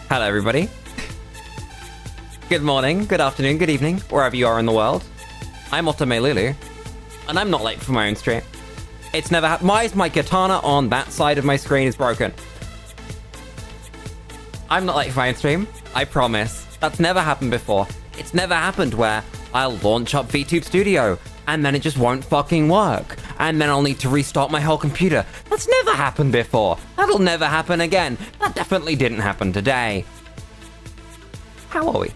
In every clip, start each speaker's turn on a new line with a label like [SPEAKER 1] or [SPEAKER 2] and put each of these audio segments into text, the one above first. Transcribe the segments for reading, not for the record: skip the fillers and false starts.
[SPEAKER 1] Hello everybody. Good morning, good afternoon, good evening, wherever you are in the world. I'm Otome Lulu, and I'm not late for my own stream. It's never happened. Why is my katana on that side of my screen is broken? I'm not late for my own stream, I promise. That's never happened before. It's never happened where I'll launch up VTube Studio, and then it just won't fucking work. And then I'll need to restart my whole computer. That's never happened before. That'll never happen again. That definitely didn't happen today. How are we?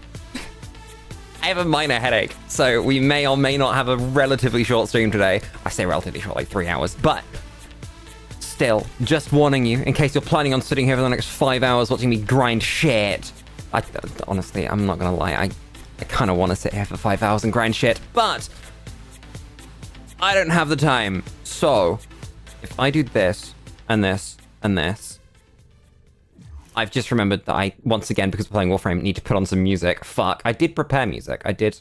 [SPEAKER 1] I have a minor headache, so we may or may not have a relatively short stream today. I say relatively short, like 3 hours, but still, just warning you, in case you're planning on sitting here for the next 5 hours watching me grind shit. Honestly, I'm not gonna lie, I kind of want to sit here for 5 hours and grind shit, but I don't have the time. So, if I do this, and this, and this, I've just remembered that I, once again, because we're playing Warframe, need to put on some music. Fuck, I did prepare music. I did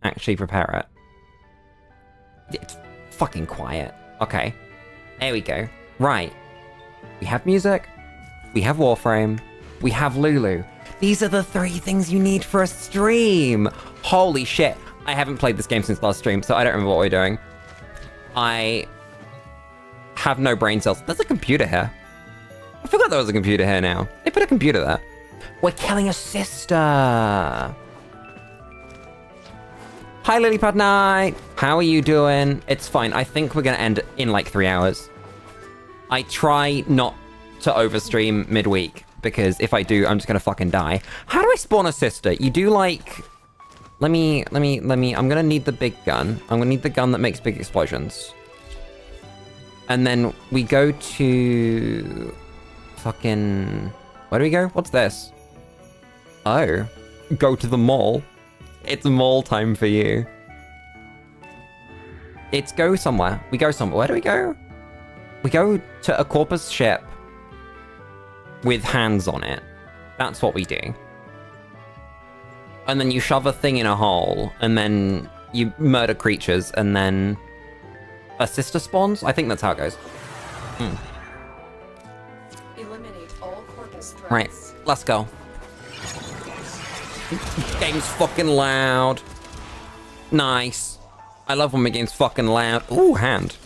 [SPEAKER 1] actually prepare it. It's fucking quiet. Okay, there we go. Right, we have music, we have Warframe, we have Lulu. These are the 3 things you need for a stream. Holy shit. I haven't played this game since last stream, so I don't remember what we're doing. I have no brain cells. There's a computer here. I forgot there was a computer here now. They put a computer there. We're killing a sister. Hi, Lilypad Knight. How are you doing? It's fine. I think we're going to end in like 3 hours. I try not to overstream midweek, because if I do, I'm just going to fucking die. How do I spawn a sister? You do like... Let me, I'm gonna need the big gun. I'm gonna need the gun that makes big explosions. And then we go to... fucking... Where do we go? What's this? Oh. Go to the mall. It's mall time for you. It's go somewhere. We go somewhere. Where do we go? We go to a corpus ship with hands on it. That's what we do. And then you shove a thing in a hole, and then you murder creatures, and then a sister spawns? I think that's how it goes.
[SPEAKER 2] Eliminate all corpus threats.
[SPEAKER 1] Right, let's go. Game's fucking loud. Nice. I love when my game's fucking loud. Ooh, hand.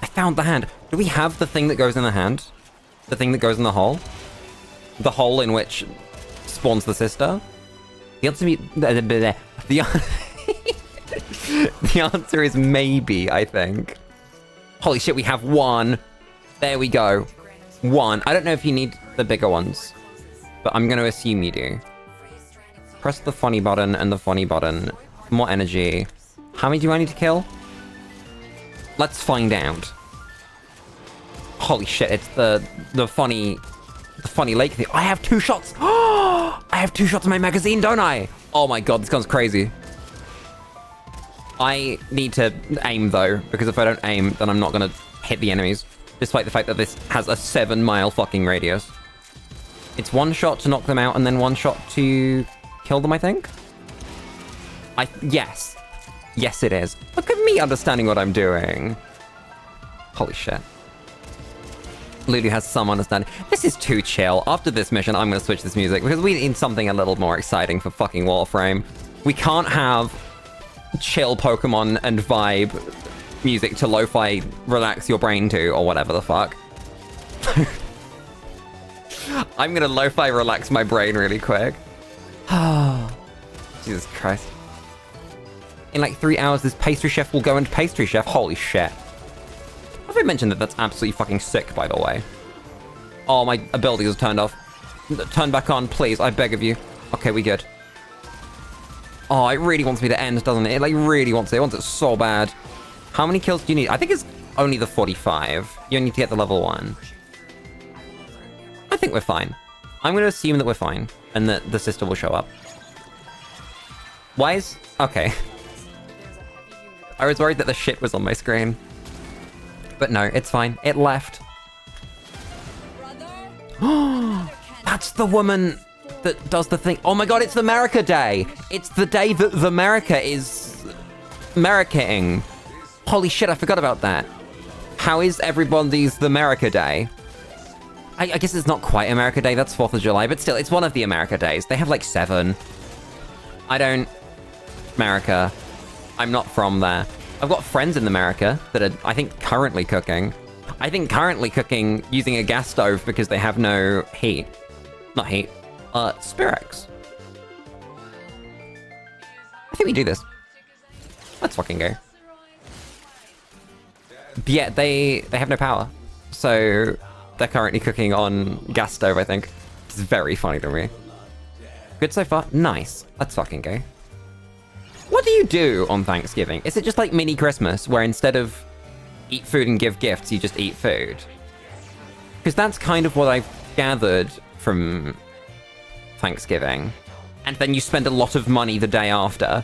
[SPEAKER 1] I found the hand. Do we have the thing that goes in the hand? The thing that goes in the hole? The hole in which spawns the sister? The answer the answer is maybe, I think. Holy shit, we have 1. There we go. 1. I don't know if you need the bigger ones, but I'm going to assume you do. Press the funny button and the funny button. More energy. How many do I need to kill? Let's find out. Holy shit, it's the funny lake thing. I have 2 shots. I have 2 shots in my magazine, don't I? Oh my god, this gun's crazy. I need to aim though, because if I don't aim, then I'm not gonna hit the enemies. Despite the fact that this has a 7-mile fucking radius. It's 1 shot to knock them out and then 1 shot to kill them, I think? Yes. Yes, it is. Look at me understanding what I'm doing. Holy shit. Lulu has some understanding. This is too chill. After this mission, I'm going to switch this music because we need something a little more exciting for fucking Warframe. We can't have chill Pokemon and vibe music to lo-fi relax your brain to, or whatever the fuck. I'm going to lo-fi relax my brain really quick. Jesus Christ. In like 3 hours, this pastry chef will go into pastry chef. Holy shit. Have I mentioned that that's absolutely fucking sick, by the way? Oh, my abilities are turned off. Turn back on, please. I beg of you. Okay, we good. Oh, it really wants me to end, doesn't it? It like really wants it. It wants it so bad. How many kills do you need? I think it's only the 45. You need to get the level 1. I think we're fine. I'm going to assume that we're fine and that the sister will show up. Why is... Okay. I was worried that the shit was on my screen. But no, it's fine. It left. That's the woman that does the thing. Oh my god, it's the America Day. It's the day that the America is Americaing. Holy shit, I forgot about that. How is everybody's the America Day? I guess it's not quite America Day. That's 4th of July, but still, it's one of the America Days. They have like 7. I don't... America. I'm not from there. I've got friends in America that are, I think, currently cooking. I think currently cooking using a gas stove because they have no heat. Not heat. Spirex. I think we do this. Let's fucking go. But yeah, they have no power. So they're currently cooking on gas stove, I think. It's very funny to me. Good so far? Nice. Let's fucking go. What do you do on Thanksgiving? Is it just like mini Christmas, where instead of eat food and give gifts, you just eat food? Because that's kind of what I've gathered from Thanksgiving. And then you spend a lot of money the day after.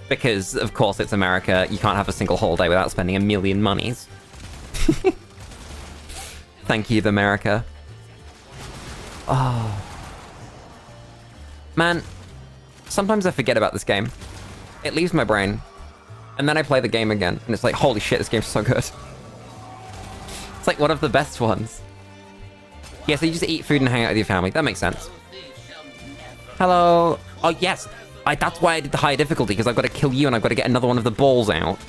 [SPEAKER 1] Because, of course, it's America. You can't have a single holiday without spending a million monies. Thank you, America. Oh. Man, sometimes I forget about this game. It leaves my brain. And then I play the game again, and it's like, holy shit, this game's so good. It's like one of the best ones. Yeah, so you just eat food and hang out with your family. That makes sense. Hello. Oh, yes. That's why I did the higher difficulty, because I've got to kill you and I've got to get another one of the balls out.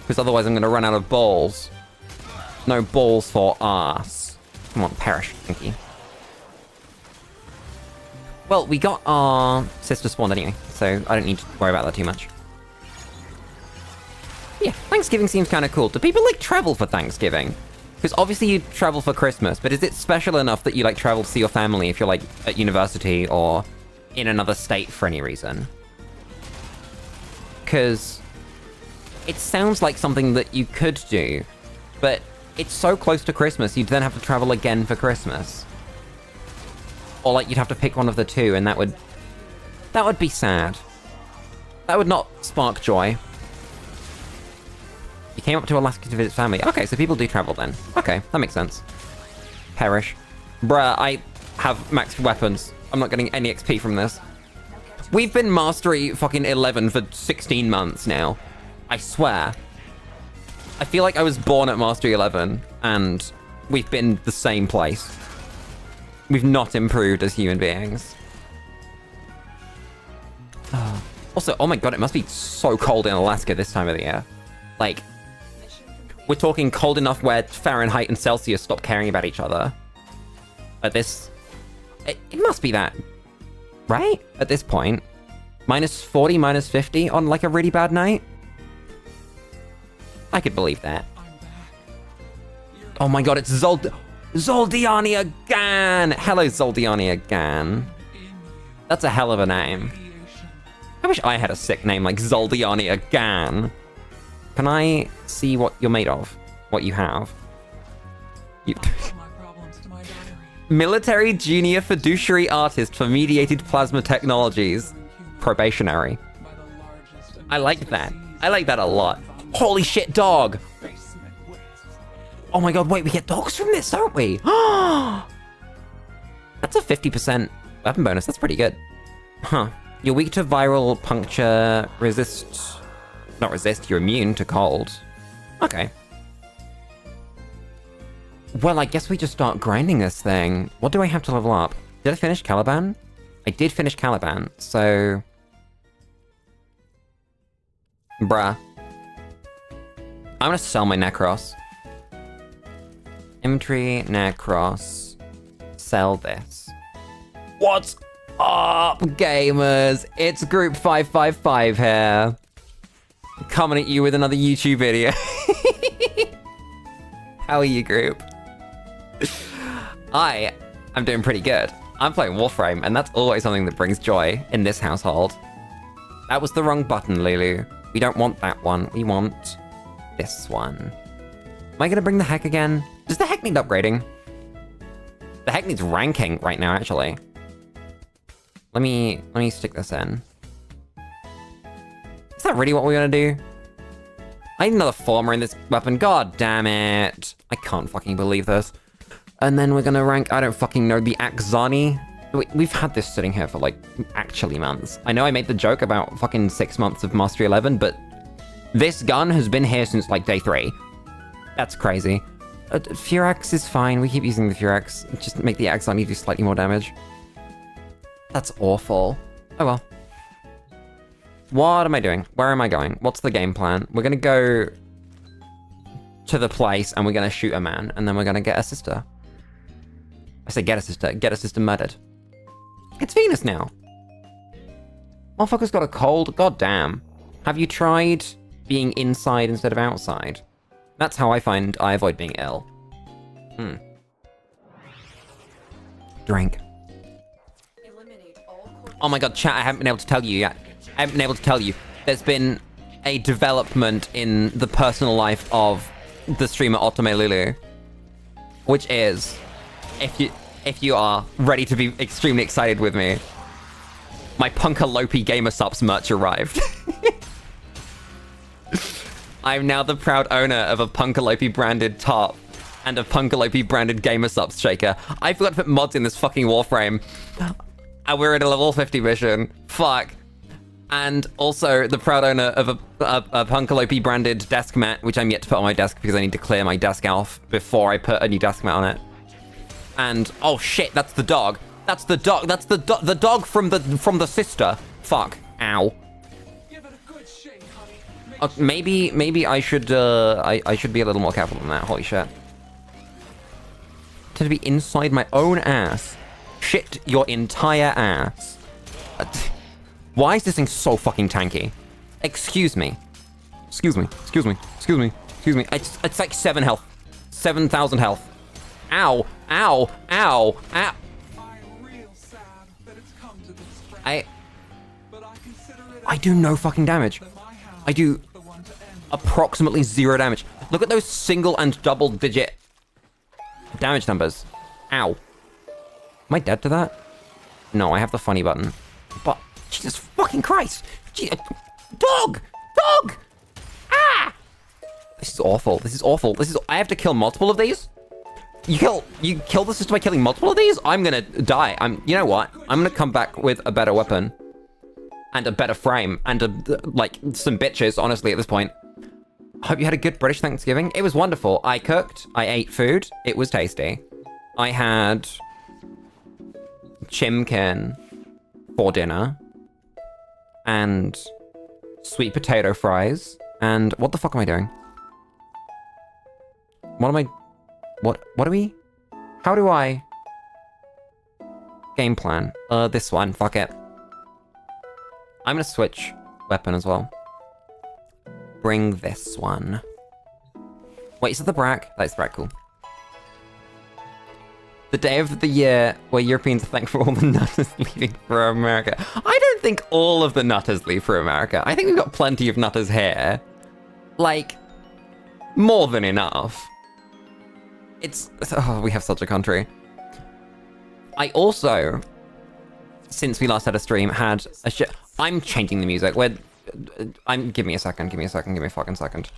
[SPEAKER 1] Because otherwise I'm going to run out of balls. No balls for us. Come on, perish. Thank you. Well, we got our sister spawned anyway, so I don't need to worry about that too much. Yeah, Thanksgiving seems kind of cool. Do people, like, travel for Thanksgiving? Because obviously you travel for Christmas, but is it special enough that you, like, travel to see your family if you're, like, at university or in another state for any reason? Because it sounds like something that you could do, but it's so close to Christmas, you'd then have to travel again for Christmas. Or, like, you'd have to pick one of the two, and that would be sad. That would not spark joy. You came up to Alaska to visit family. Okay, so people do travel then. Okay, that makes sense. Perish. Bruh, I have max weapons. I'm not getting any XP from this. We've been Mastery fucking 11 for 16 months now. I swear. I feel like I was born at Mastery 11, and we've been the same place. We've not improved as human beings. Also, oh my god, it must be so cold in Alaska this time of the year. Like, we're talking cold enough where Fahrenheit and Celsius stop caring about each other. At this... It must be that, right? At this point. Minus 40, minus 50 on, like, a really bad night? I could believe that. Oh my god, it's Zoldiania Gan! Hello, Zoldiania Gan. That's a hell of a name. I wish I had a sick name like Zoldiani Gan. Can I see what you're made of? What you have? You... Military junior fiduciary artist for mediated plasma technologies. Probationary. I like that. I like that a lot. Holy shit, dog! Oh my god, wait, we get dogs from this, don't we? That's a 50% weapon bonus. That's pretty good. Huh. You're weak to viral puncture, not resist, you're immune to cold. Okay. Well, I guess we just start grinding this thing. What do I have to level up? Did I finish Caliban? I did finish Caliban, so... Bruh. I'm gonna sell my Necros. Inventory, Necros. Sell this. What's up, gamers? It's Group 555 here. Coming at you with another YouTube video. How are you, group? I'm doing pretty good. I'm playing Warframe, and that's always something that brings joy in this household. That was the wrong button, Lulu. We don't want that one. We want this one. Am I gonna bring the heck again? Does the heck need upgrading? The heck needs ranking right now, actually. Let me stick this in. Is that really what we're gonna do? I need another former in this weapon. God damn it. I can't fucking believe this. And then we're gonna rank, I don't fucking know, the Axani. We've had this sitting here for like, actually months. I know I made the joke about fucking 6 months of Mastery 11, but this gun has been here since like day 3. That's crazy. Furax is fine. We keep using the Furax. Just make the Axani do slightly more damage. That's awful. Oh well. What am I doing? Where am I going? What's the game plan? We're gonna go to the place and we're gonna shoot a man and then we're gonna get a sister. I say get a sister murdered. It's Venus now. Motherfucker's got a cold. God damn. Have you tried being inside instead of outside? That's how I find I avoid being ill. Drink. Oh my god, chat, I haven't been able to tell you yet. I haven't been able to tell you. There's been a development in the personal life of the streamer Otome Lulu. Which is, if you are ready to be extremely excited with me, my Punkalopi Gamer Subs merch arrived. I'm now the proud owner of a Punkalopi branded top and a Punkalopi branded Gamer Subs shaker. I forgot to put mods in this fucking Warframe. And we're at a level 50 mission. Fuck. And also the proud owner of a Punkalopi branded desk mat, which I'm yet to put on my desk because I need to clear my desk off before I put a new desk mat on it. And oh shit, that's the dog. That's the dog. That's the dog from the sister. Fuck. Ow. Maybe I should I should be a little more careful than that. Holy shit. To be inside my own ass. Shit your entire ass. Why is this thing so fucking tanky? Excuse me. Excuse me. Excuse me. Excuse me. Excuse me. It's like 7 health. 7,000 health. Ow. Ow. Ow. Ow. I do no fucking damage. I do approximately 0 damage. Look at those single and double digit damage numbers. Ow. Am I dead to that? No, I have the funny button. But, Jesus fucking Christ! Dog! Dog! Ah! This is awful. This is awful. I have to kill multiple of these? You kill the system by killing multiple of these? I'm gonna die. You know what? I'm gonna come back with a better weapon. And a better frame. And like, some bitches, honestly, at this point. Hope you had a good British Thanksgiving. It was wonderful. I cooked. I ate food. It was tasty. I had chimkin for dinner. And sweet potato fries. And what the fuck am I doing? What are we? How do I? Game plan. This one. Fuck it. I'm gonna switch weapon as well. Bring this one. Wait, is it the Brack? That's the Brack, cool. The day of the year where Europeans thank for all the nutters leaving for America. I don't think all of the nutters leave for America. I think we've got plenty of nutters here. Like, more than enough. Oh, we have such a country. I also, since we last had a stream, had a shit. I'm changing the music. Give me a second. Give me a fucking second.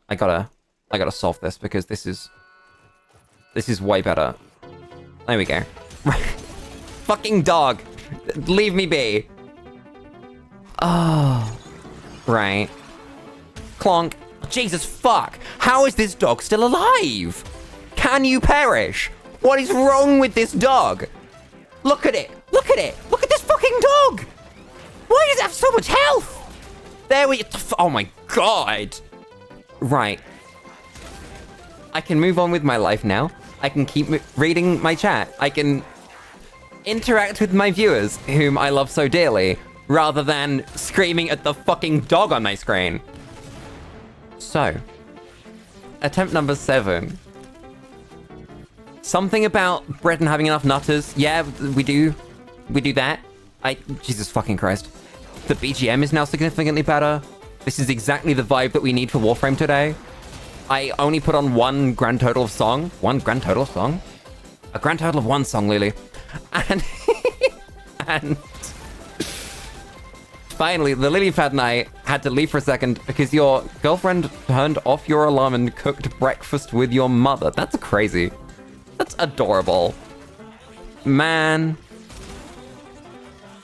[SPEAKER 1] I gotta solve this because this is way better. There we go. Fucking dog. Leave me be. Oh. Right. Clonk. Jesus fuck. How is this dog still alive? Can you perish? What is wrong with this dog? Look at it. Look at it. Look at this fucking dog. Why does it have so much health? There we... Oh my god. Right. I can move on with my life now. I can keep reading my chat. I can interact with my viewers, whom I love so dearly, rather than screaming at the fucking dog on my screen. So, attempt number 7. Something about Britain having enough nutters. Yeah, we do. We do that. Jesus fucking Christ. The BGM is now significantly better. This is exactly the vibe that we need for Warframe today. I only put on one grand total of song. One grand total of song? A grand total of one song, Lulu. And... and... finally, the lily pad and I had to leave for a second because your girlfriend turned off your alarm and cooked breakfast with your mother. That's crazy. That's adorable. Man.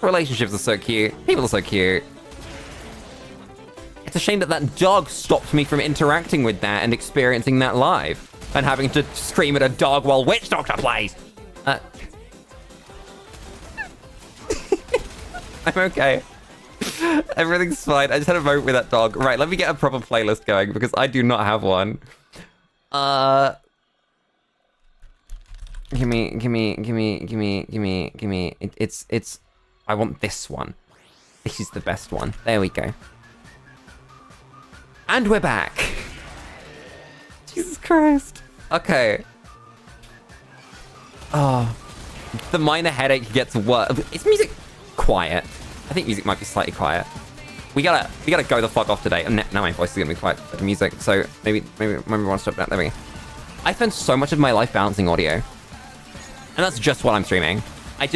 [SPEAKER 1] Relationships are so cute. People are so cute. It's a shame that that dog stopped me from interacting with that and experiencing that live. And having to scream at a dog while Witch Doctor plays. I'm okay. Everything's fine. I just had a moment with that dog. Right, let me get a proper playlist going because I do not have one. Gimme. It's. I want this one. This is the best one. There we go. And we're back. Jesus Christ. Okay. Oh, the minor headache gets worse. Is music quiet? I think music might be slightly quiet. We gotta go the fuck off today. Now my voice is gonna be quiet for the music, so maybe we want to stop that. There we go. I spend so much of my life balancing audio, and that's just what I'm streaming. I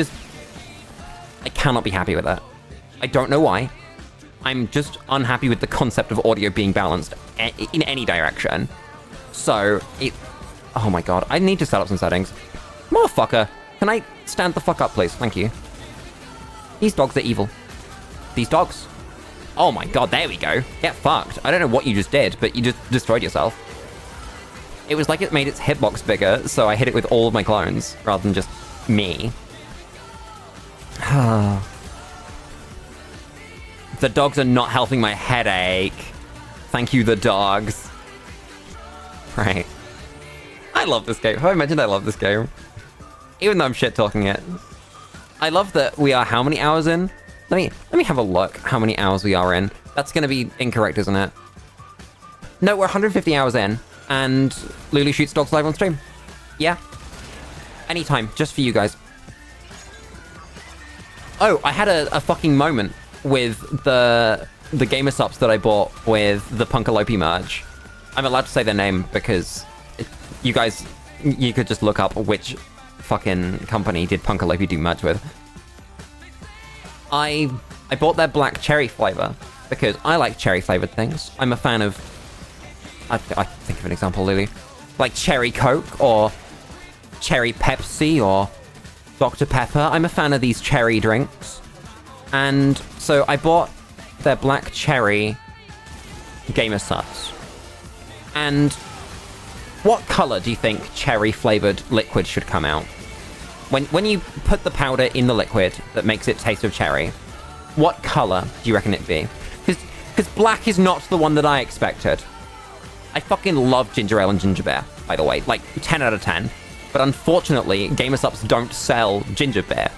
[SPEAKER 1] cannot be happy with that. I don't know why. I'm just unhappy with the concept of audio being balanced in any direction. So oh my god, I need to set up some settings. Motherfucker, can I stand the fuck up, please? Thank you. These dogs are evil. These dogs. Oh my god, there we go. Get fucked. I don't know what you just did, but you just destroyed yourself. It was like it made its hitbox bigger, so I hit it with all of my clones, rather than just me. The dogs are not helping my headache. Thank you, the dogs. Right. I love this game. Have I mentioned I love this game? Even though I'm shit-talking it. I love that we are how many hours in? Let me have a look how many hours we are in. That's gonna be incorrect, isn't it? No, we're 150 hours in, and Lulu shoots dogs live on stream. Yeah. Anytime, just for you guys. Oh, I had a fucking moment with the gamer subs that I bought with the Punkalopi merch. I'm allowed to say their name because you guys, you could just look up which fucking company did Punkalopi do merch with. I bought their black cherry flavor because I like cherry flavored things. I'm a fan of, I think of an example, Lily, like cherry Coke or cherry Pepsi or Dr. Pepper. I'm a fan of these cherry drinks. And so I bought their black cherry gamer subs. And what color do you think cherry flavored liquid should come out? When you put the powder in the liquid that makes it taste of cherry, what color do you reckon it'd be? Because black is not the one that I expected. I fucking love ginger ale and ginger beer, by the way. Like, 10 out of 10. But unfortunately, GamerSups don't sell ginger beer.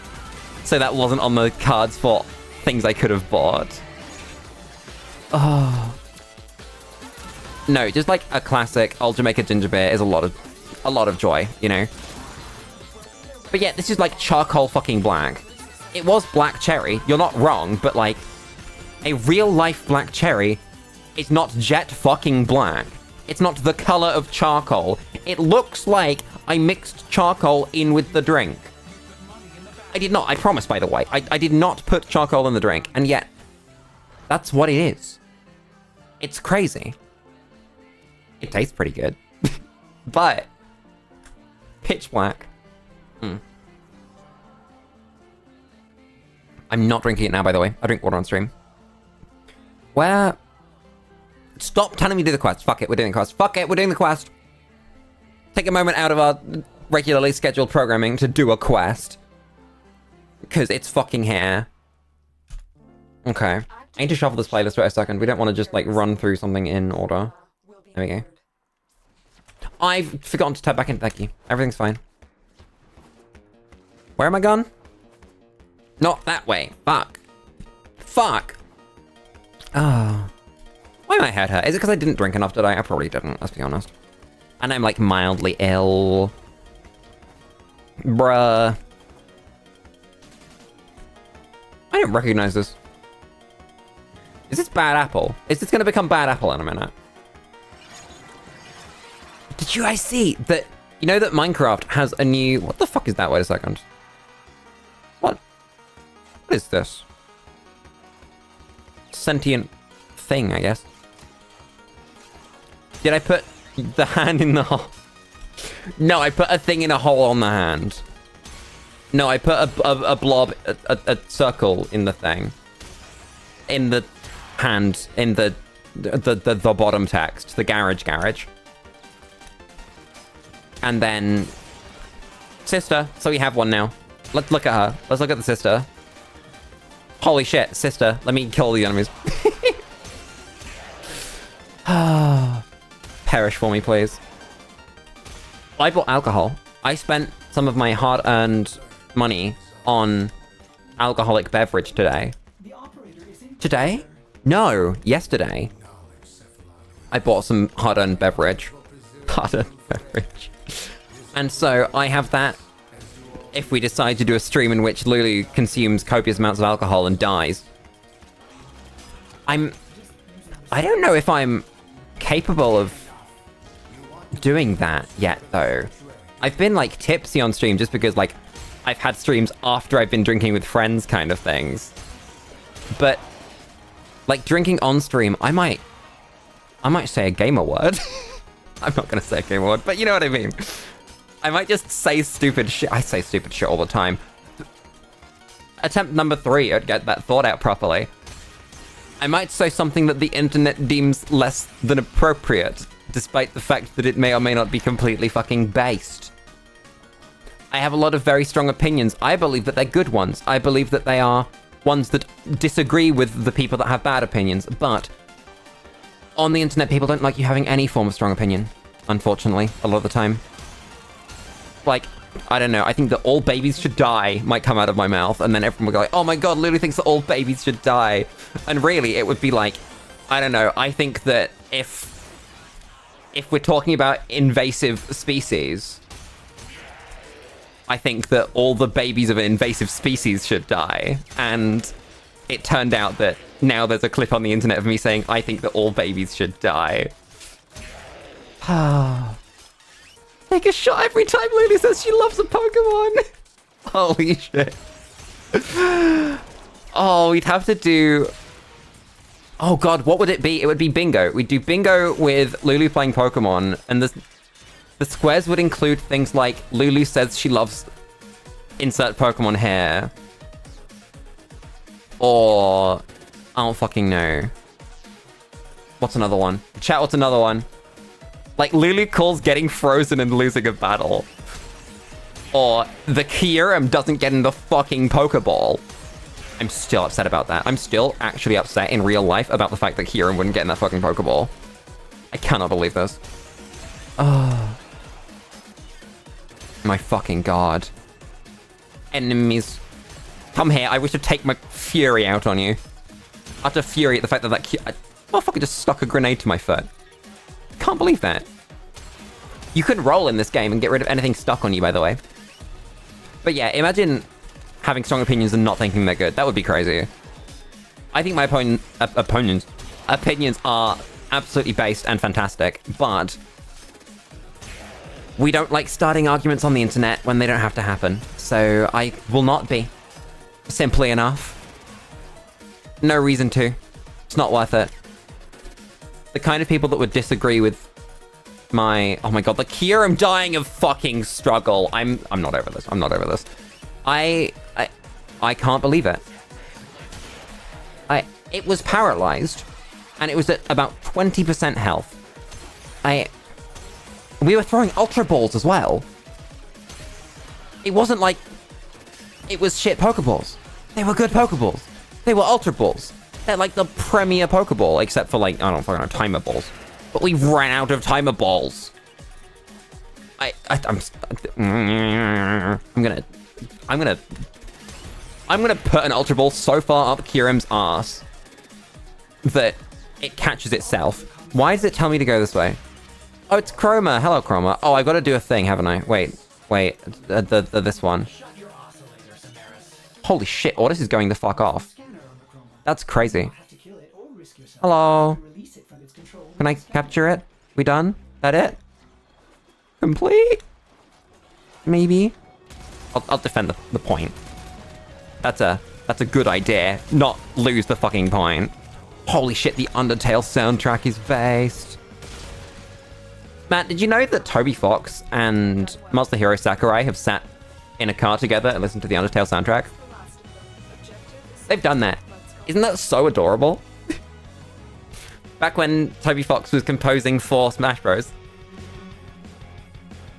[SPEAKER 1] So that wasn't on the cards for things I could have bought. Oh. No, just like a classic Old Jamaica ginger beer is a lot a lot of joy, you know? But yeah, this is like charcoal fucking black. It was black cherry, you're not wrong, but like, a real life black cherry is not jet fucking black. It's not the color of charcoal. It looks like I mixed charcoal in with the drink. I did not, I promise, by the way. I did not put charcoal in the drink, and yet, that's what it is. It's crazy. It tastes pretty good. But, pitch black. I'm not drinking it now, by the way. I drink water on stream. Where? Stop telling me to do the quest. Fuck it, we're doing the quest. Fuck it, we're doing the quest. Take a moment out of our regularly scheduled programming to do a quest. Because it's fucking here. Okay. I need to shuffle this playlist for a second. We don't want to just, like, run through something in order. There we go. I've forgotten to tap back into Becky. Everything's fine. Where am I gone? Not that way. Fuck. Fuck. Oh. Why my head hurt? Is it because I didn't drink enough today? I probably didn't, let's be honest. And I'm, like, mildly ill. Bruh. I don't recognize this. Is this bad apple? Is this gonna become bad apple in a minute? Did you guys see that? You know that Minecraft has a new... What the fuck is that? Wait a second. What? What is this? Sentient thing, I guess. Did I put the hand in the hole? No, I put a thing in a hole on the hand. No, I put a blob, a circle in the thing. In the hand, in the bottom text, the garage. And then, sister, so we have one now. Let's look at her. Let's look at the sister. Holy shit, sister, let me kill the enemies. Perish for me, please. I bought alcohol. I spent some of my hard-earned money on alcoholic beverage today. Today? No, yesterday. I bought some hard-earned beverage. Hard-earned beverage. And so I have that if we decide to do a stream in which Lulu consumes copious amounts of alcohol and dies. I don't know if I'm capable of doing that yet, though. I've been, like, tipsy on stream just because, like, I've had streams after I've been drinking with friends kind of things. But, like, drinking on stream, I might say a gamer word. I'm not gonna say a gamer word, but you know what I mean. I might just say stupid shit. I say stupid shit all the time. Attempt number 3, I'd get that thought out properly. I might say something that the internet deems less than appropriate, despite the fact that it may or may not be completely fucking based. I have a lot of very strong opinions. I believe that they're good ones. I believe that they are ones that disagree with the people that have bad opinions, but on the internet, people don't like you having any form of strong opinion, unfortunately, a lot of the time. Like, I don't know, I think that all babies should die might come out of my mouth, and then everyone will go like, oh my god, Lulu thinks that all babies should die. And really, it would be like, I don't know, I think that if we're talking about invasive species, I think that all the babies of an invasive species should die. And it turned out that now there's a clip on the internet of me saying, I think that all babies should die. Take a shot every time Lulu says she loves a Pokemon. Holy shit. Oh, we'd have to do... Oh god, what would it be? It would be bingo. We'd do bingo with Lulu playing Pokemon, and the squares would include things like Lulu says she loves insert Pokemon hair. Or... I don't fucking know. What's another one? Chat, what's another one? Like, Lulu calls getting frozen and losing a battle. Or, the Kyurem doesn't get in the fucking Pokeball. I'm still upset about that. I'm still actually upset in real life about the fact that Kyurem wouldn't get in that fucking Pokeball. I cannot believe this. Oh. My fucking god. Enemies. Come here, I wish to take my fury out on you. Utter fury at the fact that that motherfucker just stuck a grenade to my foot. Can't believe that. You can roll in this game and get rid of anything stuck on you, by the way. But yeah, imagine having strong opinions and not thinking they're good. That would be crazy. I think my opinions are absolutely based and fantastic, but we don't like starting arguments on the internet when they don't have to happen. So I will not be. Simply enough. No reason to. It's not worth it. The kind of people that would disagree with my... Oh my god, the Kieran dying of fucking struggle. I'm not over this. I'm not over this. I can't believe it. It was paralyzed, and it was at about 20% health. We were throwing Ultra Balls as well. It wasn't like it was shit Pokeballs. They were good Pokeballs. They were Ultra Balls. They're like the premier Pokeball, except for like, I don't fucking know, Timer Balls. But we ran out of Timer Balls. I'm gonna put an Ultra Ball so far up Kieran's ass that it catches itself. Why does it tell me to go this way? Oh, it's Chroma. Hello, Chroma. Oh, I've got to do a thing, haven't I? Wait. This one. Holy shit, Ordis is going the fuck off. That's crazy. Hello. Can I capture it? We done? That it? Complete? Maybe? I'll defend the point. That's a good idea. Not lose the fucking point. Holy shit, the Undertale soundtrack is based. Matt, did you know that Toby Fox and Monster Hero Sakurai have sat in a car together and listened to the Undertale soundtrack? They've done that. Isn't that so adorable? Back when Toby Fox was composing for Smash Bros.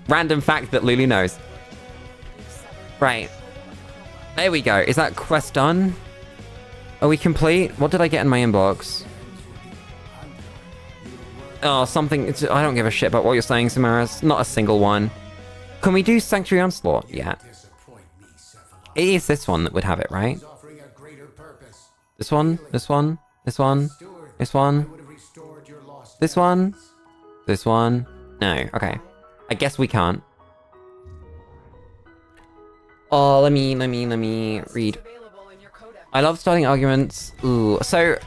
[SPEAKER 1] Random fact that Lulu knows. Right. There we go. Is that quest done? Are we complete? What did I get in my inbox? Oh, something... I don't give a shit about what you're saying, Samaras. Not a single one. Can we do Sanctuary Onslaught? Yeah. It is this one that would have it, right? This one? This one? This one? This one? This one? This one? No. Okay. I guess we can't. Oh, let me read. I love starting arguments. Ooh, so...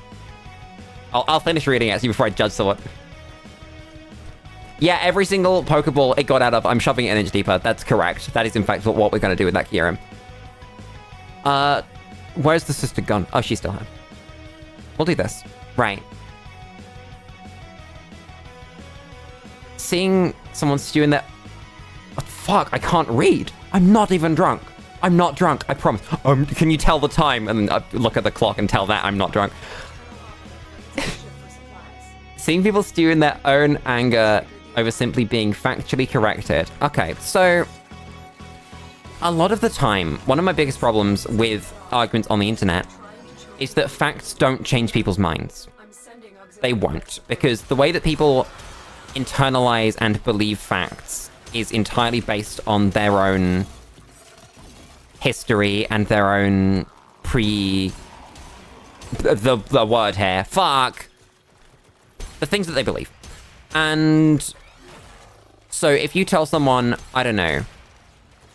[SPEAKER 1] I'll finish reading it actually before I judge someone. Yeah, every single Pokeball it got out of, I'm shoving it an inch deeper. That's correct. That is in fact what we're going to do with that Kieran. Where's the sister gone? Oh, she's still here. We'll do this. Right. Seeing someone stew in there... Oh, fuck, I can't read. I'm not even drunk. I'm not drunk, I promise. Can you tell the time? And then look at the clock and tell that I'm not drunk. Seeing people stew in their own anger over simply being factually corrected. Okay, so... A lot of the time, one of my biggest problems with arguments on the internet is that facts don't change people's minds. They won't, because the way that people internalize and believe facts is entirely based on their own history and their own the word here. Fuck! The things that they believe. And so if you tell someone, I don't know,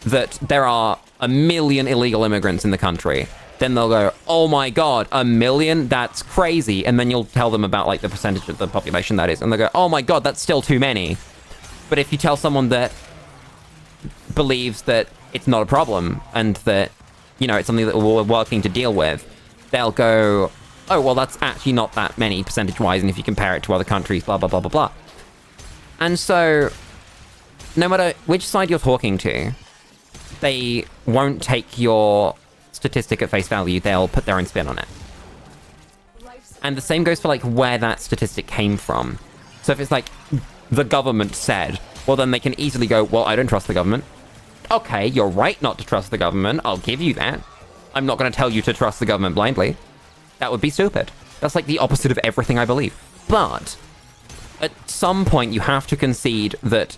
[SPEAKER 1] that there are 1 million illegal immigrants in the country, then they'll go, oh my god, 1 million? That's crazy. And then you'll tell them about like the percentage of the population that is, and they'll go, oh my god, that's still too many. But if you tell someone that believes that it's not a problem and that, you know, it's something that we're working to deal with, they'll go, oh, well, that's actually not that many percentage-wise, and if you compare it to other countries, blah, blah, blah, blah, blah. And so, no matter which side you're talking to, they won't take your statistic at face value, they'll put their own spin on it. And the same goes for, like, where that statistic came from. So if it's like, the government said, well, then they can easily go, well, I don't trust the government. Okay, you're right not to trust the government, I'll give you that. I'm not going to tell you to trust the government blindly. That would be stupid. That's like the opposite of everything I believe. But at some point you have to concede that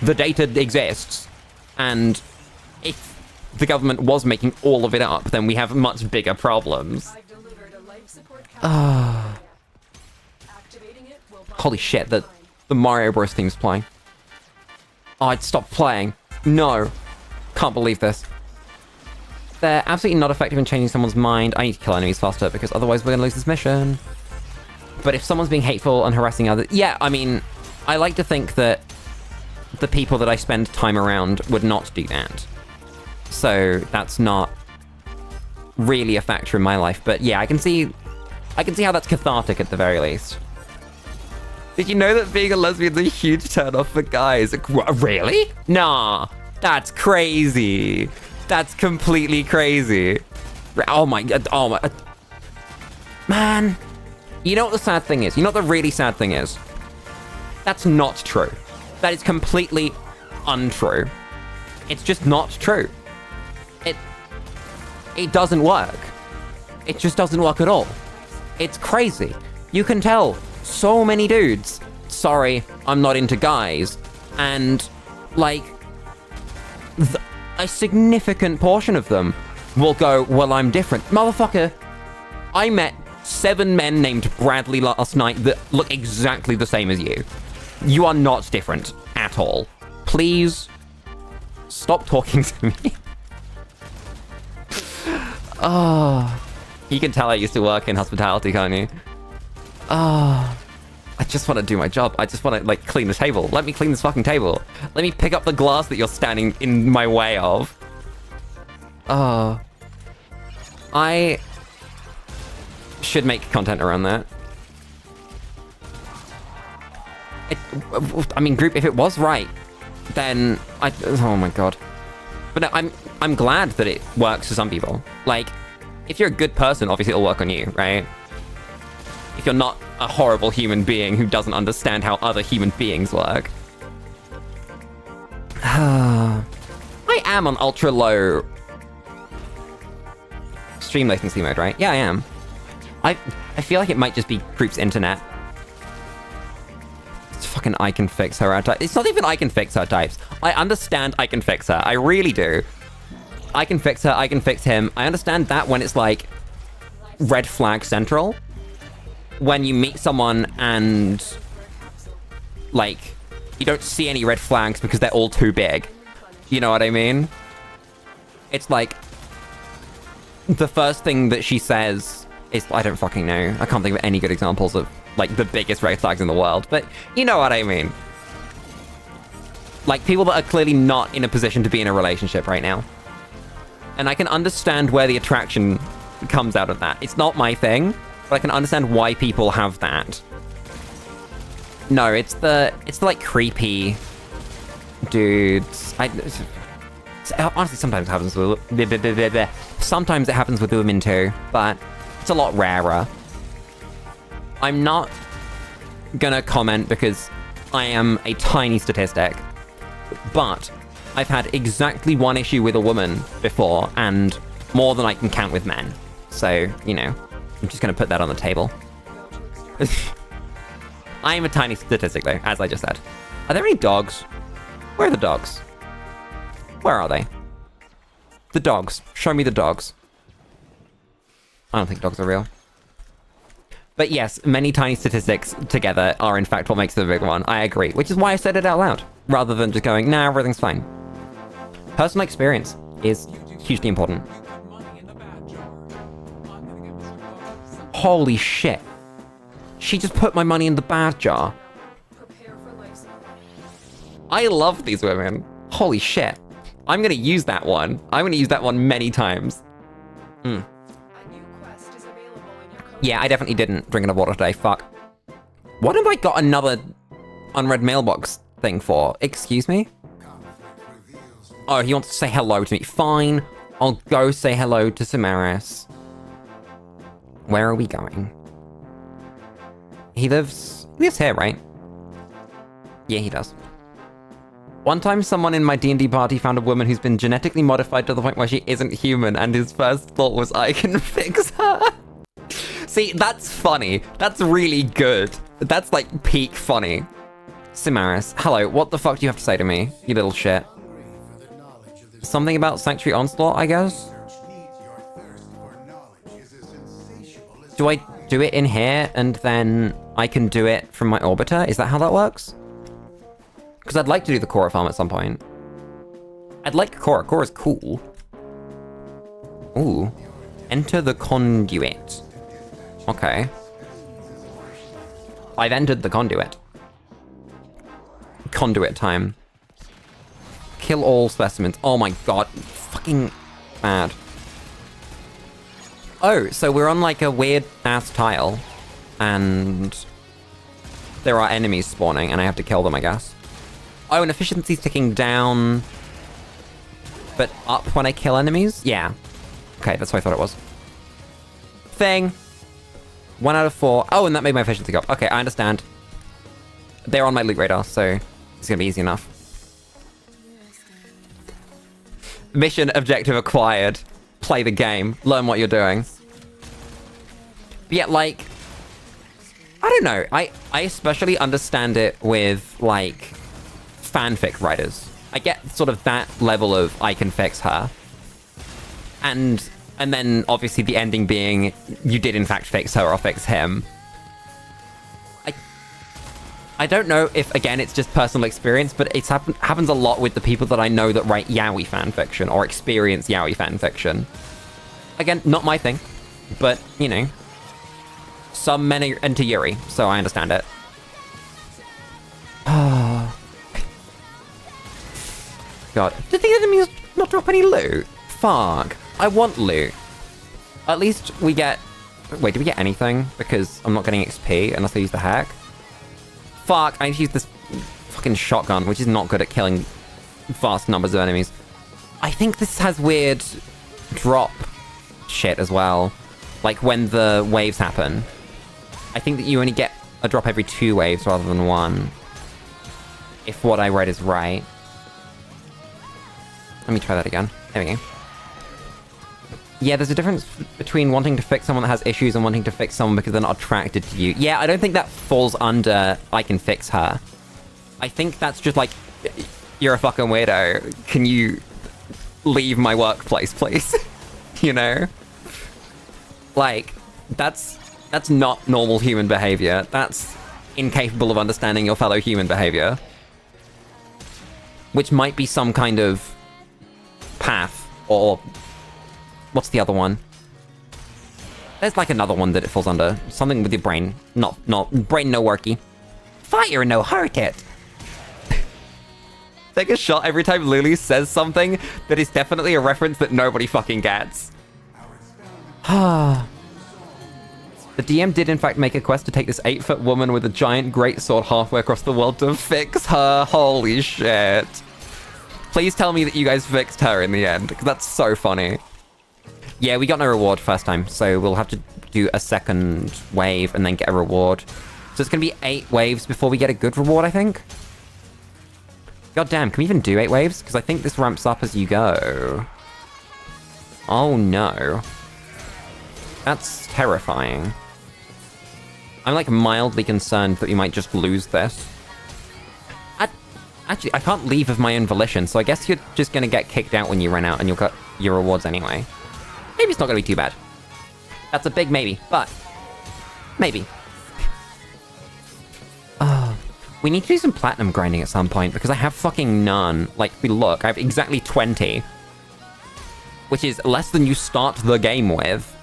[SPEAKER 1] the data exists, and if the government was making all of it up, then we have much bigger problems. Holy shit, the Mario Bros theme's playing. Oh, I'd stop playing. No. Can't believe this. They're absolutely not effective in changing someone's mind. I need to kill enemies faster because otherwise we're gonna lose this mission. But if someone's being hateful and harassing others... Yeah, I mean, I like to think that the people that I spend time around would not do that. So that's not really a factor in my life. But yeah, I can see how that's cathartic at the very least. Did you know that being a lesbian's a huge turn-off for guys? Really? Nah, that's crazy. That's completely crazy. Oh my god, oh my... Man, you know what the sad thing is? You know what the really sad thing is? That's not true. That is completely untrue. It's just not true. It doesn't work. It just doesn't work at all. It's crazy. You can tell so many dudes, sorry, I'm not into guys, and like a significant portion of them will go, well, I'm different. Motherfucker, I met 7 men named Bradley last night that look exactly the same as you. You are not different at all. Please stop talking to me. Oh, you can tell I used to work in hospitality, can't you? Oh, I just want to do my job. I just want to, like, clean the table. Let me clean this fucking table. Let me pick up the glass that you're standing in my way of. Oh. I should make content around that. I mean, group, if it was right, then oh my god. But no, I'm glad that it works for some people. Like, if you're a good person, obviously it'll work on you, right? If you're not a horrible human being who doesn't understand how other human beings work. I am on ultra low stream latency mode, right? Yeah, I am. I feel like it might just be group's internet. It's fucking I can fix her type. It's not even I can fix her types. I understand I can fix her. I really do. I can fix her, I can fix him. I understand that when it's like red flag central. When you meet someone and like you don't see any red flags because they're all too big. You know what I mean? It's like the first thing that she says is, I don't fucking know. I can't think of any good examples of like the biggest red flags in the world, but you know what I mean. Like people that are clearly not in a position to be in a relationship right now. And I can understand where the attraction comes out of that. It's not my thing, but I can understand why people have that. No, it's the like creepy dudes. Honestly, sometimes it happens with sometimes it happens with women too, but it's a lot rarer. I'm not gonna comment because I am a tiny statistic, but I've had exactly one issue with a woman before, and more than I can count with men. So, you know, I'm just gonna put that on the table. I am a tiny statistic though, as I just said. Are there any dogs? Where are the dogs? Where are they? The dogs. Show me the dogs. I don't think dogs are real. But yes, many tiny statistics together are in fact what makes the big one. I agree, which is why I said it out loud, rather than just going, nah, everything's fine. Personal experience is hugely important. Holy shit. She just put my money in the bad jar. I love these women. Holy shit. I'm gonna use that one. I'm gonna use that one many times. Yeah, I definitely didn't drink enough water today. Fuck. What have I got another unread mailbox thing for? Excuse me? Oh, he wants to say hello to me. Fine. I'll go say hello to Samaris. Where are we going? He lives here, right? Yeah, he does. One time someone in my D&D party found a woman who's been genetically modified to the point where she isn't human, and his first thought was, I can fix her. See, that's funny. That's really good. That's like peak funny. Samaris, hello, what the fuck do you have to say to me, you little shit? Something about Sanctuary Onslaught, I guess? Do I do it in here and then I can do it from my orbiter? Is that how that works? Because I'd like to do the Korra farm at some point. I'd like Korra. Korra's cool. Ooh. Enter the conduit. Okay. I've entered the conduit. Conduit time. Kill all specimens. Oh my god. Fucking bad. Oh, so we're on like a weird ass tile. And there are enemies spawning and I have to kill them, I guess. Oh, and efficiency's ticking down. But up when I kill enemies? Yeah. Okay, that's what I thought it was. Thing. 1 out of 4. Oh, and that made my efficiency go up. Okay, I understand. They're on my loot radar, so it's gonna be easy enough. Mission objective acquired. Play the game. Learn what you're doing. But yeah, like... I don't know. I especially understand it with, like, fanfic writers. I get sort of that level of I can fix her. And then, obviously, the ending being you did, in fact, fix her or fix him. I don't know if, again, it's just personal experience, but it happens a lot with the people that I know that write yaoi fanfiction or experience yaoi fanfiction. Again, not my thing, but, you know, some men are into Yuri, so I understand it. Oh. God. Did the enemies not drop any loot? Fuck. I want loot. At least we get... Wait, do we get anything? Because I'm not getting XP unless I use the hack. Fuck, I need to use this fucking shotgun, which is not good at killing vast numbers of enemies. I think this has weird drop shit as well. Like when the waves happen. I think that you only get a drop every 2 waves rather than 1. If what I read is right. Let me try that again. There we go. Yeah, there's a difference between wanting to fix someone that has issues and wanting to fix someone because they're not attracted to you. Yeah, I don't think that falls under I can fix her. I think that's just like, you're a fucking weirdo. Can you leave my workplace, please? You know? Like, that's not normal human behavior. That's incapable of understanding your fellow human behavior. Which might be some kind of path or... What's the other one? There's like another one that it falls under. Something with your brain. Not brain no worky. Fire no heart it. Take a shot every time Lulu says something that is definitely a reference that nobody fucking gets. The DM did in fact make a quest to take this 8-foot woman with a giant greatsword halfway across the world to fix her. Holy shit. Please tell me that you guys fixed her in the end, because that's so funny. Yeah, we got no reward first time, so we'll have to do a second wave and then get a reward. So it's going to be 8 waves before we get a good reward, I think. God damn, can we even do 8 waves? Because I think this ramps up as you go. Oh no. That's terrifying. I'm like mildly concerned that we might just lose this. Actually, I can't leave of my own volition, so I guess you're just going to get kicked out when you run out and you'll get your rewards anyway. Maybe it's not going to be too bad. That's a big maybe, but maybe. We need to do some platinum grinding at some point because I have fucking none. Like, look, I have exactly 20. Which is less than you start the game with.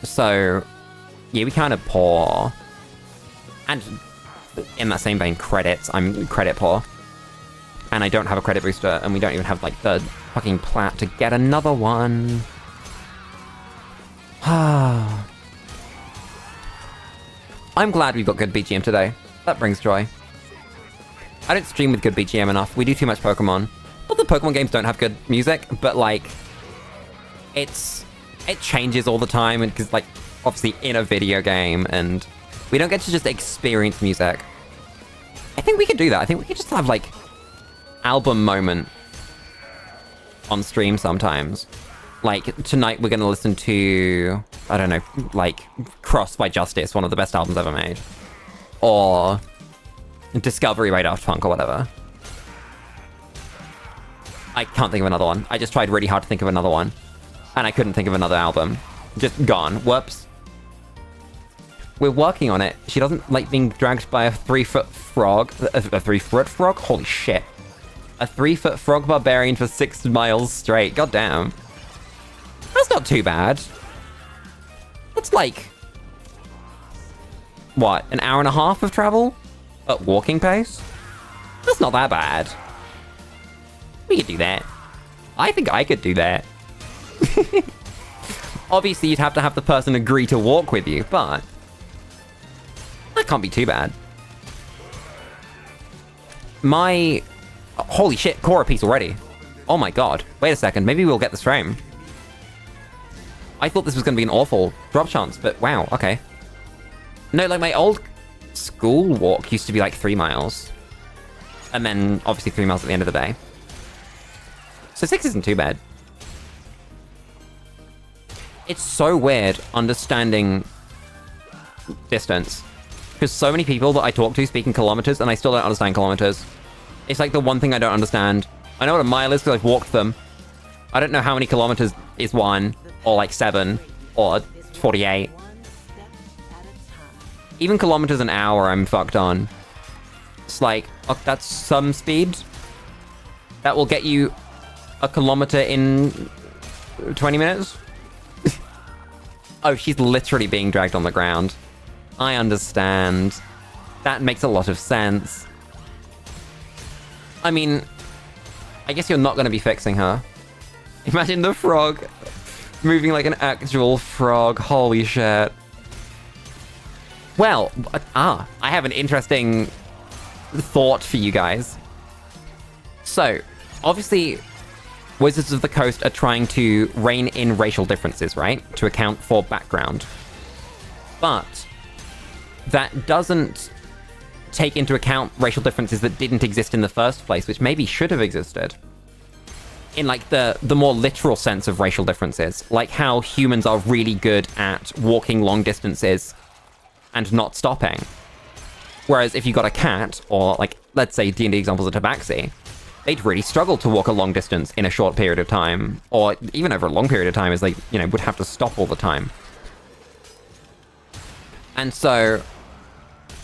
[SPEAKER 1] So, yeah, we kind of poor. And in that same vein, credits. I'm credit poor. And I don't have a credit booster, and we don't even have, like, the fucking plat to get another one. I'm glad we've got good BGM today. That brings joy. I don't stream with good BGM enough. We do too much Pokemon. Not that Pokemon games don't have good music, but like, it changes all the time, and because like, obviously in a video game, and we don't get to just experience music. I think we could do that. I think we could just have like album moment on stream sometimes. Like, tonight we're gonna listen to, I don't know, like, Cross by Justice, one of the best albums ever made. Or Discovery by Daft Punk or whatever. I can't think of another one. I just tried really hard to think of another one. And I couldn't think of another album. Just gone. Whoops. We're working on it. She doesn't like being dragged by a 3-foot frog. A 3-foot frog? Holy shit. A 3-foot frog barbarian for 6 miles straight. God damn. That's not too bad. That's like... what? An hour and a half of travel? At walking pace? That's not that bad. We could do that. I think I could do that. Obviously, you'd have to have the person agree to walk with you, but... that can't be too bad. My... holy shit, core piece already. Oh my god. Wait a second, maybe we'll get this frame. I thought this was going to be an awful drop chance, but wow, okay. No, like my old school walk used to be like 3 miles. And then obviously 3 miles at the end of the day. So 6 isn't too bad. It's so weird understanding distance. Because so many people that I talk to speak in kilometers and I still don't understand kilometers. It's like the one thing I don't understand. I know what a mile is because I've walked them. I don't know how many kilometers is 1, or like 7, or 48. Even kilometers an hour I'm fucked on. It's like, oh, that's some speed. That will get you a kilometer in 20 minutes? Oh, she's literally being dragged on the ground. I understand. That makes a lot of sense. I mean, I guess you're not going to be fixing her. Imagine the frog moving like an actual frog. Holy shit. Well, I have an interesting thought for you guys. So, obviously, Wizards of the Coast are trying to rein in racial differences, right? To account for background. But that doesn't take into account racial differences that didn't exist in the first place, which maybe should have existed. In like the more literal sense of racial differences, like how humans are really good at walking long distances and not stopping. Whereas if you got a cat, or like, let's say D&D examples of Tabaxi, they'd really struggle to walk a long distance in a short period of time, or even over a long period of time, as they, you know, would have to stop all the time. And so,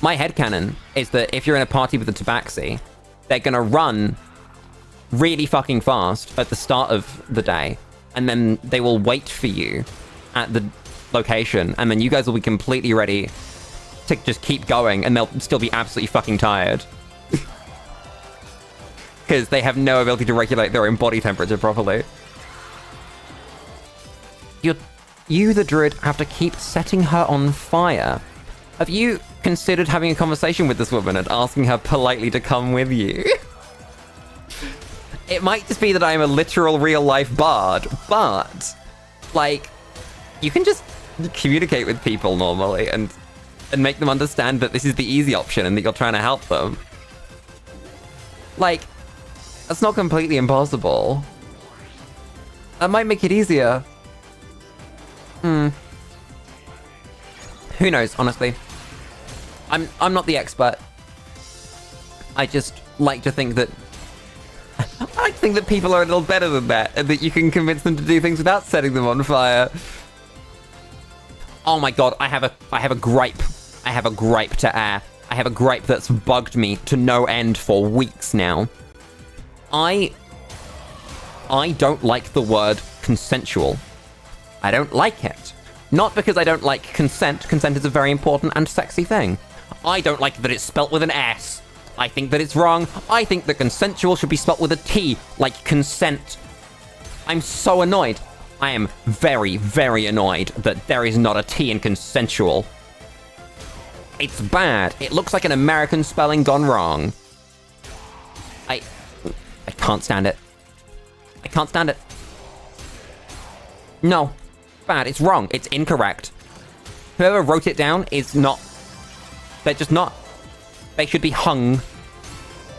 [SPEAKER 1] my headcanon is that if you're in a party with a Tabaxi, they're gonna run really fucking fast at the start of the day, and then they will wait for you at the location, and then you guys will be completely ready to just keep going, and they'll still be absolutely fucking tired. Because they have no ability to regulate their own body temperature properly. You, the druid, have to keep setting her on fire. Have you considered having a conversation with this woman and asking her politely to come with you? It might just be that I am a literal real-life bard, but, like, you can just communicate with people normally and make them understand that this is the easy option and that you're trying to help them. Like, that's not completely impossible. That might make it easier. Who knows, honestly. I'm not the expert. I just like to think that I think that people are a little better than that, and that you can convince them to do things without setting them on fire. Oh my god, I have a gripe. I have a gripe to air. I have a gripe that's bugged me to no end for weeks now. I don't like the word consensual. I don't like it. Not because I don't like consent. Consent is a very important and sexy thing. I don't like that it's spelt with an S. I think that it's wrong. I think that consensual should be spelt with a T, like consent. I'm so annoyed. I am very, very annoyed that there is not a T in consensual. It's bad. It looks like an American spelling gone wrong. I can't stand it. I can't stand it. No. Bad. It's wrong. It's incorrect. Whoever wrote it down is not... They're just not. They should be hung.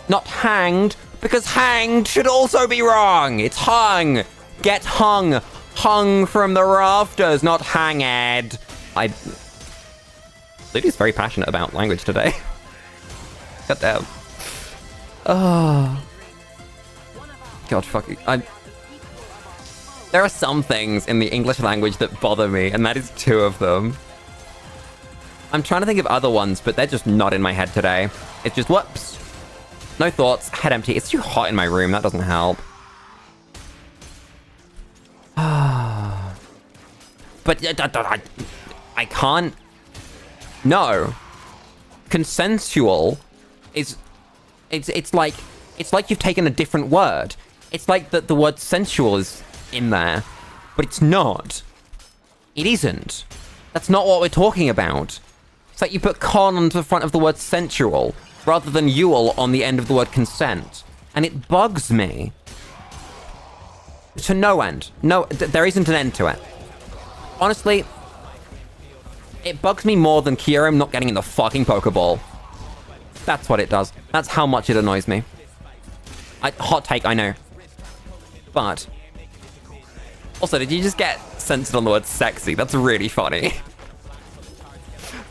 [SPEAKER 1] Not hanged, because hanged should also be wrong. It's hung. Get hung. Hung from the rafters, not hanged. Ludy's very passionate about language today. God damn. Oh. God fucking... There are some things in the English language that bother me, and that is 2 of them. I'm trying to think of other ones, but they're just not in my head today. It's just, whoops. No thoughts, head empty. It's too hot in my room, that doesn't help. But I can't... No. Consensual is... It's like you've taken a different word. It's like the word sensual is in there, but it's not. It isn't. That's not what we're talking about. It's like you put con onto the front of the word sensual, rather than "ule" on the end of the word consent. And it bugs me. To no end. No, there isn't an end to it. Honestly, it bugs me more than Kyurem not getting in the fucking Pokeball. That's what it does. That's how much it annoys me. Hot take, I know. But... Also, did you just get censored on the word sexy? That's really funny.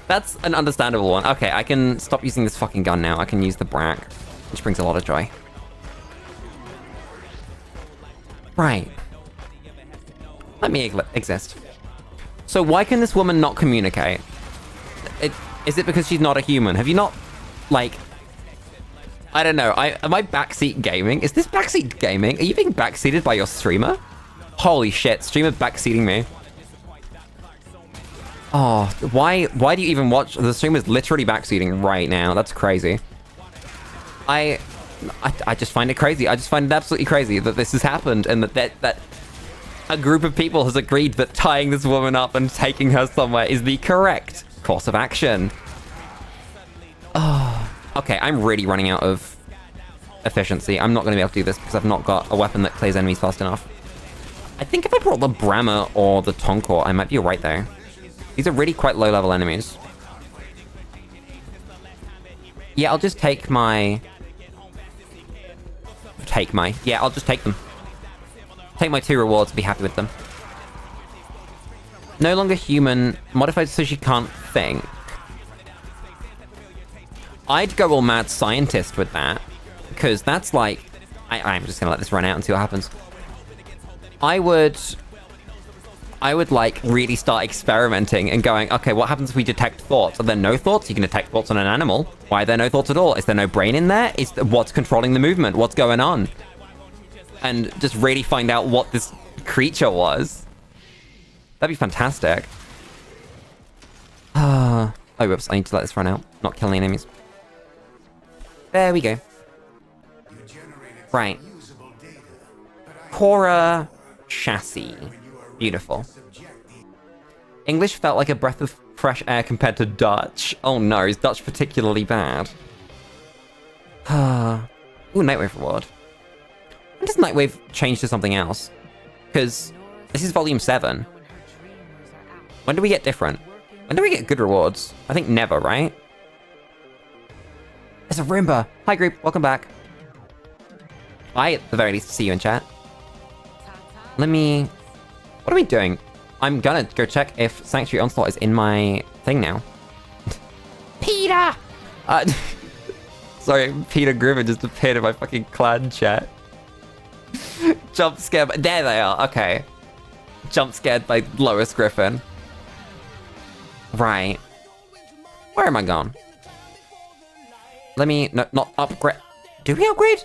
[SPEAKER 1] That's an understandable one. Okay, I can stop using this fucking gun now. I can use the Brack, which brings a lot of joy. Right. Let me exist. So why can this woman not communicate? Is it because she's not a human? Have you not, like... I don't know. Am I backseat gaming? Is this backseat gaming? Are you being backseated by your streamer? Holy shit, streamer backseating me. Oh, why do you even watch? The streamer's literally backseating right now. That's crazy. I just find it crazy. I just find it absolutely crazy that this has happened and that a group of people has agreed that tying this woman up and taking her somewhere is the correct course of action. Oh, okay, I'm really running out of efficiency. I'm not going to be able to do this because I've not got a weapon that clears enemies fast enough. I think if I brought the Brahma or the Tonkor, I might be right there. These are really quite low-level enemies. Yeah, I'll just take my... Yeah, I'll just take them. Take my 2 rewards and be happy with them. No longer human. Modified so she can't think. I'd go all mad scientist with that. Because that's like... I'm just gonna let this run out and see what happens. I would like really start experimenting and going, okay, what happens if we detect thoughts? Are there no thoughts? You can detect thoughts on an animal. Why are there no thoughts at all? Is there no brain in there? What's controlling the movement? What's going on? And just really find out what this creature was. That'd be fantastic. Oh, whoops, I need to let this run out. Not killing enemies. There we go. Right. Cora chassis. Beautiful. English felt like a breath of fresh air compared to Dutch. Oh no, is Dutch particularly bad? Ooh, Nightwave reward. When does Nightwave change to something else? Because this is volume 7. When do we get different? When do we get good rewards? I think never, right? It's a Roomba! Hi group, welcome back. I, at the very least, see you in chat. Let me... What are we doing? I'm gonna go check if Sanctuary Onslaught is in my thing now. Peter! Sorry, Peter Griffin just appeared in my fucking clan chat. Jump scared by... There they are, okay. Jump scared by Lois Griffin. Right. Where am I gone? Let me... No, not upgrade... Do we upgrade?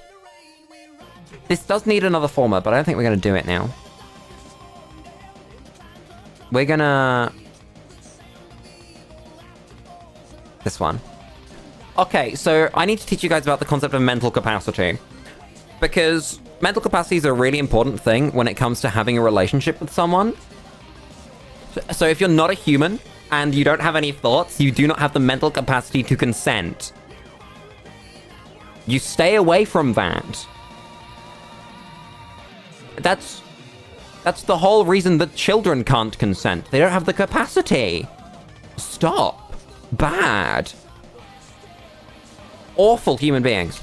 [SPEAKER 1] This does need another former, but I don't think we're gonna do it now. We're gonna... This one. Okay, so I need to teach you guys about the concept of mental capacity. Because mental capacity is a really important thing when it comes to having a relationship with someone. So if you're not a human and you don't have any thoughts, you do not have the mental capacity to consent. You stay away from that. That's the whole reason that children can't consent. They don't have the capacity. Stop. Bad. Awful human beings.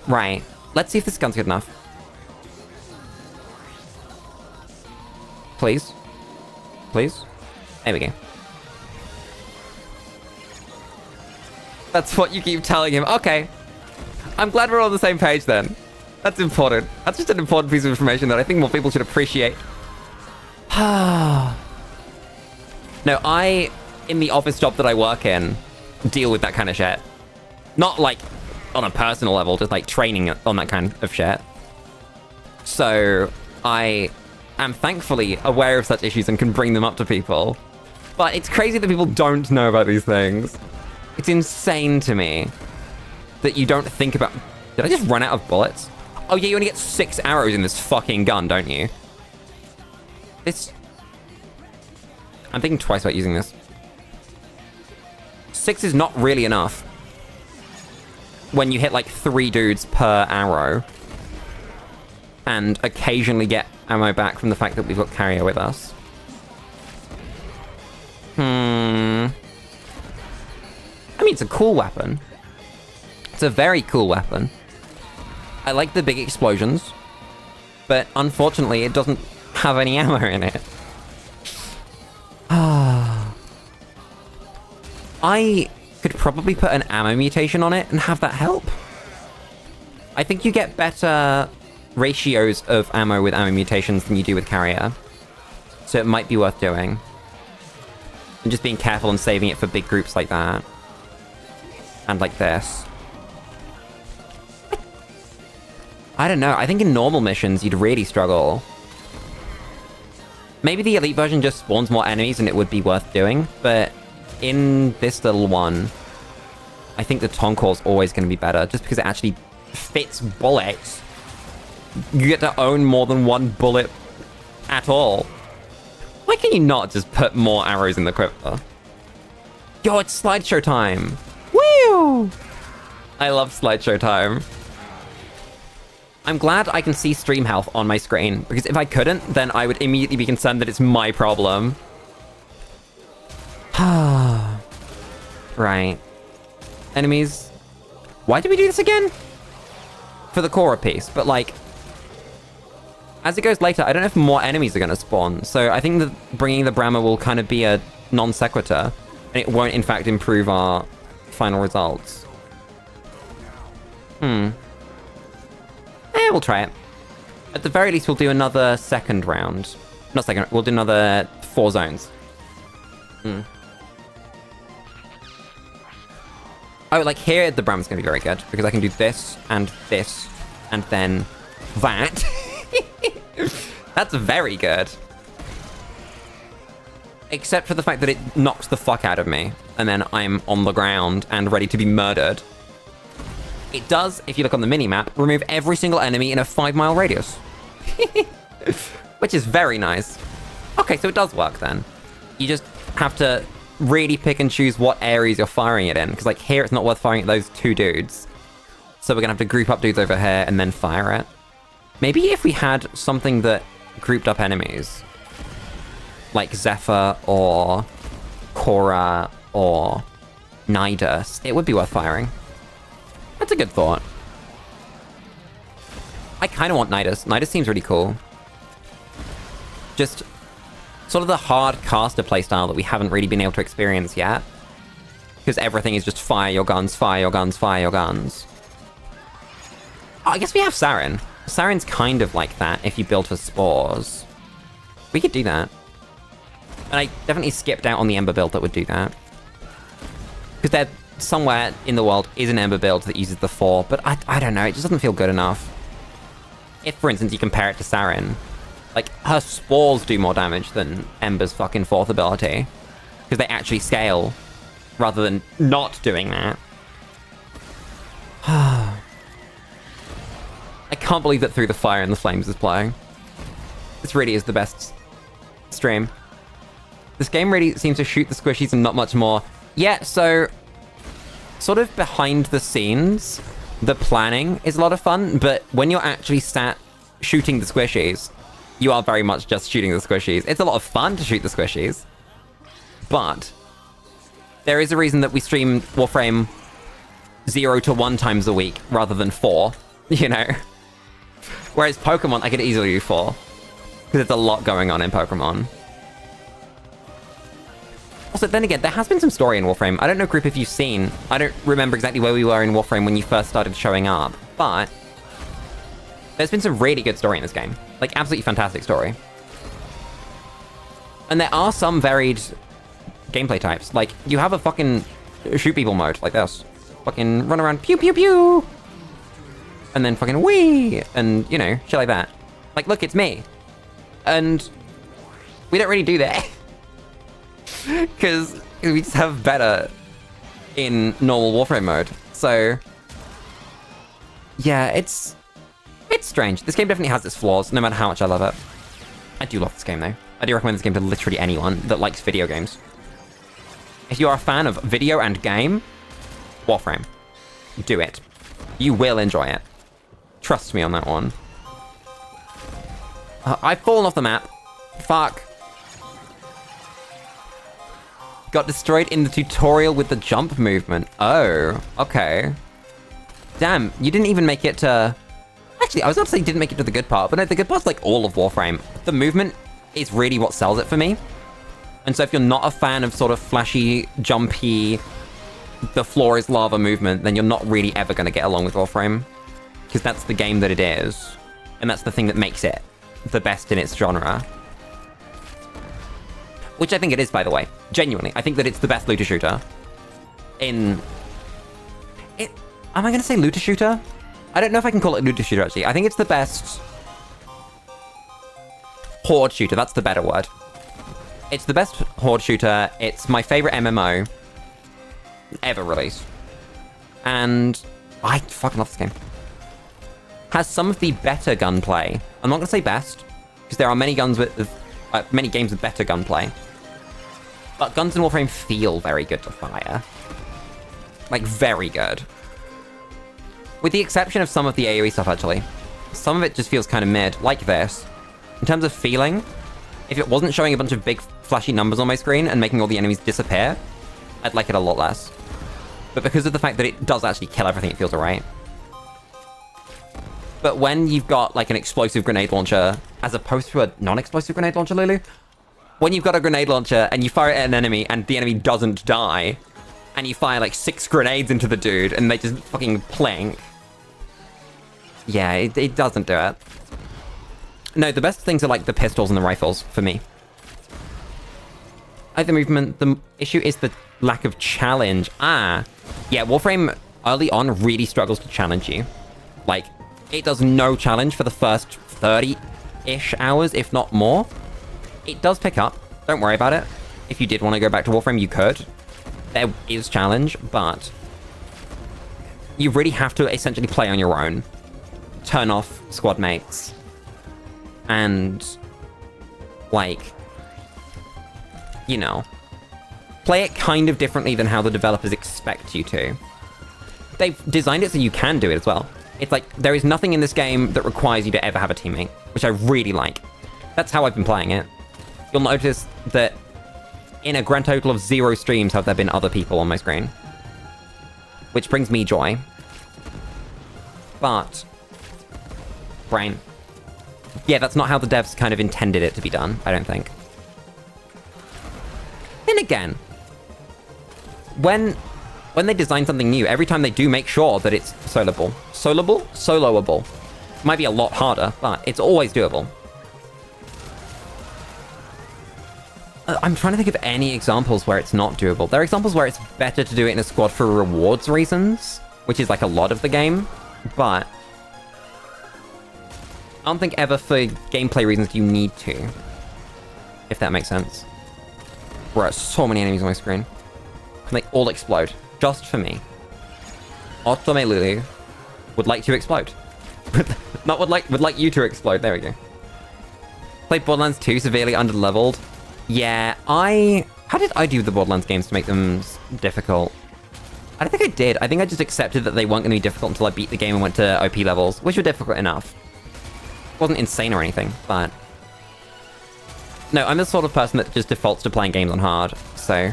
[SPEAKER 1] Right. Let's see if this gun's good enough. Please. Please. There we go. That's what you keep telling him. Okay. I'm glad we're all on the same page then. That's important. That's just an important piece of information that I think more people should appreciate. No, in the office job that I work in deal with that kind of shit. Not like on a personal level, just like training on that kind of shit. So I am thankfully aware of such issues and can bring them up to people. But it's crazy that people don't know about these things. It's insane to me that you don't think about... Did I just run out of bullets? Oh yeah, you only get 6 arrows in this fucking gun, don't you? This... I'm thinking twice about using this. 6 is not really enough when you hit like 3 dudes per arrow and occasionally get ammo back from the fact that we've got carrier with us. I mean, it's a cool weapon. It's a very cool weapon. I like the big explosions, but unfortunately it doesn't have any ammo in it. I could probably put an ammo mutation on it and have that help. I think you get better ratios of ammo with ammo mutations than you do with carrier. So it might be worth doing. And just being careful and saving it for big groups like that. And like this. I don't know, I think in normal missions you'd really struggle. Maybe the elite version just spawns more enemies and it would be worth doing, but in this little one, I think the Tonkor's always going to be better, just because it actually fits bullets. You get to own more than one bullet at all. Why can you not just put more arrows in the quiver? Yo, it's slideshow time! Woo! I love slideshow time. I'm glad I can see stream health on my screen, because if I couldn't, then I would immediately be concerned that it's my problem. Right. Enemies. Why did we do this again? For the Korra piece, but like... As it goes later, I don't know if more enemies are going to spawn, so I think that bringing the Brahma will kind of be a non sequitur, and it won't in fact improve our final results. We'll try it. At the very least, we'll do another second round. Not second, we'll do another 4 zones. Oh, like here, the Brahma's gonna be very good, because I can do this, and then that. That's very good. Except for the fact that it knocks the fuck out of me, and then I'm on the ground and ready to be murdered. It does, if you look on the mini-map, remove every single enemy in a 5-mile radius. Which is very nice. Okay, so it does work then. You just have to really pick and choose what areas you're firing it in. Because like here, it's not worth firing at those 2 dudes. So we're gonna have to group up dudes over here and then fire it. Maybe if we had something that grouped up enemies. Like Zephyr or Korra or Nidus, it would be worth firing. That's a good thought. I kind of want Nidus. Nidus seems really cool. Just sort of the hard caster playstyle that we haven't really been able to experience yet. Because everything is just fire your guns, fire your guns, fire your guns. Oh, I guess we have Sarin. Sarin's kind of like that if you build for spores. We could do that. And I definitely skipped out on the Ember build that would do that. Because they're... somewhere in the world is an Ember build that uses the 4, but I don't know, it just doesn't feel good enough. If, for instance, you compare it to Sarin, like, her spores do more damage than Ember's fucking 4th ability. Because they actually scale, rather than not doing that. I can't believe that Through the Fire and the Flames is playing. This really is the best stream. This game really seems to shoot the squishies and not much more. Yeah, so... sort of behind the scenes, the planning is a lot of fun, but when you're actually sat shooting the squishies, you are very much just shooting the squishies. It's a lot of fun to shoot the squishies, but there is a reason that we stream Warframe 0 to 1 times a week rather than 4, you know? Whereas Pokemon, I could easily do 4, because there's a lot going on in Pokemon. Also, then again, there has been some story in Warframe. I don't know, group, if you've seen. I don't remember exactly where we were in Warframe when you first started showing up, but there's been some really good story in this game. Like, absolutely fantastic story. And there are some varied gameplay types. Like, you have a fucking shoot people mode like this. Fucking run around, pew pew pew! And then fucking whee! And, you know, shit like that. Like, look, it's me. And we don't really do that. Because we just have better in normal Warframe mode. So, yeah, it's strange. This game definitely has its flaws, no matter how much I love it. I do love this game, though. I do recommend this game to literally anyone that likes video games. If you are a fan of video and game, Warframe. Do it. You will enjoy it. Trust me on that one. I've fallen off the map. Fuck. Got destroyed in the tutorial with the jump movement. Oh, okay. Damn, you didn't even make it to... Actually, I was about to say you didn't make it to the good part, but no, the good part's like all of Warframe. The movement is really what sells it for me. And so if you're not a fan of sort of flashy, jumpy, the floor is lava movement, then you're not really ever going to get along with Warframe. Because that's the game that it is. And that's the thing that makes it the best in its genre. Which I think it is, by the way. Genuinely. I think that it's the best looter shooter. Am I going to say looter shooter? I don't know if I can call it looter shooter, actually. I think it's the best horde shooter. That's the better word. It's the best horde shooter. It's my favorite MMO ever released. And I fucking love this game. Has some of the better gunplay. I'm not going to say best, because there are many games with better gunplay. But guns in Warframe feel very good to fire. Like, very good. With the exception of some of the AoE stuff, actually. Some of it just feels kind of mid, like this. In terms of feeling, if it wasn't showing a bunch of big flashy numbers on my screen and making all the enemies disappear, I'd like it a lot less. But because of the fact that it does actually kill everything, it feels alright. But when you've got, like, an explosive grenade launcher, as opposed to a non-explosive grenade launcher, Lulu? When you've got a grenade launcher and you fire it at an enemy and the enemy doesn't die, and you fire, like, 6 grenades into the dude and they just fucking plank. Yeah, it doesn't do it. No, the best things are, like, the pistols and the rifles, for me. I like the movement. The issue is the lack of challenge. Yeah, Warframe early on really struggles to challenge you. Like, it does no challenge for the first 30-ish hours, if not more. It does pick up. Don't worry about it. If you did want to go back to Warframe, you could. There is challenge, but you really have to essentially play on your own. Turn off squad mates. And, like, you know, play it kind of differently than how the developers expect you to. They've designed it so you can do it as well. It's like, there is nothing in this game that requires you to ever have a teammate, which I really like. That's how I've been playing it. You'll notice that in a grand total of 0 streams have there been other people on my screen. Which brings me joy. But, brain. Yeah, that's not how the devs kind of intended it to be done, I don't think. Then again, when they design something new, every time they do make sure that it's soloable. Soloable. Might be a lot harder, but it's always doable. I'm trying to think of any examples where it's not doable. There are examples where it's better to do it in a squad for rewards reasons, which is like a lot of the game, but I don't think ever for gameplay reasons you need to, if that makes sense. There are so many enemies on my screen. And they all explode, just for me. Otome Lulu would like to explode. Not would like you to explode, there we go. Played Borderlands 2 severely under-leveled. Yeah, how did I do with the Borderlands games to make them difficult? I don't think I did. I think I just accepted that they weren't going to be difficult until I beat the game and went to OP levels, which were difficult enough. It wasn't insane or anything, but... No, I'm the sort of person that just defaults to playing games on hard, so...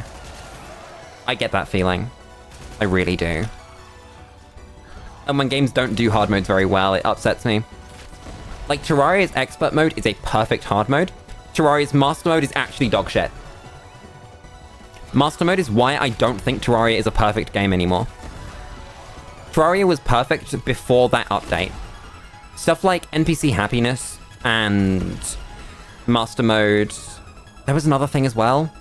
[SPEAKER 1] I get that feeling. I really do. And when games don't do hard modes very well, it upsets me. Like, Terraria's expert mode is a perfect hard mode. Terraria's master mode is actually dog shit. Master mode is why I don't think Terraria is a perfect game anymore. Terraria was perfect before that update. Stuff like NPC happiness and master mode. There was another thing as well.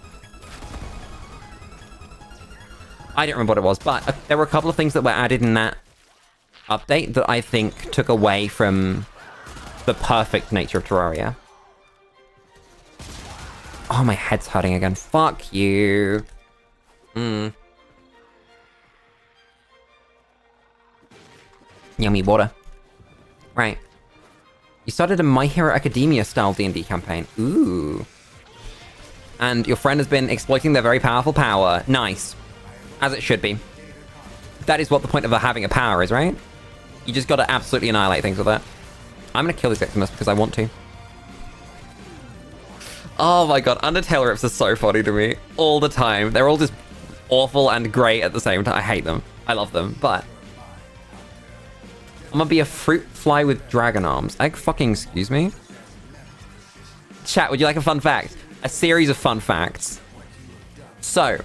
[SPEAKER 1] I don't remember what it was, but there were a couple of things that were added in that update that I think took away from the perfect nature of Terraria. Oh, my head's hurting again. Fuck you. Yummy water. Right. You started a My Hero Academia style D&D campaign. Ooh. And your friend has been exploiting their very powerful power. Nice. As it should be. That is what the point of having a power is, right? You just gotta absolutely annihilate things with it. I'm gonna kill these victims because I want to. Oh my god, Undertale rips are so funny to me. All the time. They're all just awful and great at the same time. I hate them. I love them, but... I'm gonna be a fruit fly with dragon arms. Fucking excuse me? Chat, would you like a fun fact? A series of fun facts. So,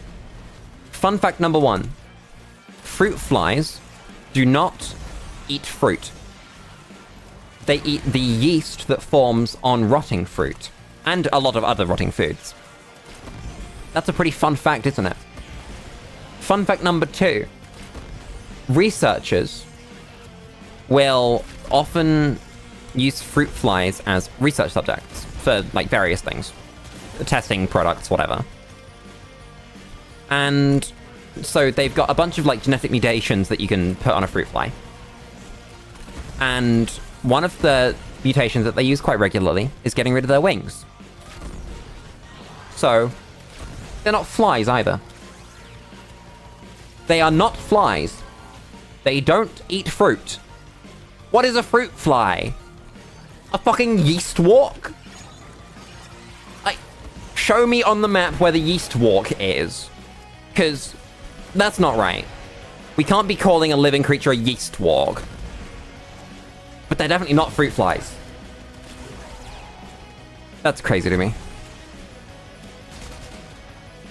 [SPEAKER 1] fun fact number 1. Fruit flies do not eat fruit. They eat the yeast that forms on rotting fruit. And a lot of other rotting foods. That's a pretty fun fact, isn't it? Fun fact number 2. Researchers will often use fruit flies as research subjects for, like, various things. Testing products, whatever. And so they've got a bunch of, like, genetic mutations that you can put on a fruit fly. And one of the mutations that they use quite regularly is getting rid of their wings. So, they're not flies either. They are not flies. They don't eat fruit. What is a fruit fly? A fucking yeast walk? Like, show me on the map where the yeast walk is. Because that's not right. We can't be calling a living creature a yeast walk. But they're definitely not fruit flies. That's crazy to me.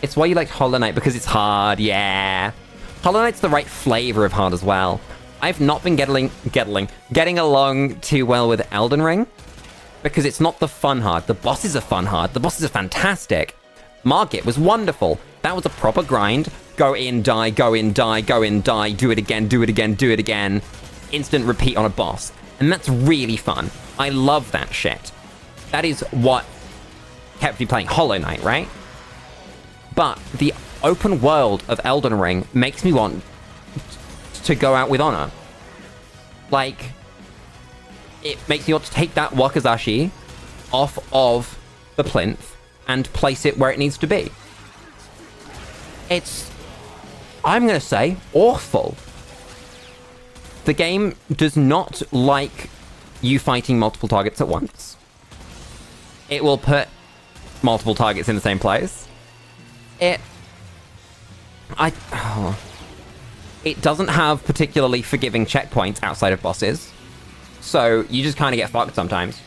[SPEAKER 1] It's why you liked Hollow Knight, because it's hard, yeah. Hollow Knight's the right flavor of hard as well. I've not been getting along too well with Elden Ring, because it's not the fun hard. The bosses are fun hard. The bosses are fantastic. Margit was wonderful. That was a proper grind. Go in, die, go in, die, go in, die, do it again, do it again, do it again. Instant repeat on a boss. And that's really fun. I love that shit. That is what kept me playing Hollow Knight, right? But the open world of Elden Ring makes me want to go out with honor. Like, it makes me want to take that Wakizashi off of the plinth and place it where it needs to be. It's, I'm gonna say, awful. The game does not like you fighting multiple targets at once. It will put multiple targets in the same place. It doesn't have particularly forgiving checkpoints outside of bosses. So you just kind of get fucked sometimes.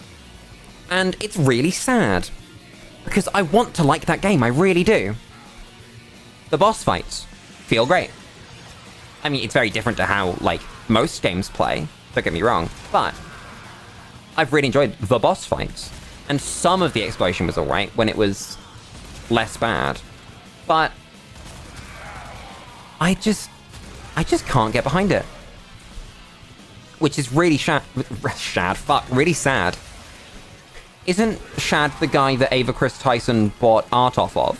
[SPEAKER 1] And it's really sad. Because I want to like that game, I really do. The boss fights feel great. I mean, it's very different to how, like, most games play, don't get me wrong, but I've really enjoyed the boss fights. And some of the explosion was alright when it was less bad. But I just can't get behind it. Which is really really sad. Isn't Shad the guy that Ava Chris Tyson bought art off of?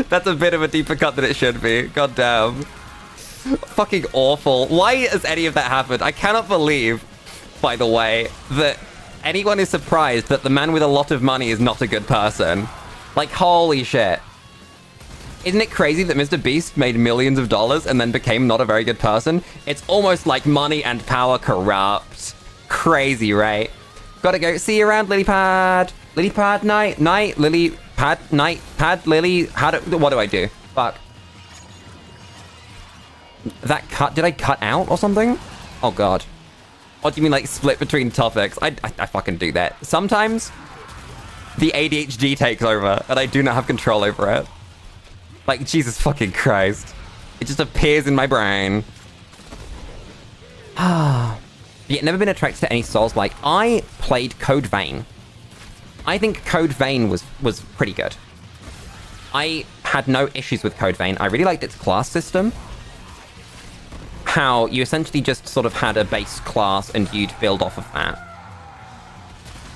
[SPEAKER 1] That's a bit of a deeper cut than it should be. God damn. Fucking awful. Why has any of that happened? I cannot believe, by the way, that anyone is surprised that the man with a lot of money is not a good person. Like, holy shit. Isn't it crazy that Mr. Beast made millions of dollars and then became not a very good person? It's almost like money and power corrupt. Crazy, right? Gotta go. See you around, Lilypad. Lilypad, night, Lilypad, night, pad, Lily. What do I do? Fuck. That cut, did I cut out or something? Oh god. What do you mean, like, split between topics? I fucking do that. Sometimes the ADHD takes over and I do not have control over it. Like, Jesus fucking Christ. It just appears in my brain. Ah. Yet never been attracted to any Souls. Like, I played Code Vein. I think Code Vein was pretty good. I had no issues with Code Vein. I really liked its class system. How you essentially just sort of had a base class and you'd build off of that.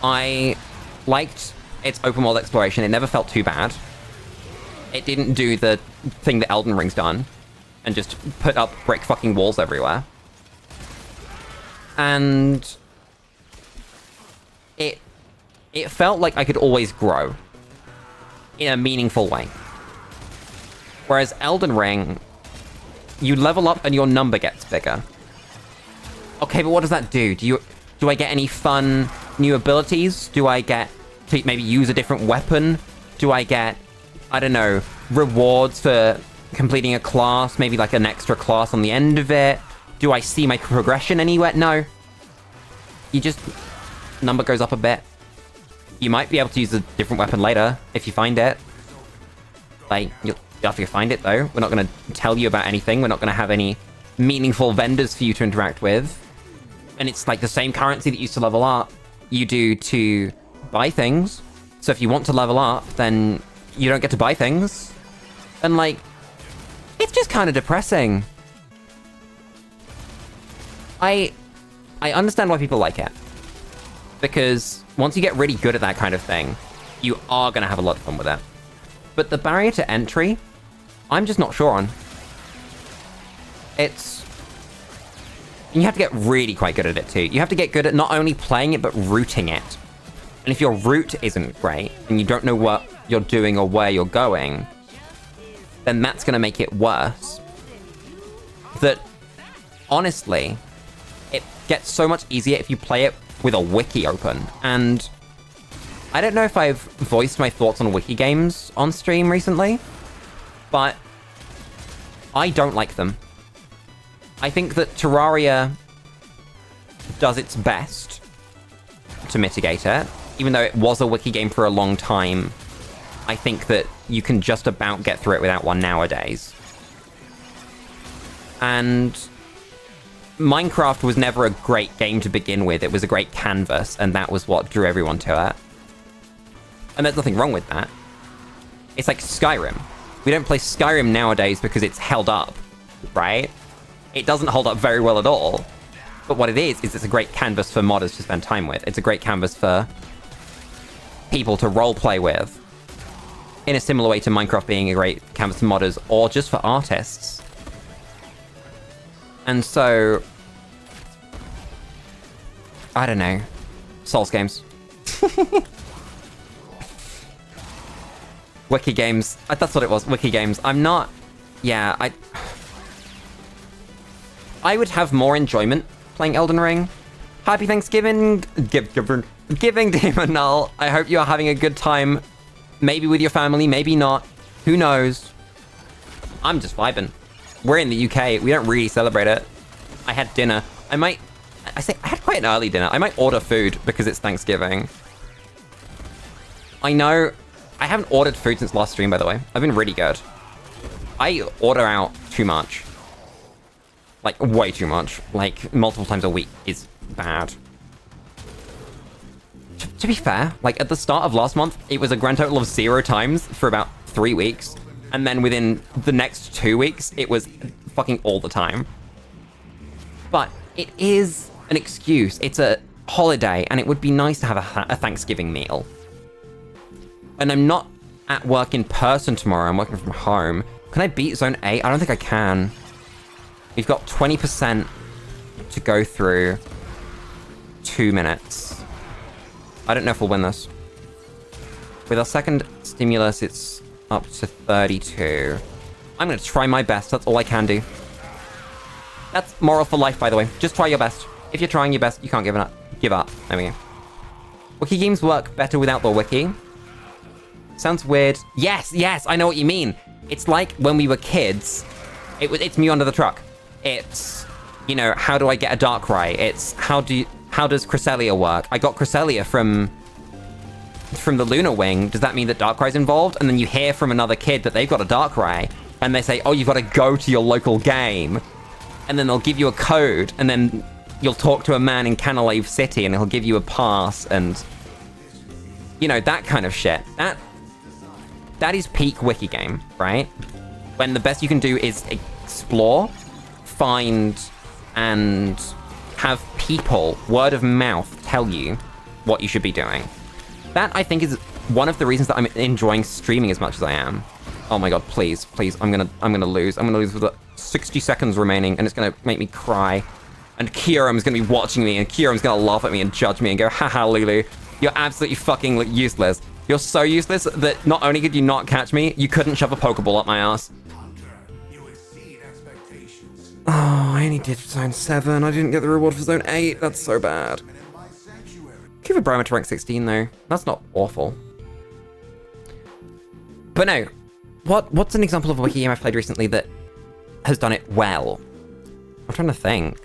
[SPEAKER 1] I liked its open world exploration. It never felt too bad. It didn't do the thing that Elden Ring's done and just put up brick fucking walls everywhere. And it felt like I could always grow in a meaningful way. Whereas Elden Ring, you level up and your number gets bigger. Okay, but what does that do? Do I get any fun new abilities? Do I get to maybe use a different weapon? Do I get, I don't know, rewards for completing a class? Maybe like an extra class on the end of it? Do I see my progression anywhere? No. You just, number goes up a bit. You might be able to use a different weapon later if you find it. Like, you'll have to find it though. We're not going to tell you about anything. We're not going to have any meaningful vendors for you to interact with. And it's like the same currency that you used to level up, you do to buy things. So if you want to level up, then you don't get to buy things. And like, it's just kind of depressing. I understand why people like it. Because once you get really good at that kind of thing, you are going to have a lot of fun with it. But the barrier to entry, I'm just not sure on. You have to get really quite good at it too. You have to get good at not only playing it, but routing it. And if your route isn't great, and you don't know what you're doing or where you're going, then that's going to make it worse. That, honestly, it gets so much easier if you play it with a wiki open. And I don't know if I've voiced my thoughts on wiki games on stream recently, but I don't like them. I think that Terraria does its best to mitigate it. Even though it was a wiki game for a long time, I think that you can just about get through it without one nowadays. And Minecraft was never a great game to begin with. It was a great canvas, and that was what drew everyone to it. And there's nothing wrong with that. It's like Skyrim. We don't play Skyrim nowadays because it's held up, right? It doesn't hold up very well at all. But what it is it's a great canvas for modders to spend time with. It's a great canvas for people to roleplay with. In a similar way to Minecraft being a great canvas for modders, or just for artists. And so, I don't know. Souls games. Wiki games. That's what it was. Wiki games. I'm not... Yeah, I would have more enjoyment playing Elden Ring. Happy Thanksgiving, Giving Demon Null. I hope you are having a good time. Maybe with your family, maybe not. Who knows? I'm just vibing. We're in the UK. We don't really celebrate it. I had dinner. I had quite an early dinner. I might order food because it's Thanksgiving. I know. I haven't ordered food since last stream, by the way. I've been really good. I order out too much. Like, way too much. Like, multiple times a week is bad. To be fair, like, at the start of last month, it was a grand total of 0 times for about 3 weeks. And then within the next 2 weeks, it was fucking all the time. But it is an excuse. It's a holiday, and it would be nice to have a Thanksgiving meal. And I'm not at work in person tomorrow. I'm working from home. Can I beat Zone 8? I don't think I can. We've got 20% to go through 2 minutes. I don't know if we'll win this. With our second stimulus, it's up to 32. I'm going to try my best. That's all I can do. That's moral for life, by the way. Just try your best. If you're trying your best, you can't give up. Give up. There we go. Wiki games work better without the wiki. Sounds weird. Yes, I know what you mean. It's like when we were kids. It's me under the truck. It's, you know, how do I get a Darkrai? It's how does Cresselia work? I got Cresselia from the Lunar Wing. Does that mean that Darkrai's involved? And then you hear from another kid that they've got a Darkrai, and they say, oh, you've got to go to your local game. And then they'll give you a code, and then you'll talk to a man in Canalave City, and he'll give you a pass, and You know, that kind of shit. That is peak wiki game, right? When the best you can do is explore, find, and have people, word of mouth, tell you what you should be doing. That, I think, is one of the reasons that I'm enjoying streaming as much as I am. Oh my god, please, please, I'm gonna lose. I'm gonna lose with the 60 seconds remaining, and it's gonna make me cry. And Kieran's gonna be watching me, and Kieran's gonna laugh at me and judge me and go, haha, Lulu, you're absolutely fucking useless. You're so useless that not only could you not catch me, you couldn't shove a Pokeball up my ass. Oh, I only did Zone 7. I didn't get the reward for Zone 8. That's so bad. Give a Brahma to rank 16, though. That's not awful. But no. What's an example of a wiki game I've played recently that has done it well? I'm trying to think.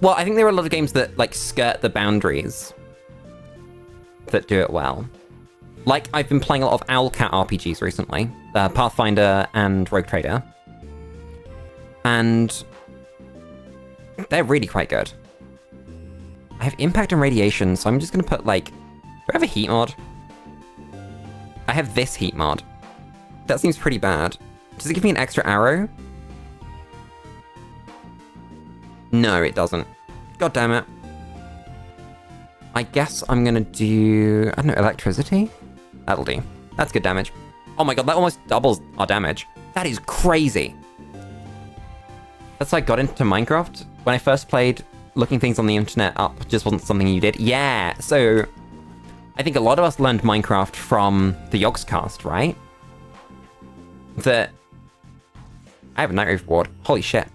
[SPEAKER 1] Well, I think there are a lot of games that, like, skirt the boundaries that do it well. Like, I've been playing a lot of Owlcat RPGs recently. Pathfinder and Rogue Trader. And they're really quite good. I have Impact and Radiation, so I'm just going to put, like... Do I have a Heat mod? I have this Heat mod. That seems pretty bad. Does it give me an extra arrow? No, it doesn't. God damn it. I guess I'm going to do... I don't know, Electricity? That'll do. That's good damage. Oh my god, that almost doubles our damage. That is crazy. That's how I got into Minecraft. When I first played, looking things on the internet up just wasn't something you did. Yeah, so... I think a lot of us learned Minecraft from the Yogscast, right? That... I have a Night Rave board. Holy shit.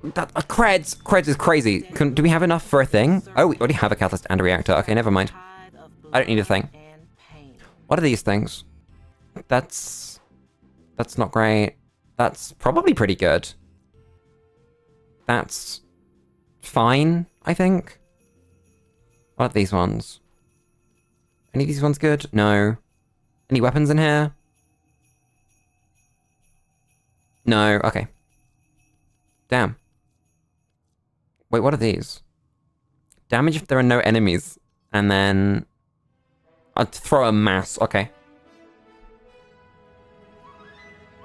[SPEAKER 1] That, creds! Creds is crazy. Do we have enough for a thing? Oh, we already have a catalyst and a reactor. Okay, never mind. I don't need a thing. What are these things? That's not great. That's probably pretty good. That's fine, I think. What are these ones? Any of these ones good? No. Any weapons in here? No, okay. Damn. Wait, what are these? Damage if there are no enemies. And then... I'll throw a mass. Okay.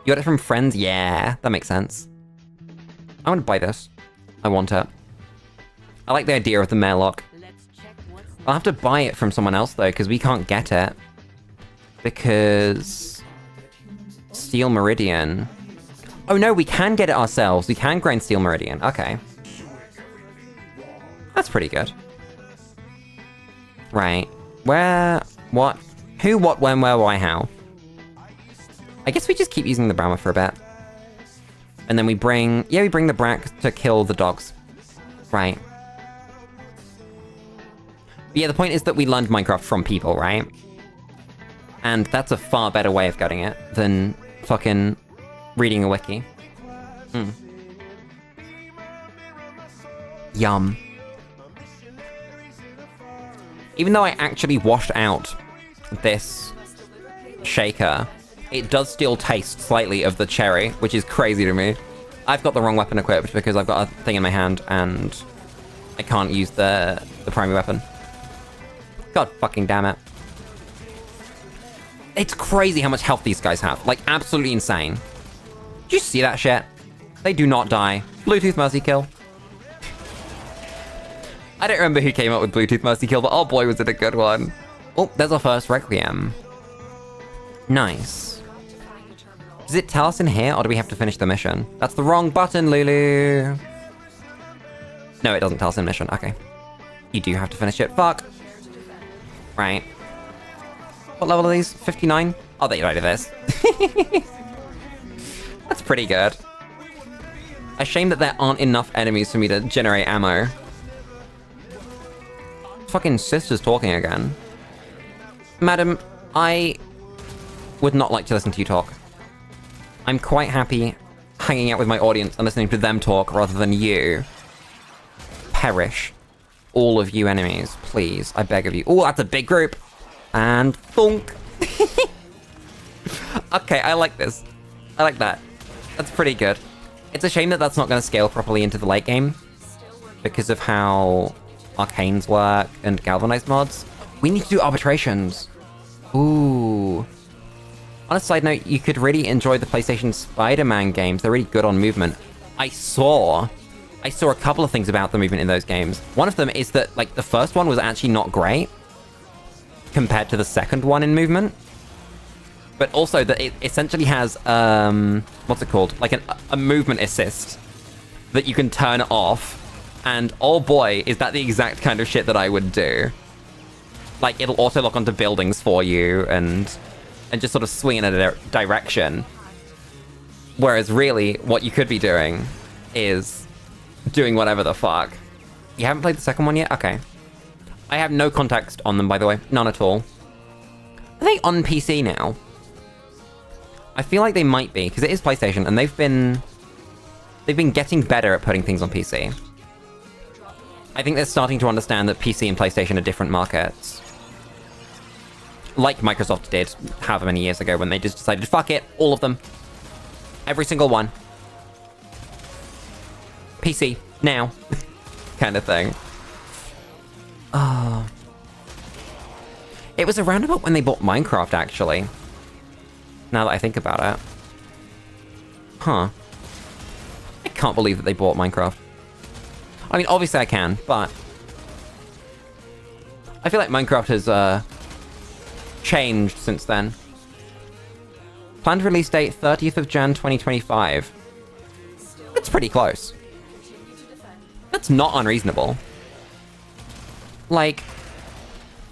[SPEAKER 1] You got it from friends? Yeah, that makes sense. I want to buy this. I want it. I like the idea of the Marelock. I'll have to buy it from someone else, though, because we can't get it. Because... Steel Meridian... Oh no, we can get it ourselves. We can grind Steel Meridian. Okay. That's pretty good. Right. Where... What? Who, what, when, where, why, how? I guess we just keep using the Brahma for a bit. And then we bring... Yeah, we bring the Brack to kill the dogs. Right. But yeah, the point is that we learned Minecraft from people, right? And that's a far better way of getting it than fucking reading a wiki. Yum. Even though I actually washed out this shaker, it does still taste slightly of the cherry, which is crazy to me. I've got the wrong weapon equipped because I've got a thing in my hand and I can't use the primary weapon. God fucking damn it. It's crazy how much health these guys have. Like, absolutely insane. Did you see that shit? They do not die. Bluetooth Mercy Kill. I don't remember who came up with Bluetooth Mercy Kill, but oh boy, was it a good one. Oh, there's our first Requiem. Nice. Does it tell us in here, or do we have to finish the mission? That's the wrong button, Lulu. No, it doesn't tell us in mission. Okay. You do have to finish it. Fuck. Right. What level are these? 59? Oh, they died of this. That's pretty good. A shame that there aren't enough enemies for me to generate ammo. Fucking sister's talking again. Madam, I would not like to listen to you talk. I'm quite happy hanging out with my audience and listening to them talk rather than you. Perish. All of you enemies, please. I beg of you. Oh, that's a big group. And thunk. Okay, I like this. I like that. That's pretty good. It's a shame that that's not going to scale properly into the late game. because of how arcanes work and galvanized mods. We need to do arbitrations. Ooh. On a side note, you could really enjoy the PlayStation Spider-Man games. They're really good on movement. I saw a couple of things about the movement in those games. One of them is that, like, the first one was actually not great compared to the second one in movement. But also that it essentially has, what's it called? Like a movement assist that you can turn off. And oh boy, is that the exact kind of shit that I would do. Like, it'll auto-lock onto buildings for you and just sort of swing in a direction. Whereas really, what you could be doing is doing whatever the fuck. You haven't played the second one yet? Okay. I have no context on them, by the way. None at all. Are they on PC now? I feel like they might be, because it is PlayStation, and they've been getting better at putting things on PC. I think they're starting to understand that PC and PlayStation are different markets. Like Microsoft did however many years ago when they just decided, fuck it, all of them. Every single one. PC, now. Kind of thing. Oh. It was around about when they bought Minecraft, actually. Now that I think about it. Huh. I can't believe that they bought Minecraft. I mean, obviously I can, but I feel like Minecraft has changed since then. Planned release date 30th of Jan 2025. That's pretty close. That's not unreasonable. Like,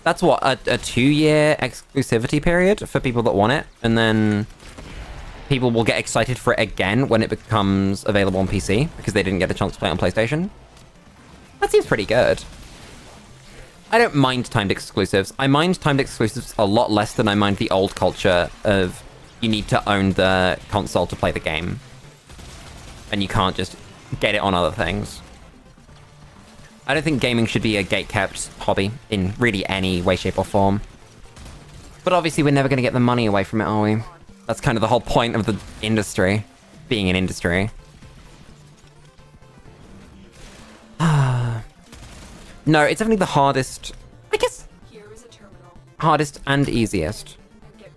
[SPEAKER 1] that's what, a 2-year exclusivity period for people that want it, and then people will get excited for it again when it becomes available on PC because they didn't get a chance to play it on PlayStation. That seems pretty good. I don't mind timed exclusives. I mind timed exclusives a lot less than I mind the old culture of you need to own the console to play the game. And you can't just get it on other things. I don't think gaming should be a gate-kept hobby in really any way, shape, or form. But obviously we're never going to get the money away from it, are we? That's kind of the whole point of the industry. Being an industry. No, it's definitely the hardest, I guess, hardest and easiest.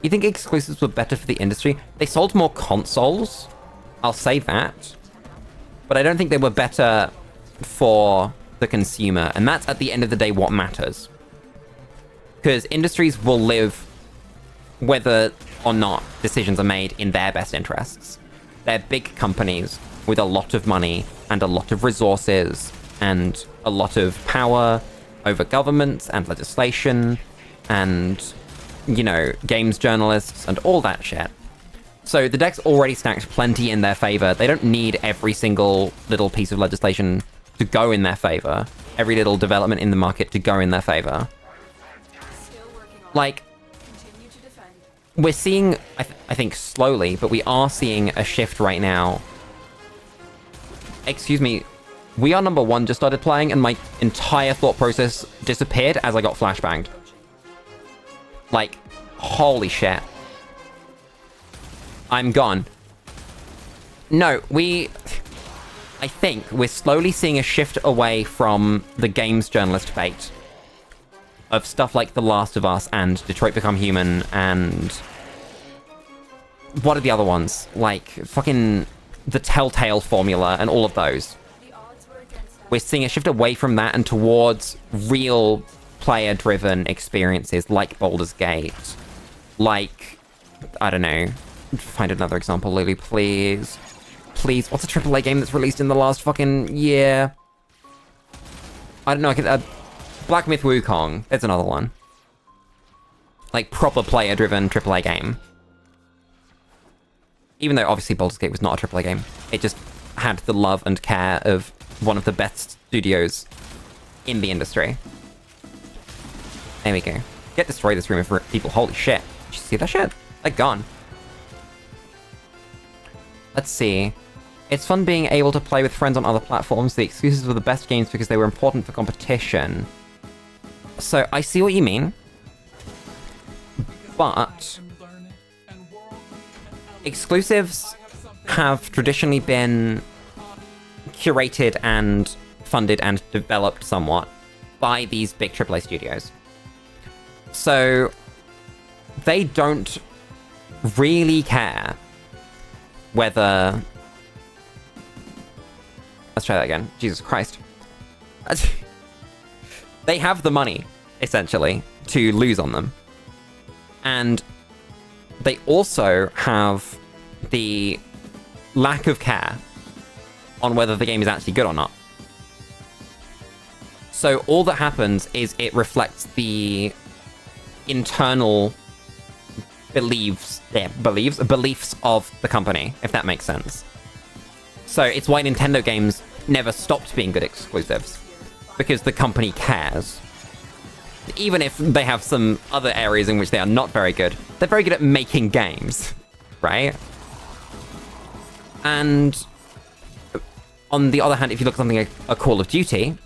[SPEAKER 1] You think exclusives were better for the industry? They sold more consoles, I'll say that. But I don't think they were better for the consumer, and that's at the end of the day what matters. Because industries will live whether or not decisions are made in their best interests. They're big companies with a lot of money and a lot of resources and a lot of power over governments and legislation and, you know, games journalists and all that shit. So the deck's already stacked plenty in their favor. They don't need every single little piece of legislation to go in their favor. Every little development in the market to go in their favor. Like, we're seeing, I think slowly, but we are seeing a shift right now. Excuse me. We Are Number One just started playing, and my entire thought process disappeared as I got flashbanged. Like, holy shit. I'm gone. No, I think we're slowly seeing a shift away from the games journalist bait. Of stuff like The Last of Us and Detroit Become Human and... what are the other ones? Like, fucking the Telltale formula and all of those. We're seeing a shift away from that and towards real player-driven experiences like Baldur's Gate. Like, I don't know. Find another example, Lulu, please. Please, what's a AAA game that's released in the last fucking year? I don't know, Black Myth Wukong. There's another one. Like, proper player-driven AAA game. Even though, obviously, Baldur's Gate was not a AAA game. It just had the love and care of one of the best studios in the industry. There we go. Get destroy this room for people. Holy shit. Did you see that shit? They're gone. Let's see. It's fun being able to play with friends on other platforms. The exclusives were the best games because they were important for competition. So, I see what you mean. But exclusives have traditionally been curated and funded and developed somewhat by these big AAA studios. So they don't really care whether... Let's try that again. Jesus Christ. They have the money, essentially, to lose on them. And they also have the lack of care on whether the game is actually good or not. So all that happens is it reflects the internal beliefs of the company, if that makes sense. So it's why Nintendo games never stopped being good exclusives, because the company cares. Even if they have some other areas in which they are not very good, they're very good at making games, right? And on the other hand, if you look at something like a Call of Duty,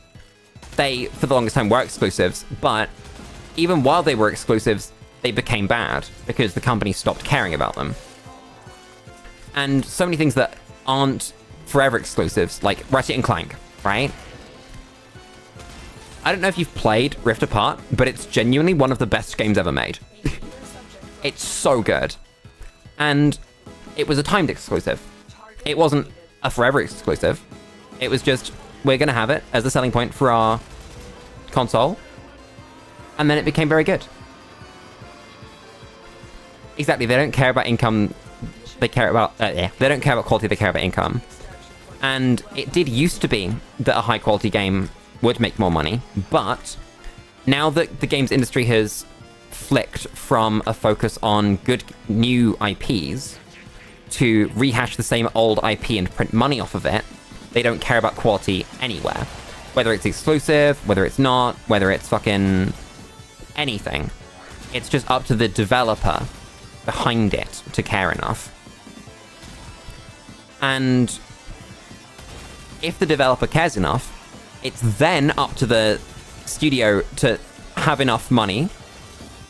[SPEAKER 1] they, for the longest time, were exclusives, but even while they were exclusives, they became bad because the company stopped caring about them. And so many things that aren't forever exclusives, like Ratchet & Clank, right? I don't know if you've played Rift Apart, but it's genuinely one of the best games ever made. It's so good. And it was a timed exclusive. It wasn't a forever exclusive. It was just, we're going to have it as a selling point for our console. And then it became very good. Exactly, they don't care about income. They care about, they don't care about quality, they care about income. And it did used to be that a high quality game would make more money, but now that the games industry has flicked from a focus on good new IPs to rehash the same old IP and print money off of it, they don't care about quality anywhere. Whether it's exclusive, whether it's not, whether it's fucking anything. It's just up to the developer behind it to care enough. And if the developer cares enough, it's then up to the studio to have enough money.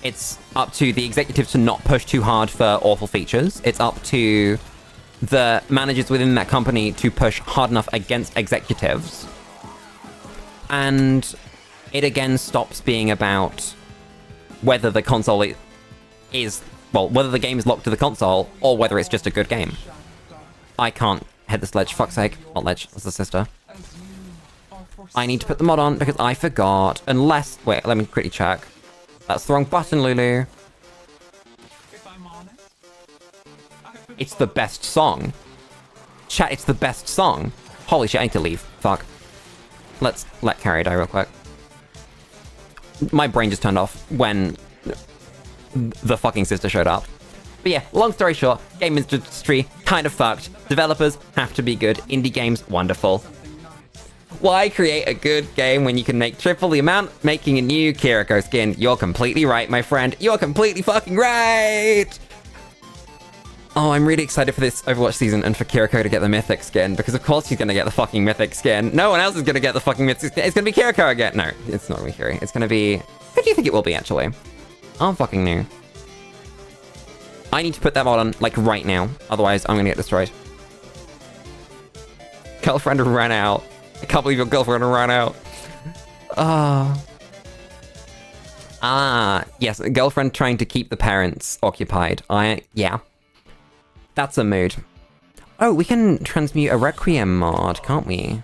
[SPEAKER 1] It's up to the executives to not push too hard for awful features. It's up to the managers within that company to push hard enough against executives. And it again stops being about whether the console is, well, whether the game is locked to the console or whether it's just a good game. I can't hit this ledge, fuck's sake. Not ledge, that's the sister. I need to put the mod on because I forgot. Unless, wait, let me quickly check. That's the wrong button, Lulu. It's the best song. Chat, it's the best song. Holy shit, I need to leave. Fuck. Let's let Carrie die real quick. My brain just turned off when the fucking sister showed up. But yeah, long story short, game industry kind of fucked. Developers have to be good. Indie games, wonderful. Why create a good game when you can make triple the amount making a new Kiriko skin? You're completely right, my friend. You're completely fucking right! Oh, I'm really excited for this Overwatch season and for Kiriko to get the Mythic skin, because of course he's gonna get the fucking Mythic skin. No one else is gonna get the fucking Mythic skin. It's gonna be Kiriko again. No, it's not gonna be Kiri. It's gonna be... Who do you think it will be, actually? I'm fucking new. I need to put that mod on, like, right now. Otherwise, I'm gonna get destroyed. Girlfriend ran out. I can't believe your girlfriend ran out. Yes, a girlfriend trying to keep the parents occupied. Yeah. That's a mood. Oh, we can transmute a Requiem mod, can't we?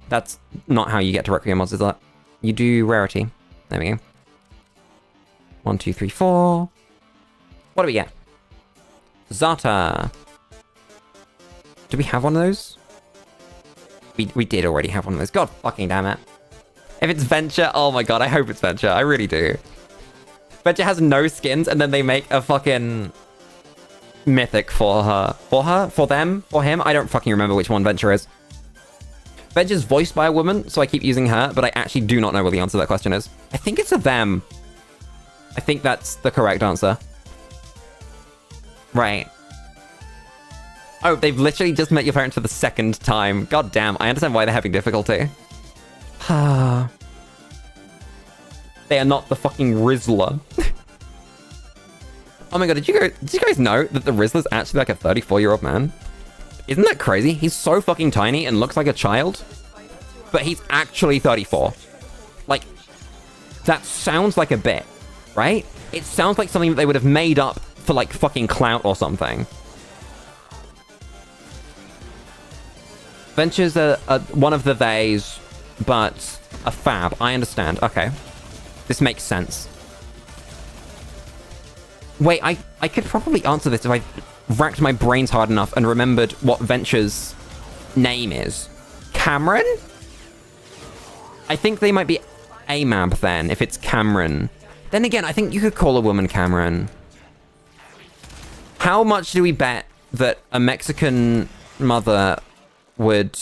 [SPEAKER 1] That's not how you get to Requiem mods, is that? You do rarity. There we go. 1, 2, 3, 4. What do we get? Zata. Do we have one of those? We did already have one of those. God fucking damn it. If it's Venture, oh my god, I hope it's Venture. I really do. Venture has no skins, and then they make a fucking Mythic for her. For her? For them? For him? I don't fucking remember which one Venture is. Venture's voiced by a woman, so I keep using her, but I actually do not know what the answer to that question is. I think it's a them. I think that's the correct answer. Right. Oh, they've literally just met your parents for the second time. God damn, I understand why they're having difficulty. They are not the fucking Rizzler. Oh my god, did you guys know that the Rizzler's actually like a 34-year-old man? Isn't that crazy? He's so fucking tiny and looks like a child. but he's actually 34. Like, that sounds like a bit, right? It sounds like something that they would have made up for, like, fucking clout or something. Venture's one of the theys, but a fab. I understand. Okay. This makes sense. Wait, I could probably answer this if I racked my brains hard enough and remembered what Venture's name is. Cameron? I think they might be AMAB then, if it's Cameron. Then again, I think you could call a woman Cameron. How much do we bet that a Mexican mother would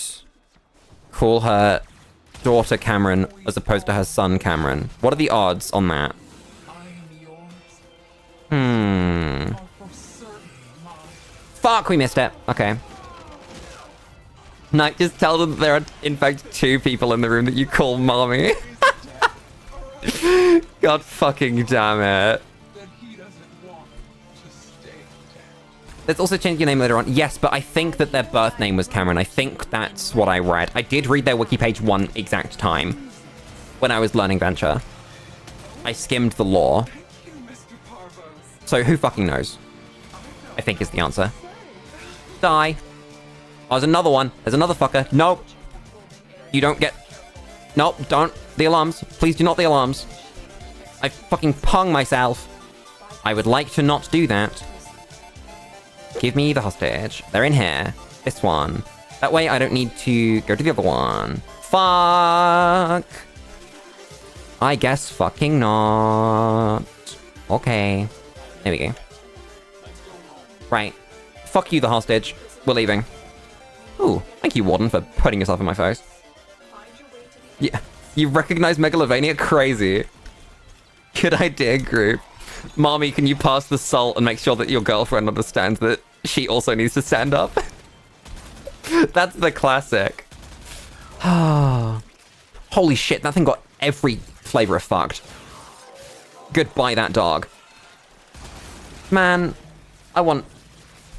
[SPEAKER 1] call her daughter Cameron as opposed to her son Cameron? What are the odds on that? Fuck, we missed it. Okay. No, just tell them that there are, in fact, 2 people in the room that you call mommy. God fucking damn it. Let's also change your name later on. Yes, but I think that their birth name was Cameron. I think that's what I read. I did read their wiki page one exact time when I was learning Venture. I skimmed the lore. So who fucking knows? I think is the answer. Die. Oh, there's another one. There's another fucker. Nope. You don't get... Nope, don't. The alarms. Please do not the alarms. I fucking pung myself. I would like to not do that. Give me the hostage. They're in here. This one. That way I don't need to go to the other one. Fuck. I guess fucking not. Okay. There we go. Right. Fuck you, the hostage. We're leaving. Ooh, thank you, Warden, for putting yourself in my face. Yeah, you recognize Megalovania? Crazy. Good idea, group. Mommy, can you pass the salt and make sure that your girlfriend understands that she also needs to stand up? That's the classic. Holy shit, that thing got every flavor of fucked. Goodbye, that dog. Man, I want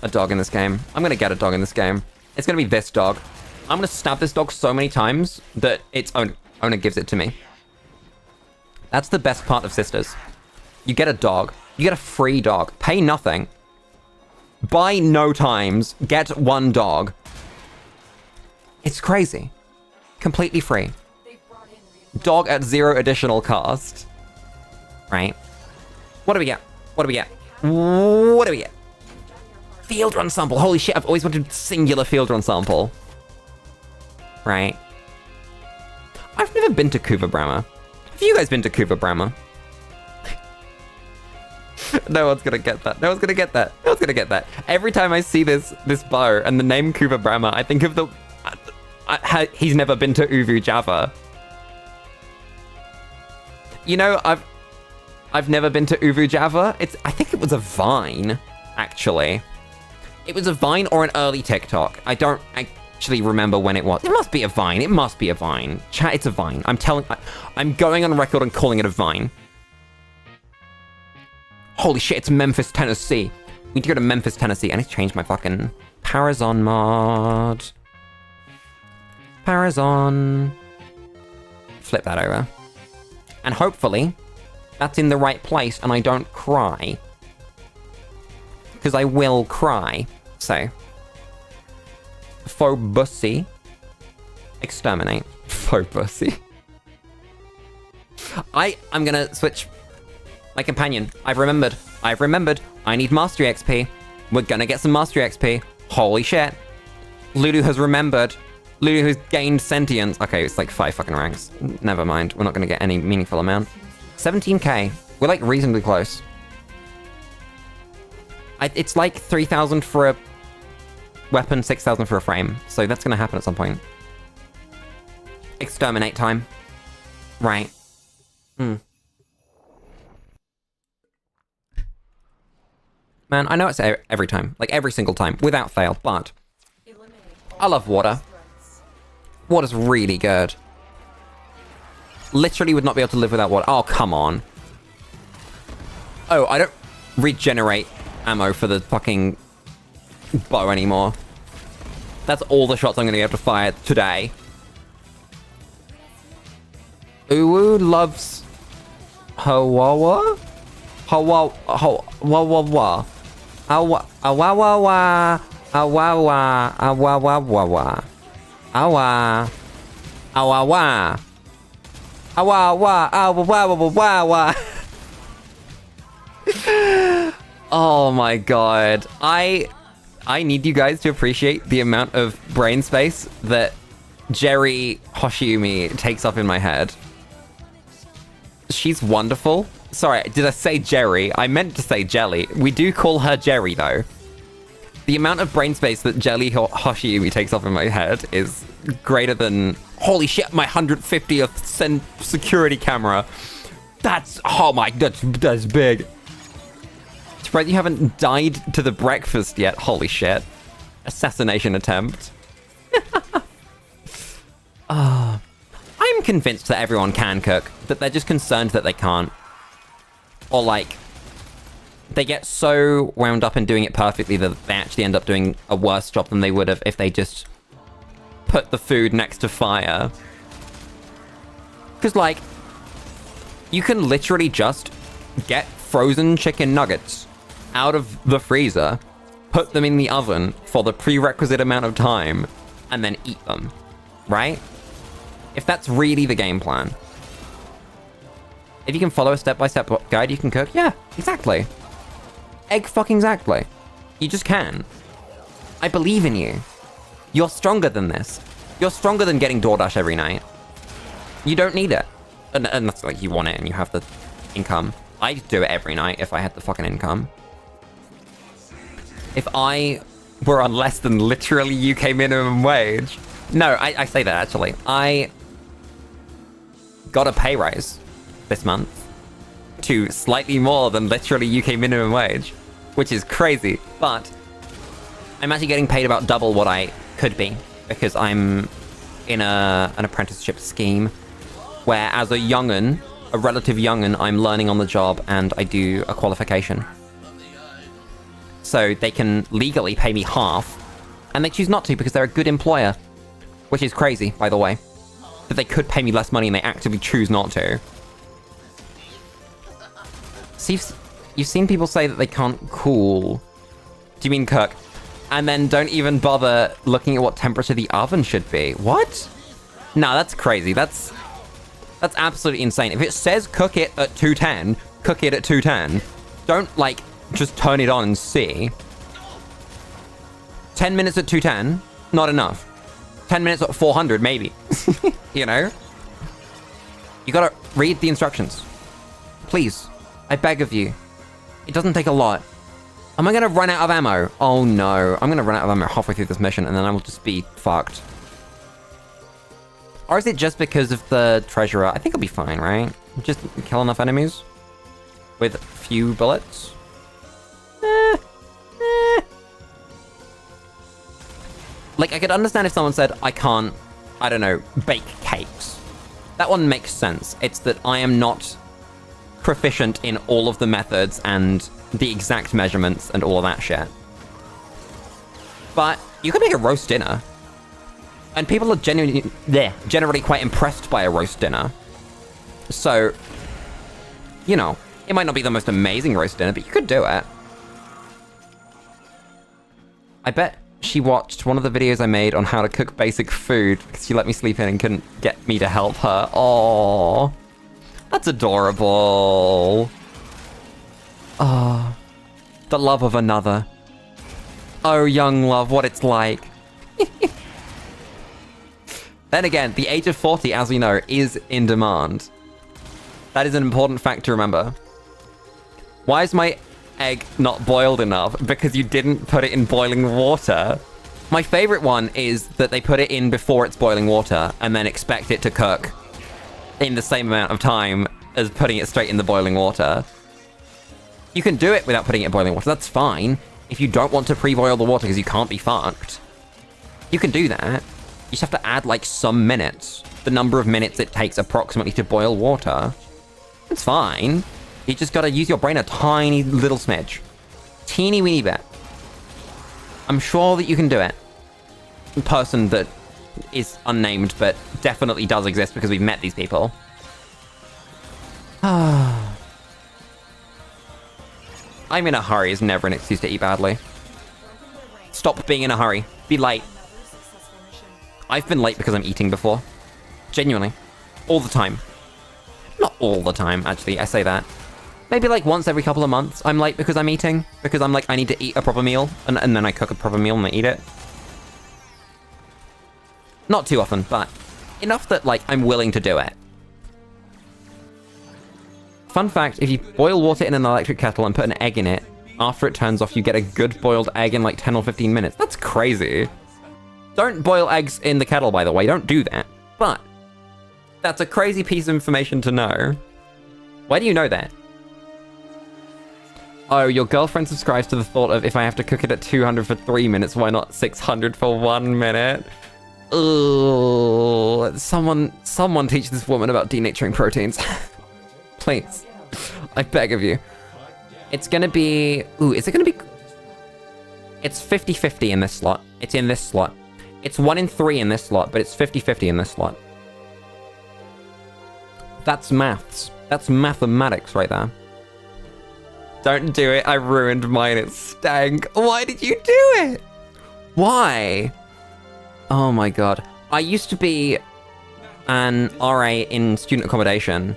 [SPEAKER 1] a dog in this game. I'm gonna get a dog in this game. It's gonna be this dog. I'm gonna stab this dog so many times that its owner gives it to me. That's the best part of Sisters. You get a dog. You get a free dog. Pay nothing. Buy no times. Get one dog. It's crazy. Completely free. Dog at 0 additional cost. Right. What do we get? What do we get? What do we get? Field run sample. Holy shit, I've always wanted singular field run sample. Right. I've never been to Kuva Brahma. Have you guys been to Kuva Brahma? No one's gonna get that. No one's gonna get that. No one's gonna get that. Every time I see this bow and the name Kuva Brahma, I think of the... he's never been to Uvu Java. You know, I've never been to Uvu Java. I think it was a Vine, actually. It was a Vine or an early TikTok. I don't actually remember when it was. It must be a Vine. It must be a Vine. Chat, it's a Vine. I'm going on record and calling it a Vine. Holy shit, it's Memphis, Tennessee. We need to go to Memphis, Tennessee. I need to change my fucking Parazon mod. Parazon. Flip that over. And hopefully, that's in the right place and I don't cry. Because I will cry. So. Phobussy. Exterminate. Phobussy. I'm gonna switch my companion. I've remembered. I need Mastery XP. We're gonna get some Mastery XP. Holy shit. Lulu has remembered. Lulu has gained sentience. Okay, it's like 5 fucking ranks. Never mind. We're not gonna get any meaningful amount. 17k. We're like reasonably close. It's like 3,000 for a weapon, 6,000 for a frame. So that's gonna happen at some point. Exterminate time. Right. Man, I know it's every time. Like every single time. Without fail. But I love water. Water's really good. Literally would not be able to live without water. Oh, come on. Oh, I don't regenerate ammo for the fucking bow anymore. That's all the shots I'm going to be able to fire today. Uwu loves Hawawa? Hawawa. Awawa. Awawa. Awawa. Awawa. Awa. Awawa. Awawa. Awawa. Oh my god. I need you guys to appreciate the amount of brain space that Jerry Hoshiumi takes up in my head. She's wonderful. Sorry, did I say Jerry? I meant to say Jelly. We do call her Jerry, though. The amount of brain space that Jelly Hoshiumi takes up in my head is greater than... Holy shit, my 150th security camera. That's... Oh my... That's big. Surprised you haven't died to the breakfast yet. Holy shit. Assassination attempt. I'm convinced that everyone can cook, that they're just concerned that they can't. Or like, they get so wound up in doing it perfectly that they actually end up doing a worse job than they would have if they just put the food next to fire. Because like, you can literally just get frozen chicken nuggets out of the freezer, put them in the oven for the prerequisite amount of time, and then eat them, right? If that's really the game plan. If you can follow a step-by-step guide, you can cook. Yeah, exactly. Egg-fucking-exactly. You just can. I believe in you. You're stronger than this. You're stronger than getting DoorDash every night. You don't need it. Unless like you want it and you have the income. I'd do it every night if I had the fucking income. If I were on less than literally UK minimum wage... No, I say that actually. I got a pay rise this month to slightly more than literally UK minimum wage, which is crazy, but I'm actually getting paid about double what I could be because I'm in an apprenticeship scheme where as a young'un, a relative young'un, I'm learning on the job and I do a qualification. So they can legally pay me half and they choose not to because they're a good employer. Which is crazy, by the way. That they could pay me less money and they actively choose not to. See, you've seen people say that they can't cool. Do you mean cook? And then don't even bother looking at what temperature the oven should be. What? No, that's crazy. That's absolutely insane. If it says cook it at 210, cook it at 210. Don't, like, just turn it on and see. 10 minutes at 210, not enough. 10 minutes at 400, maybe. You know? You gotta read the instructions. Please. I beg of you. It doesn't take a lot. Am I gonna run out of ammo? Oh no. I'm gonna run out of ammo halfway through this mission and then I will just be fucked. Or is it just because of the treasurer? I think I'll be fine, right? Just kill enough enemies with few bullets. Like, I could understand if someone said, I can't, I don't know, bake cakes. That one makes sense. It's that I am not proficient in all of the methods and the exact measurements and all of that shit. But you could make a roast dinner. And people are generally quite impressed by a roast dinner. So, you know, it might not be the most amazing roast dinner, but you could do it. I bet she watched one of the videos I made on how to cook basic food because she let me sleep in and couldn't get me to help her. Aww. That's adorable. Ah, the love of another. Oh, young love, what it's like. Then again, the age of 40, as we know, is in demand. That is an important fact to remember. Why is my egg not boiled enough? Because you didn't put it in boiling water. My favorite one is that they put it in before it's boiling water and then expect it to cook in the same amount of time as putting it straight in the boiling water. You can do it without putting it in boiling water, that's fine. If you don't want to pre-boil the water because you can't be fucked, you can do that. You just have to add like some minutes. The number of minutes it takes approximately to boil water. It's fine. You just gotta use your brain a tiny little smidge. Teeny weeny bit. I'm sure that you can do it. A person that is unnamed but definitely does exist because we've met these people. I'm in a hurry is never an excuse to eat badly. Stop being in a hurry. Be late. I've been late because I'm eating before. Genuinely. All the time. Not all the time, actually, I say that. Maybe like once every couple of months I'm late because I'm eating. Because I'm like, I need to eat a proper meal. And then I cook a proper meal and I eat it. Not too often, but enough that like I'm willing to do it. Fun fact, if you boil water in an electric kettle and put an egg in it, after it turns off, you get a good boiled egg in like 10 or 15 minutes. That's crazy. Don't boil eggs in the kettle, by the way. Don't do that. But that's a crazy piece of information to know. Why do you know that? Oh, your girlfriend subscribes to the thought of if I have to cook it at 200 for 3 minutes, why not 600 for 1 minute? Ugh. Someone teach this woman about denaturing proteins. Please. I beg of you. It's gonna be... Ooh, is it gonna be... It's 50-50 in this slot. It's in this slot. It's 1 in 3 in this slot, but it's 50-50 in this slot. That's maths. That's mathematics right there. Don't do it. I ruined mine. It stank. Why did you do it? Why? Oh my god. I used to be an RA in student accommodation.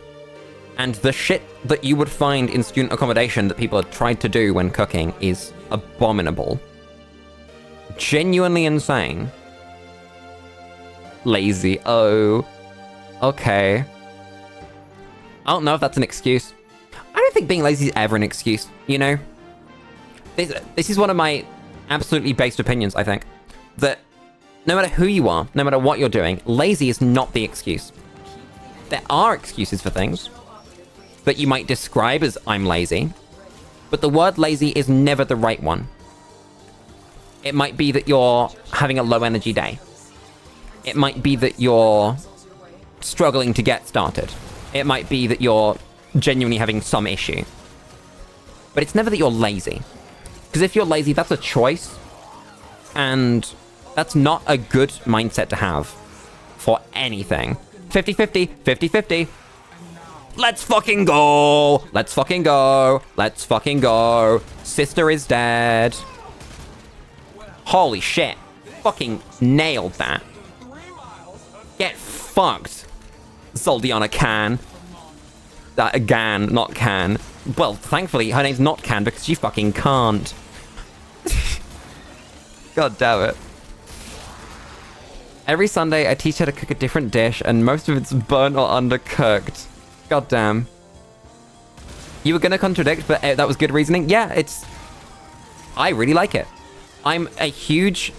[SPEAKER 1] And the shit that you would find in student accommodation that people have tried to do when cooking is abominable. Genuinely insane. Lazy. Oh. Okay. I don't know if that's an excuse. I don't think being lazy is ever an excuse, you know? This is one of my absolutely based opinions, I think. That no matter who you are, no matter what you're doing, lazy is not the excuse. There are excuses for things that you might describe as I'm lazy, but the word lazy is never the right one. It might be that you're having a low energy day. It might be that you're struggling to get started. It might be that you're genuinely having some issue. But it's never that you're lazy. Because if you're lazy, that's a choice. And that's not a good mindset to have for anything. 50-50, 50-50. Let's fucking go! Let's fucking go! Let's fucking go! Sister is dead. Holy shit. Fucking nailed that. Get fucked. Zoldiana can. Gan, not can. Well, thankfully, her name's not Can because she fucking can't. God damn it. Every Sunday, I teach her to cook a different dish, and most of it's burnt or undercooked. God damn. You were gonna contradict, but that was good reasoning. Yeah, I really like it. I'm a huge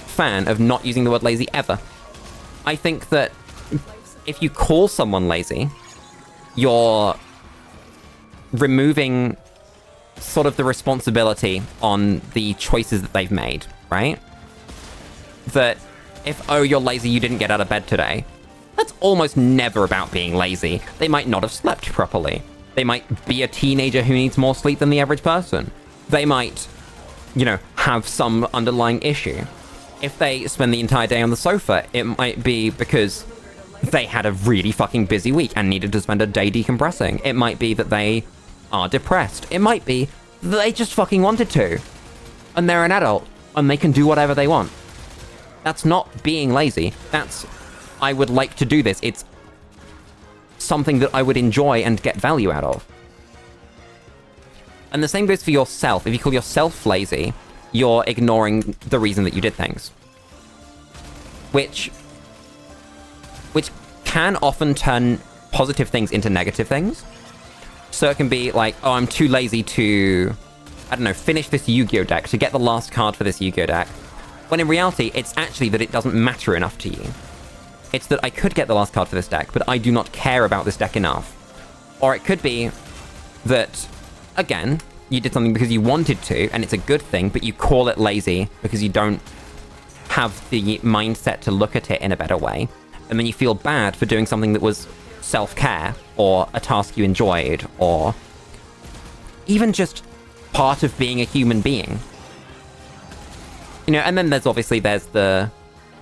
[SPEAKER 1] fan of not using the word lazy ever. I think that if you call someone lazy, you're removing sort of the responsibility on the choices that they've made, right? That if, oh, you're lazy, you didn't get out of bed today. That's almost never about being lazy. They might not have slept properly. They might be a teenager who needs more sleep than the average person. They might, you know, have some underlying issue. If they spend the entire day on the sofa, it might be because they had a really fucking busy week and needed to spend a day decompressing. It might be that they are depressed. It might be that they just fucking wanted to. And they're an adult, and they can do whatever they want. That's not being lazy. That's, I would like to do this. It's something that I would enjoy and get value out of. And the same goes for yourself. If you call yourself lazy, you're ignoring the reason that you did things. Which can often turn positive things into negative things. So it can be like, oh, I'm too lazy to, I don't know, finish this Yu-Gi-Oh deck, to get the last card for this Yu-Gi-Oh deck. When in reality, it's actually that it doesn't matter enough to you. It's that I could get the last card for this deck, but I do not care about this deck enough. Or it could be that, again, you did something because you wanted to, and it's a good thing, but you call it lazy because you don't have the mindset to look at it in a better way. And then you feel bad for doing something that was self-care, or a task you enjoyed, or even just part of being a human being. You know, and then there's the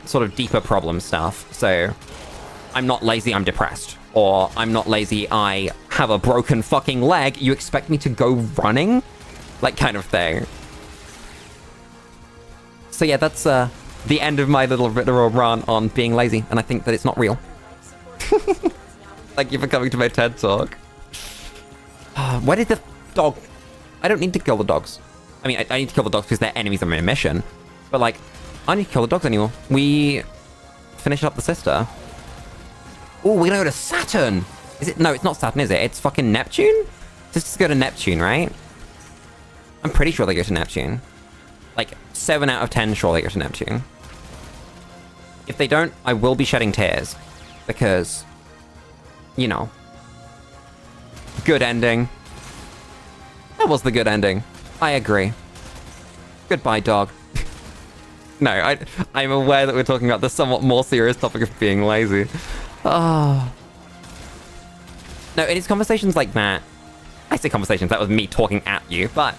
[SPEAKER 1] sort of deeper problem stuff. So, I'm not lazy, I'm depressed. Or I'm not lazy, I have a broken fucking leg. You expect me to go running? Like, kind of thing. So yeah, that's the end of my little rant on being lazy, and I think that it's not real. Thank you for coming to my TED Talk. Where did the dog... I don't need to kill the dogs. I mean, I need to kill the dogs because they're enemies on my mission. But, like, I don't need to kill the dogs anymore. We finish up the sister. Oh, we're gonna go to Saturn! Is it? No, it's not Saturn, is it? It's fucking Neptune? Sisters go to Neptune, right? I'm pretty sure they go to Neptune. Like, 7 out of 10 sure they go to Neptune. If they don't, I will be shedding tears. Because, you know. Good ending. That was the good ending. I agree. Goodbye, dog. No, I'm aware that we're talking about the somewhat more serious topic of being lazy. Oh. No, it is conversations like that. I say conversations, that was me talking at you, but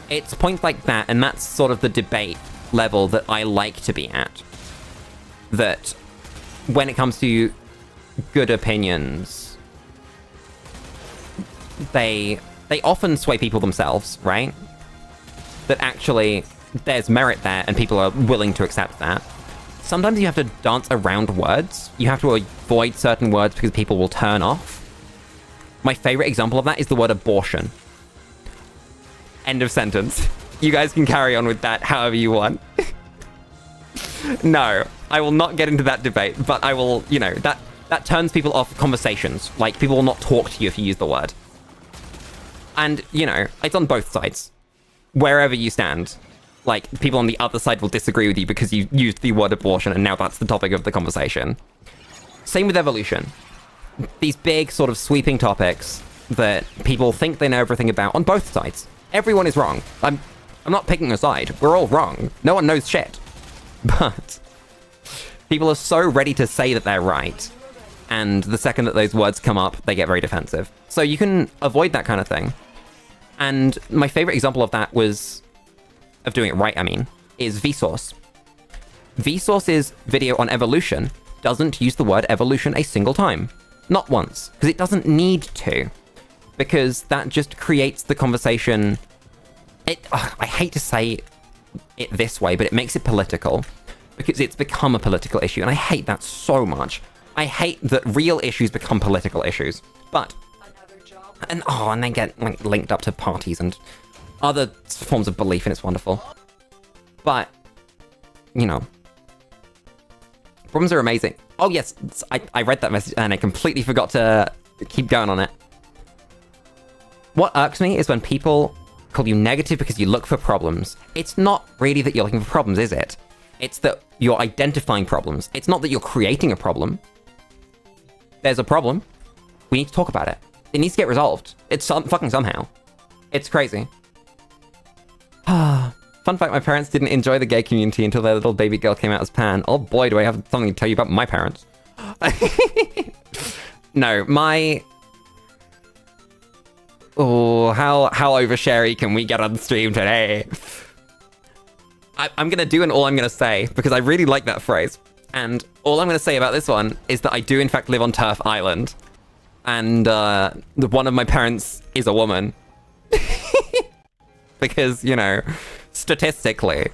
[SPEAKER 1] it's points like that, and that's sort of the debate level that I like to be at. That when it comes to good opinions, they often sway people themselves, right? That actually there's merit there and people are willing to accept that. Sometimes you have to dance around words. You have to avoid certain words because people will turn off. My favorite example of that is the word abortion. End of sentence. You guys can carry on with that however you want. No, I will not get into that debate, but I will, you know, that turns people off conversations. Like, people will not talk to you if you use the word. And, you know, it's on both sides. Wherever you stand. Like, people on the other side will disagree with you because you used the word abortion, and now that's the topic of the conversation. Same with evolution. These big, sort of sweeping topics that people think they know everything about on both sides. Everyone is wrong. I'm not picking a side. We're all wrong. No one knows shit. But people are so ready to say that they're right. And the second that those words come up, they get very defensive. So you can avoid that kind of thing. And my favorite example of that was... of doing it right, I mean, is Vsauce. Vsauce's video on evolution doesn't use the word evolution a single time. Not once. Because it doesn't need to. Because that just creates the conversation... I hate to say it this way, but it makes it political. Because it's become a political issue, and I hate that so much. I hate that real issues become political issues. But... and they get like linked up to parties and other forms of belief, and it's wonderful. But, you know, problems are amazing. Oh yes, I read that message and I completely forgot to keep going on it. What irks me is when people call you negative because you look for problems. It's not really that you're looking for problems, is it? It's that you're identifying problems. It's not that you're creating a problem. There's a problem. We need to talk about it. It needs to get resolved. It's fucking somehow. It's crazy. Fun fact, my parents didn't enjoy the gay community until their little baby girl came out as pan. Oh boy, do I have something to tell you about my parents. No, my... Oh, how oversharey can we get on stream today? I'm gonna do an all I'm gonna say, because I really like that phrase. And all I'm gonna say about this one is that I do in fact live on Turf Island. And one of my parents is a woman. Because, you know, statistically,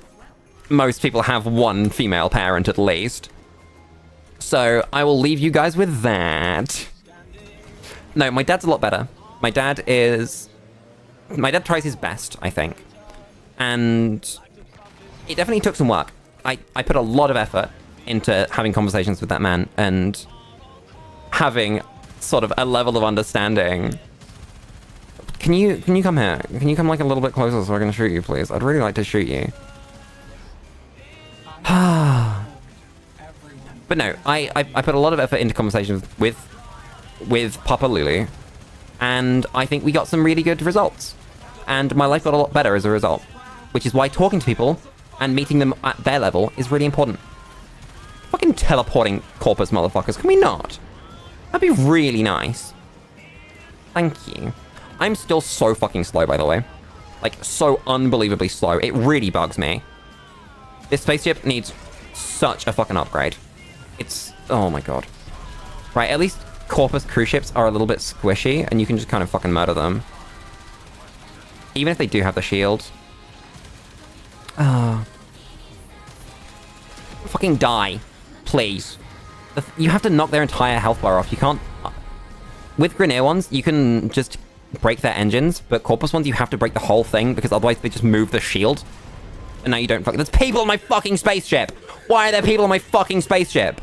[SPEAKER 1] most people have one female parent at least. So I will leave you guys with that. No, my dad's a lot better. My dad tries his best, I think. And it definitely took some work. I put a lot of effort into having conversations with that man and having sort of a level of understanding. Can you come here? Can you come like a little bit closer so I can shoot you, please? I'd really like to shoot you. But no, I put a lot of effort into conversations with Papa Lulu, and I think we got some really good results. And my life got a lot better as a result. Which is why talking to people and meeting them at their level is really important. Fucking teleporting corpus motherfuckers, can we not? That'd be really nice. Thank you. I'm still so fucking slow, by the way. Like, so unbelievably slow. It really bugs me. This spaceship needs such a fucking upgrade. It's... oh my god. Right, at least Corpus cruise ships are a little bit squishy, and you can just kind of fucking murder them. Even if they do have the shield. Fucking die. Please. You have to knock their entire health bar off. You can't... With Grineer ones, you can just break their engines, but Corpus ones, you have to break the whole thing, because otherwise they just move the shield. And now you don't fucking... There's people on my fucking spaceship! Why are there people on my fucking spaceship?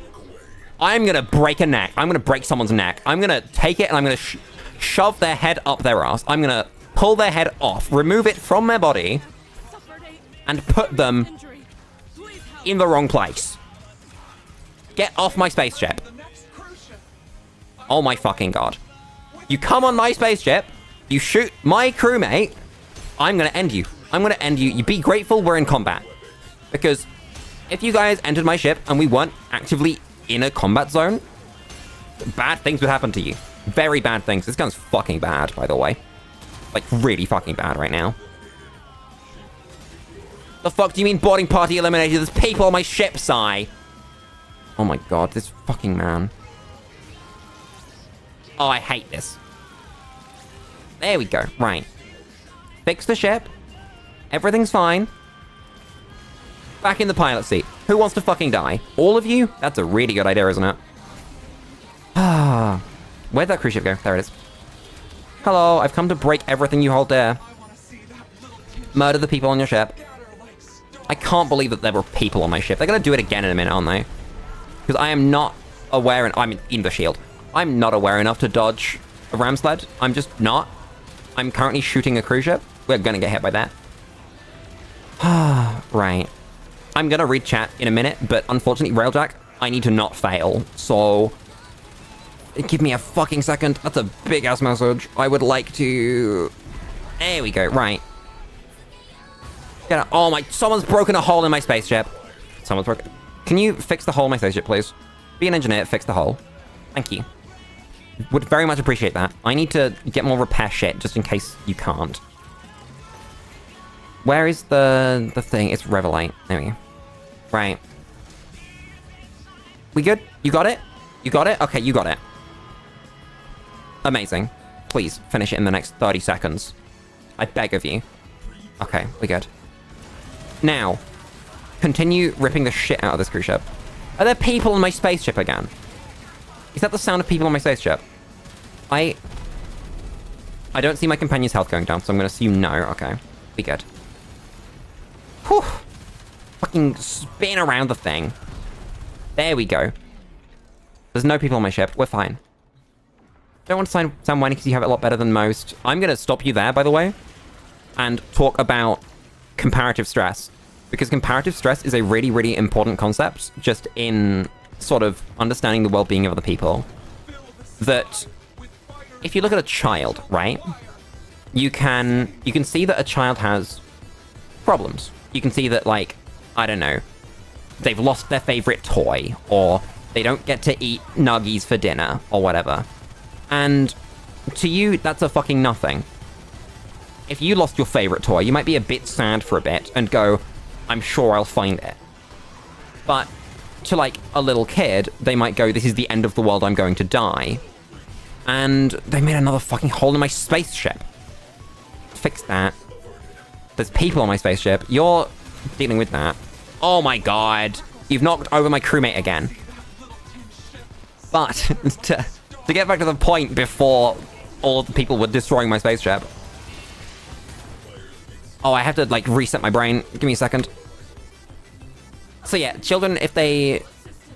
[SPEAKER 1] I'm gonna break a neck. I'm gonna break someone's neck. I'm gonna take it and I'm gonna shove their head up their ass. I'm gonna pull their head off, remove it from their body, and put them in the wrong place. Get off my spaceship. Oh my fucking god. You come on my spaceship, you shoot my crewmate, I'm gonna end you. I'm gonna end you. You be grateful we're in combat. Because if you guys entered my ship and we weren't actively in a combat zone, bad things would happen to you. Very bad things. This gun's fucking bad, by the way. Like, really fucking bad right now. The fuck do you mean boarding party eliminated? There's people on my ship, Sai. Oh my god, this fucking man. Oh, I hate this. There we go. Right. Fix the ship. Everything's fine. Back in the pilot seat. Who wants to fucking die? All of you? That's a really good idea, isn't it? Ah. Where'd that cruise ship go? There it is. Hello, I've come to break everything you hold dear. Murder the people on your ship. I can't believe that there were people on my ship. They're gonna do it again in a minute, aren't they? Because I am not aware, and I'm in the shield. I'm not aware enough to dodge a ram sled. I'm just not. I'm currently shooting a cruise ship. We're gonna get hit by that. Right. I'm gonna read chat in a minute, but unfortunately, Railjack, I need to not fail. So, give me a fucking second. That's a big-ass message. I would like to... There we go. Right. Oh my... Someone's broken a hole in my spaceship. Someone's broken... Can you fix the hole in my spaceship, please? Be an engineer, fix the hole. Thank you. Would very much appreciate that. I need to get more repair shit, just in case you can't. Where is the thing? It's Revelite. There we go. Right. We good? You got it? You got it? Okay, you got it. Amazing. Please, finish it in the next 30 seconds. I beg of you. Okay, we good. Now, continue ripping the shit out of this cruise ship. Are there people on my spaceship again? Is that the sound of people on my spaceship? I don't see my companion's health going down, so I'm gonna assume no. Okay, we good. Whew. Fucking spin around the thing. There we go. There's no people on my ship. We're fine. Don't want to sound whiny because you have it a lot better than most. I'm gonna stop you there, by the way, and talk about comparative stress. Because comparative stress is a really, really important concept, just in sort of understanding the well-being of other people. That if you look at a child, right, you can see that a child has problems. You can see that, like, I don't know, they've lost their favorite toy, or they don't get to eat nuggies for dinner, or whatever. And to you, that's a fucking nothing. If you lost your favorite toy, you might be a bit sad for a bit and go, I'm sure I'll find it. But to, like, a little kid, they might go, this is the end of the world, I'm going to die. And they made another fucking hole in my spaceship. Fix that. There's people on my spaceship. You're dealing with that. Oh my god. You've knocked over my crewmate again. But, to get back to the point before all of the people were destroying my spaceship. Oh, I have to, like, reset my brain. Give me a second. So yeah, children, if they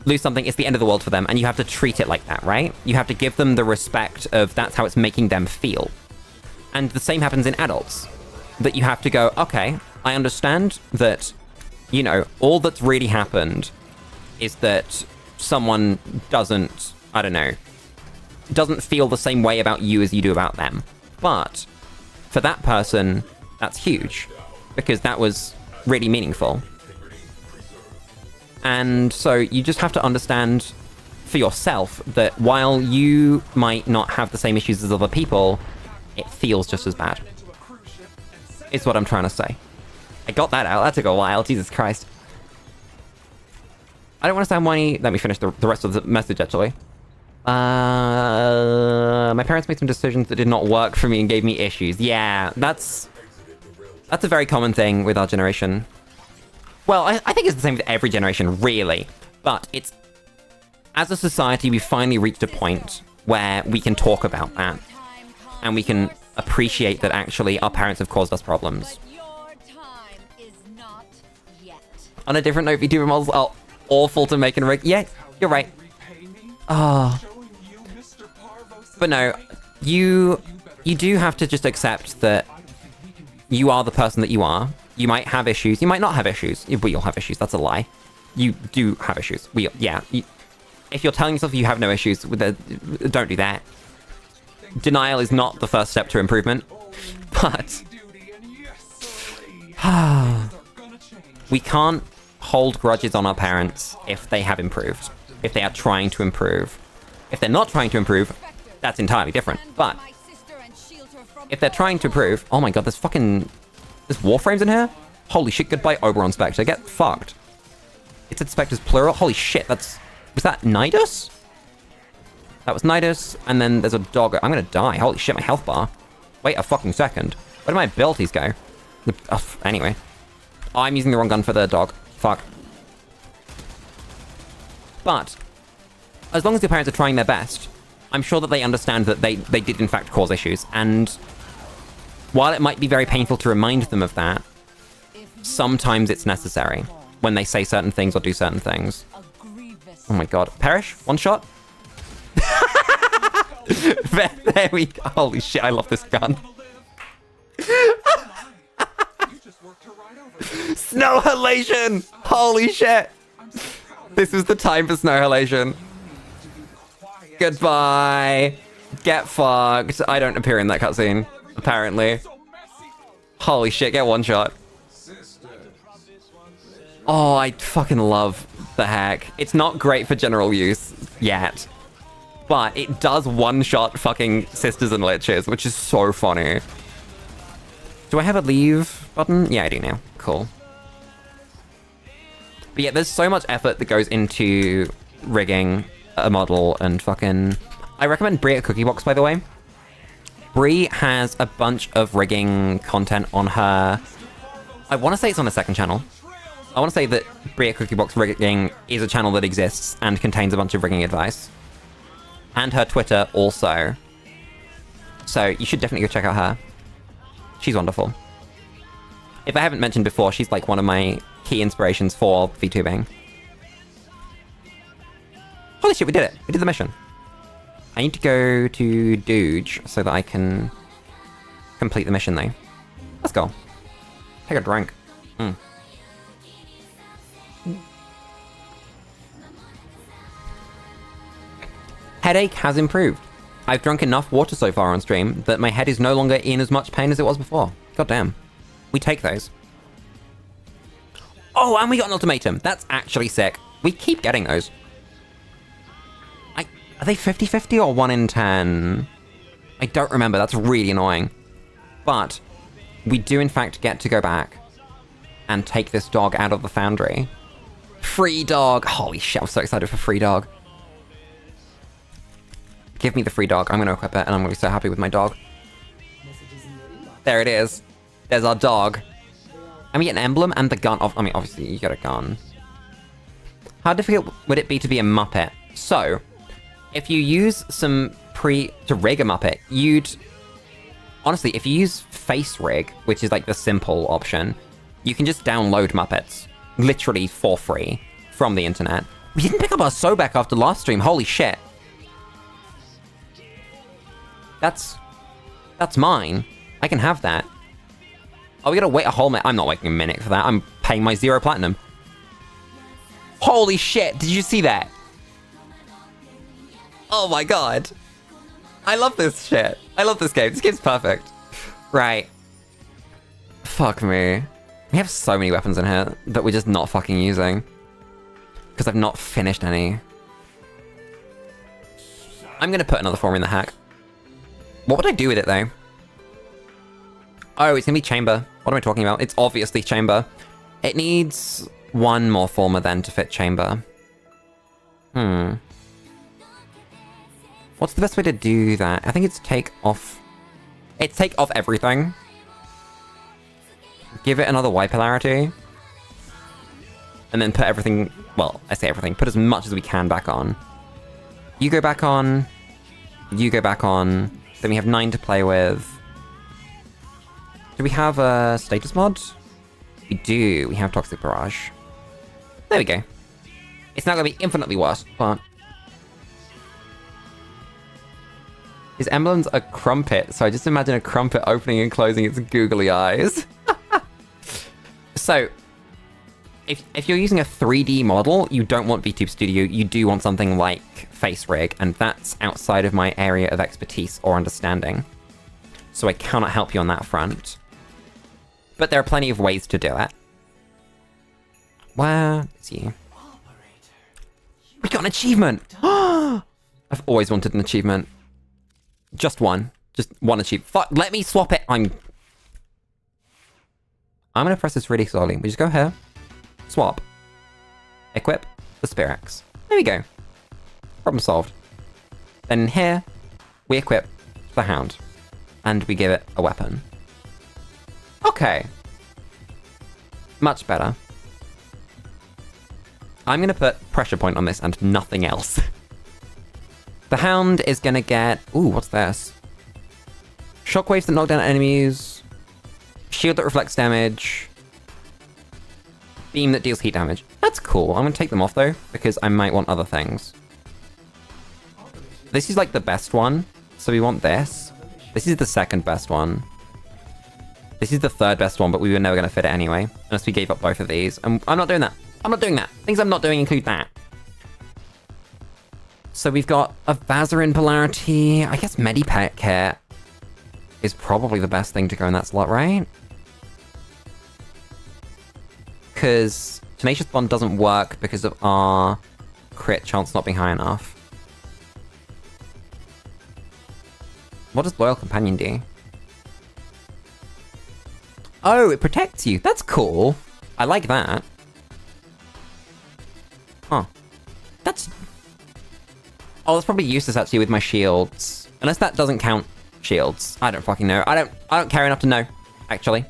[SPEAKER 1] lose something, it's the end of the world for them, and you have to treat it like that, right? You have to give them the respect of that's how it's making them feel. And the same happens in adults. That you have to go, okay, I understand that, you know, all that's really happened is that someone doesn't, I don't know, doesn't feel the same way about you as you do about them. But for that person, that's huge, because that was really meaningful. And so you just have to understand for yourself that while you might not have the same issues as other people, it feels just as bad. Is what I'm trying to say. I got that out. That took a while. Jesus Christ. I don't want to sound whiny. Let me finish the rest of the message, actually. My parents made some decisions that did not work for me and gave me issues. Yeah, that's a very common thing with our generation. Well, I think it's the same with every generation, really. But it's, as a society, we finally reached a point where we can talk about that. And we can appreciate that actually our parents have caused us problems. On a different note, VTuber models are awful to make and rig. Yeah, you're right. Oh. But no, you do have to just accept that you are the person that you are. You might have issues. You might not have issues. We all have issues. That's a lie. You do have issues. If you're telling yourself you have no issues, don't do that. Denial is not the first step to improvement. But we can't hold grudges on our parents if they have improved. If they are trying to improve. If they're not trying to improve, that's entirely different. But if they're trying to improve... Oh my god, there's Warframes in here? Holy shit, goodbye Oberon Spectre. Get fucked. It said Spectres plural. Holy shit, was that Nidus? That was Nidus, and then there's a dog. I'm gonna die. Holy shit, my health bar. Wait a fucking second. Where do my abilities go? Anyway. Oh, I'm using the wrong gun for the dog. Fuck. But, as long as your parents are trying their best, I'm sure that they understand that they did in fact cause issues, and while it might be very painful to remind them of that, sometimes it's necessary when they say certain things or do certain things. Oh my god. Perish? One shot? there we go. Holy shit, I love this gun. Snow halation! Holy shit! This is the time for snow halation. Goodbye. Get fucked. I don't appear in that cutscene, apparently. Holy shit, get one shot. Oh, I fucking love the hack. It's not great for general use yet, but it does one-shot fucking sisters and liches, which is so funny. Do I have a leave button? Yeah, I do now. Cool. But yeah, there's so much effort that goes into rigging a model and fucking... I recommend Brie at Cookie Box, by the way. Brie has a bunch of rigging content on her... I want to say it's on a second channel. I want to say that Brie at Cookie Box Rigging is a channel that exists and contains a bunch of rigging advice. And her Twitter also. So you should definitely go check out her. She's wonderful. If I haven't mentioned before, she's like one of my key inspirations for VTubing. Holy shit, we did it. We did the mission. I need to go to Dooge so that I can complete the mission though. Let's go. Take a drink. Headache has improved. I've drunk enough water so far on stream that my head is no longer in as much pain as it was before. God damn. We take those. Oh, and we got an ultimatum. That's actually sick. We keep getting those. Are they 50-50 or 1 in 10? I don't remember. That's really annoying. But we do in fact get to go back and take this dog out of the foundry. Free dog. Holy shit, I'm so excited for free dog. Give me the free dog. I'm going to equip it and I'm going to be so happy with my dog. There it is. There's our dog. And we get an emblem and the gun. I mean, obviously, you get a gun. How difficult would it be to be a Muppet? So, if you use some to rig a Muppet, honestly, if you use face rig, which is like the simple option, you can just download Muppets, literally for free, from the internet. We didn't pick up our Sobek after last stream, holy shit. That's mine. I can have that. Oh, we gotta wait a whole minute. I'm not waiting a minute for that. I'm paying my 0 platinum. Holy shit, did you see that? Oh my god. I love this shit. I love this game. This game's perfect. Right. Fuck me. We have so many weapons in here that we're just not fucking using. Because I've not finished any. I'm gonna put another form in the hack. What would I do with it, though? Oh, it's gonna be chamber. What am I talking about? It's obviously chamber. It needs one more former then to fit chamber. What's the best way to do that? I think it's take off... It's take off everything. Give it another Y polarity. And then put everything... Well, I say everything. Put as much as we can back on. You go back on. You go back on. Then we have 9 to play with. Do we have a status mod? We do. We have Toxic Barrage. There we go. It's not going to be infinitely worse, but... His emblem's a crumpet, so I just imagine a crumpet opening and closing its googly eyes. So, if you're using a 3D model, you don't want VTube Studio, you do want something like Face Rig, and that's outside of my area of expertise or understanding. So I cannot help you on that front. But there are plenty of ways to do it. Where is you? We got an achievement! I've always wanted an achievement. Just one. Just one achievement. Fuck, let me swap it. I'm gonna press this really slowly. We just go here. Swap. Equip the Spirax. There we go. Problem solved. Then here, we equip the Hound. And we give it a weapon. Okay. Much better. I'm gonna put pressure point on this and nothing else. The Hound is gonna get... Ooh, what's this? Shockwaves that knock down enemies. Shield that reflects damage. Beam that deals heat damage. That's cool. I'm gonna take them off though, because I might want other things. This is like the best one, so we want this. This is the second best one. This is the third best one, but we were never gonna fit it anyway, unless we gave up both of these. And I'm not doing that. I'm not doing that. Things I'm not doing include that. So we've got a Vazarin polarity. I guess Medipet Kit is probably the best thing to go in that slot, right? Because Tenacious Bond doesn't work because of our crit chance not being high enough. What does Loyal Companion do? Oh, it protects you. That's cool. I like that. Huh. That's... Oh, that's probably useless actually with my shields. Unless that doesn't count shields. I don't fucking know. I don't care enough to know, actually.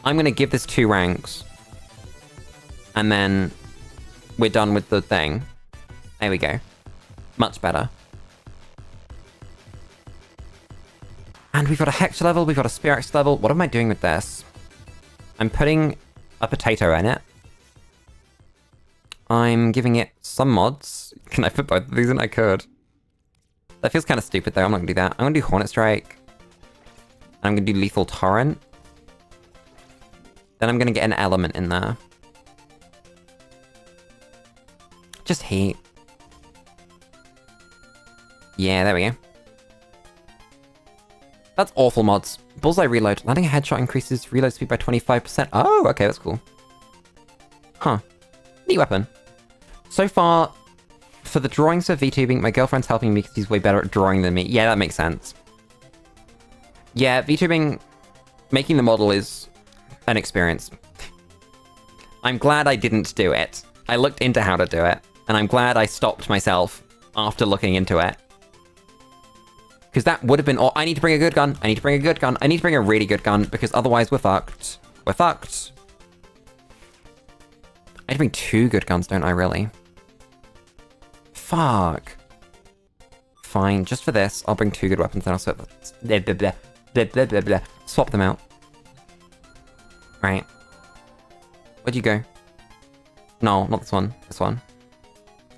[SPEAKER 1] I'm gonna give this 2 ranks. And then we're done with the thing. There we go. Much better. And we've got a Hex level, we've got a Spirax level. What am I doing with this? I'm putting a potato in it. I'm giving it some mods. Can I put both of these in? I could. That feels kind of stupid though. I'm not gonna do that. I'm gonna do Hornet Strike. I'm gonna do Lethal Torrent. Then I'm gonna get an element in there. Just heat. Yeah, there we go. That's awful mods. Bullseye reload. Landing a headshot increases reload speed by 25%. Oh, okay, that's cool. Huh. Neat weapon. So far, for the drawings for VTubing, my girlfriend's helping me because he's way better at drawing than me. Yeah, that makes sense. Yeah, VTubing, making the model is an experience. I'm glad I didn't do it. I looked into how to do it, and I'm glad I stopped myself after looking into it. Because that would have been... Oh, I need to bring a good gun. I need to bring a good gun. I need to bring a really good gun, because otherwise we're fucked. We're fucked. I need to bring 2 good guns, don't I, really? Fuck. Fine, just for this, I'll bring 2 good weapons, then I'll swap them out. Right. Where'd you go? No, not this one. This one.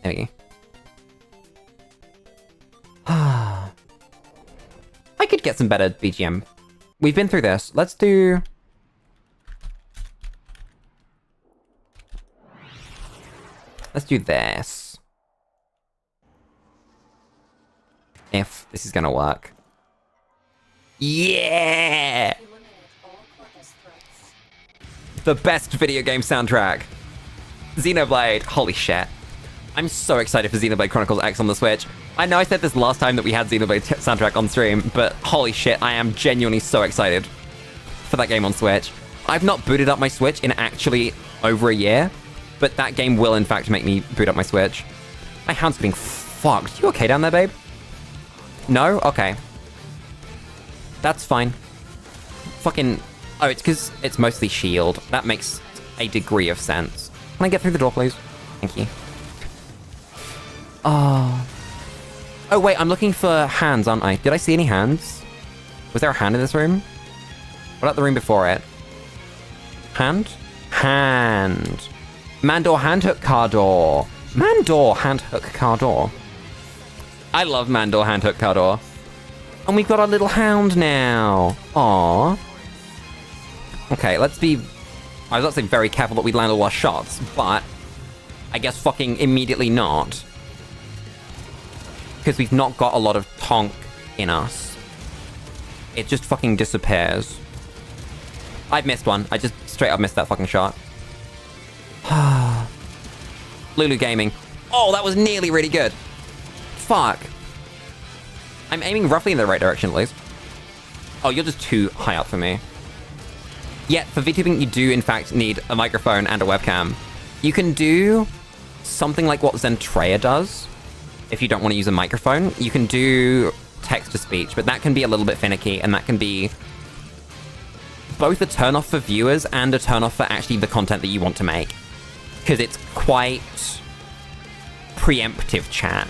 [SPEAKER 1] There we go. I could get some better BGM. We've been through this. Let's do... Let's do this. If this is gonna work. Yeah! The best video game soundtrack. Xenoblade. Holy shit. I'm so excited for Xenoblade Chronicles X on the Switch. I know I said this last time that we had Xenoblade soundtrack on stream, but holy shit, I am genuinely so excited for that game on Switch. I've not booted up my Switch in actually over a year, but that game will in fact make me boot up my Switch. My hand's getting fucked. You okay down there, babe? No? Okay. That's fine. Fucking... Oh, it's because it's mostly shield. That makes a degree of sense. Can I get through the door, please? Thank you. Oh. Oh, wait, I'm looking for hands, aren't I? Did I see any hands? Was there a hand in this room? What about the room before it? Hand? Hand. Mandor handhook car door. Mandor handhook car door. I love Mandor handhook car door. And we've got our little hound now. Aww. Okay, let's be... I was about to say very careful that we land all our shots, but... I guess fucking immediately not. Because we've not got a lot of tonk in us. It just fucking disappears. I've missed one. I just straight up missed that fucking shot. Lulu Gaming. Oh, that was nearly really good. Fuck. I'm aiming roughly in the right direction, at least. Oh, you're just too high up for me. Yet, for VTubing, you do, in fact, need a microphone and a webcam. You can do something like what Zentreya does. If you don't want to use a microphone, you can do text-to-speech, but that can be a little bit finicky, and that can be both a turn-off for viewers and a turn-off for actually the content that you want to make. Because it's quite preemptive chat.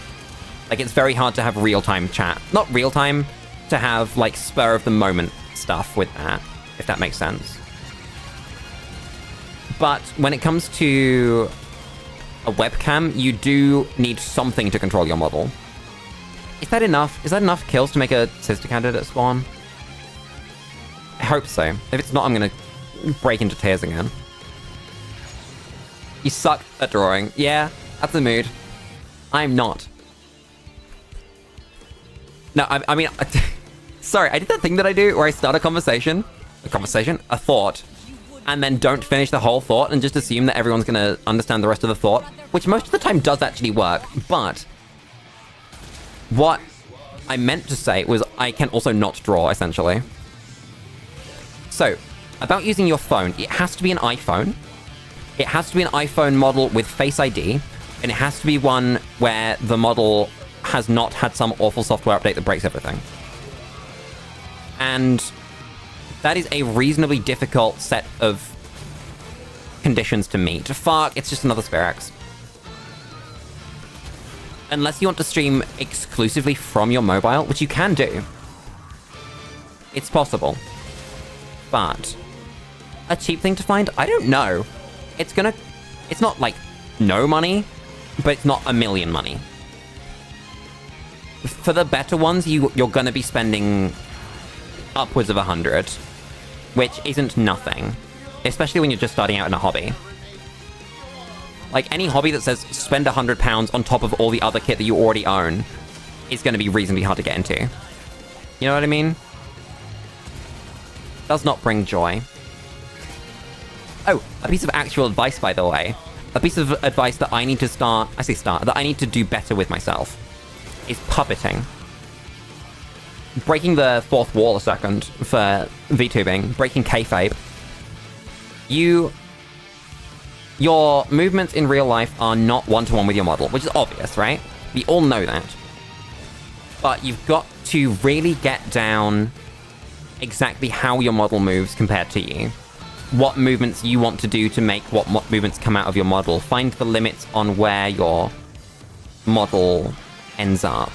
[SPEAKER 1] Like, it's very hard to have real-time chat. Not real-time, to have, like, spur-of-the-moment stuff with that, if that makes sense. But when it comes to a webcam, you do need something to control your model. Is that enough? Is that enough kills to make a sister candidate spawn? I hope so. If it's not, I'm gonna break into tears again. You suck at drawing. Yeah, that's the mood. I'm not. No, I mean... sorry, I did that thing that I do where I start a conversation, a thought, and then don't finish the whole thought and just assume that everyone's gonna understand the rest of the thought, which most of the time does actually work, but what I meant to say was I can also not draw, essentially. So, about using your phone, it has to be an iPhone. It has to be an iPhone model with Face ID, and it has to be one where the model has not had some awful software update that breaks everything. And that is a reasonably difficult set of conditions to meet. Fuck, it's just another Spirax. Unless you want to stream exclusively from your mobile, which you can do. It's possible. But a cheap thing to find? I don't know. It's not like no money, but it's not a million money. For the better ones, you're gonna be spending upwards of 100, which isn't nothing, especially when you're just starting out in a hobby. Like, any hobby that says spend £100 on top of all the other kit that you already own is gonna be reasonably hard to get into. You know what I mean? Does not bring joy. Oh, a piece of actual advice, by the way. A piece of advice that I need to that I need to do better with myself is puppeting. Breaking the fourth wall a second for VTubing, breaking kayfabe. Your movements in real life are not one-to-one with your model, which is obvious, right? We all know that. But you've got to really get down exactly how your model moves compared to you. What movements you want to do to make what movements come out of your model. Find the limits on where your model ends up.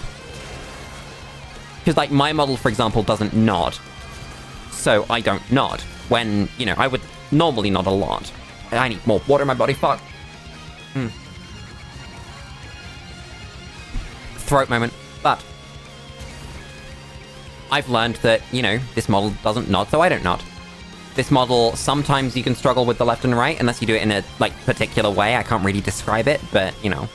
[SPEAKER 1] Because, like, my model, for example, doesn't nod. So I don't nod. When, you know, I would normally nod a lot. I need more water in my body, fuck. Throat moment. But I've learned that, you know, this model doesn't nod, so I don't nod. This model, sometimes you can struggle with the left and right, unless you do it in a, like, particular way. I can't really describe it, but, you know.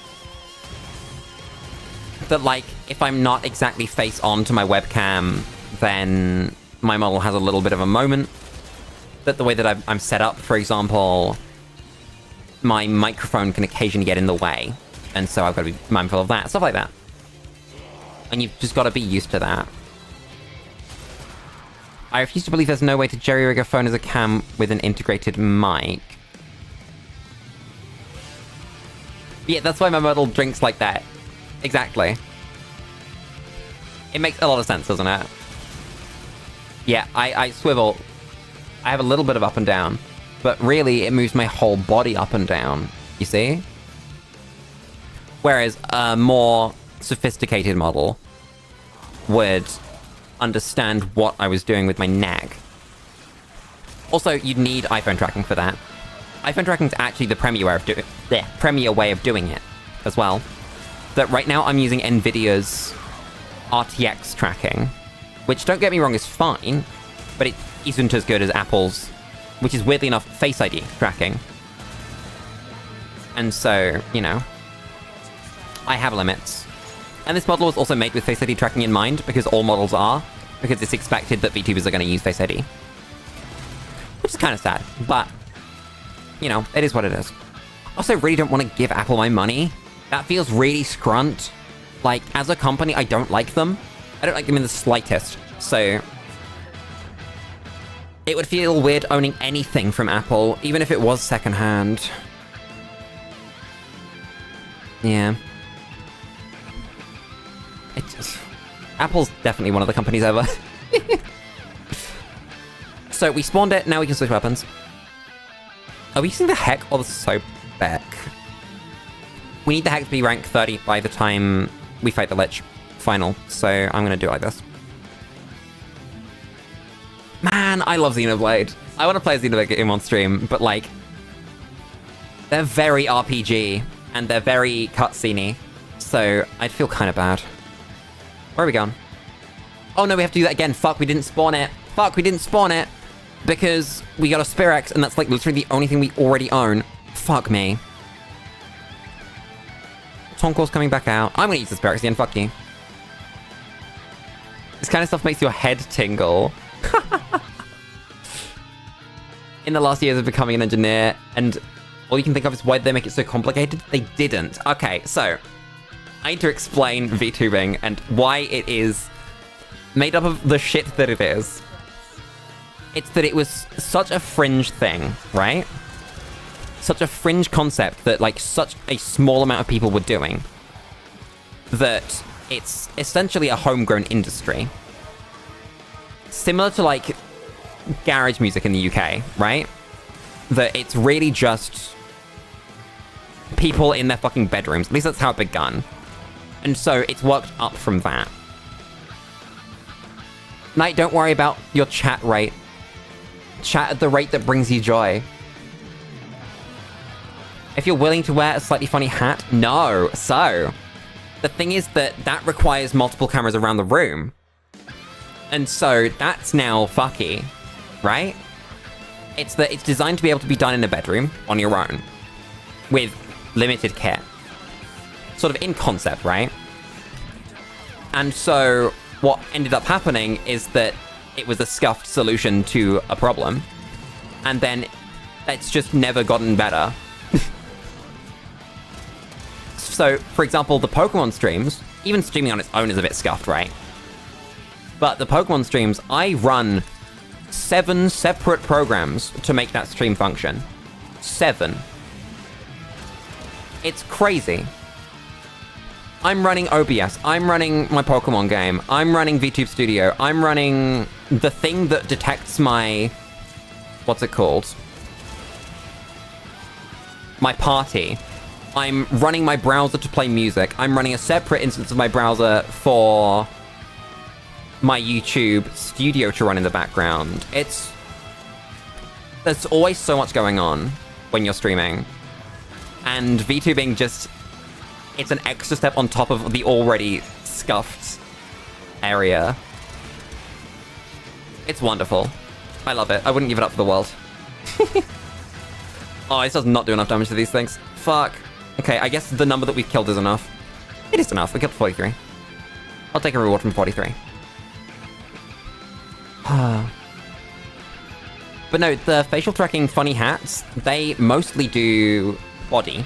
[SPEAKER 1] That, like, if I'm not exactly face on to my webcam, then my model has a little bit of a moment. That the way that I'm set up, for example, my microphone can occasionally get in the way. And so I've got to be mindful of that. Stuff like that. And you've just got to be used to that. I refuse to believe there's no way to jerry-rig a phone as a cam with an integrated mic. Yeah, that's why my model drinks like that. Exactly. It makes a lot of sense, doesn't it? Yeah, I swivel. I have a little bit of up and down, but really it moves my whole body up and down, you see? Whereas a more sophisticated model would understand what I was doing with my neck. Also, you'd need iPhone tracking for that. iPhone tracking is actually the premier way of doing it as well. That right now I'm using NVIDIA's RTX tracking, which, don't get me wrong, is fine, but it isn't as good as Apple's, which is weirdly enough Face ID tracking. And so, you know, I have limits. And this model was also made with Face ID tracking in mind, because all models are, because it's expected that VTubers are going to use Face ID. Which is kind of sad, but, you know, it is what it is. Also, really don't want to give Apple my money. That feels really scrunt. Like, as a company, I don't like them. I don't like them in the slightest. So, it would feel weird owning anything from Apple, even if it was secondhand. Yeah. Apple's definitely one of the companies ever. So we spawned it, now we can switch weapons. Are we using the Heck or the Soap Beck? We need the Heck to be rank 30 by the time we fight the Lich final, so I'm gonna do it like this. Man, I love Xenoblade. I want to play a Xenoblade game on stream, but like, they're very RPG, and they're very cutscene-y, so I'd feel kind of bad. Where are we going? Oh no, we have to do that again. Fuck, we didn't spawn it. Fuck, we didn't spawn it. Because we got a Spirex, and that's like literally the only thing we already own. Fuck me. Tonkor's coming back out. I'm gonna use the Spirex again, fuck you. This kind of stuff makes your head tingle. In the last years of becoming an engineer, and all you can think of is why they make it so complicated? They didn't. Okay, so I need to explain VTubing and why it is made up of the shit that it is. It's that it was such a fringe thing, right? Such a fringe concept that, like, such a small amount of people were doing, that it's essentially a homegrown industry. Similar to, like, garage music in the UK, right? That it's really just people in their fucking bedrooms. At least that's how it begun. And so it's worked up from that. Knight, don't worry about your chat rate. Chat at the rate that brings you joy. If you're willing to wear a slightly funny hat, no. So, the thing is that requires multiple cameras around the room. And so, that's now fucky, right? It's that it's designed to be able to be done in a bedroom on your own, with limited kit. Sort of in concept, right? And so, what ended up happening is that it was a scuffed solution to a problem, and then it's just never gotten better. So, for example, the Pokemon streams, even streaming on its own is a bit scuffed, right? But the Pokemon streams, I run 7 separate programs to make that stream function. 7. It's crazy. I'm running OBS, I'm running my Pokemon game, I'm running VTube Studio, I'm running the thing that detects my... what's it called? My party. I'm running my browser to play music. I'm running a separate instance of my browser for my YouTube Studio to run in the background. There's always so much going on when you're streaming. And VTubing just... it's an extra step on top of the already scuffed area. It's wonderful. I love it. I wouldn't give it up for the world. Oh, it does not do enough damage to these things. Fuck. Okay, I guess the number that we've killed is enough. It is enough. We killed 43. I'll take a reward from 43. But no, the facial tracking funny hats, they mostly do body.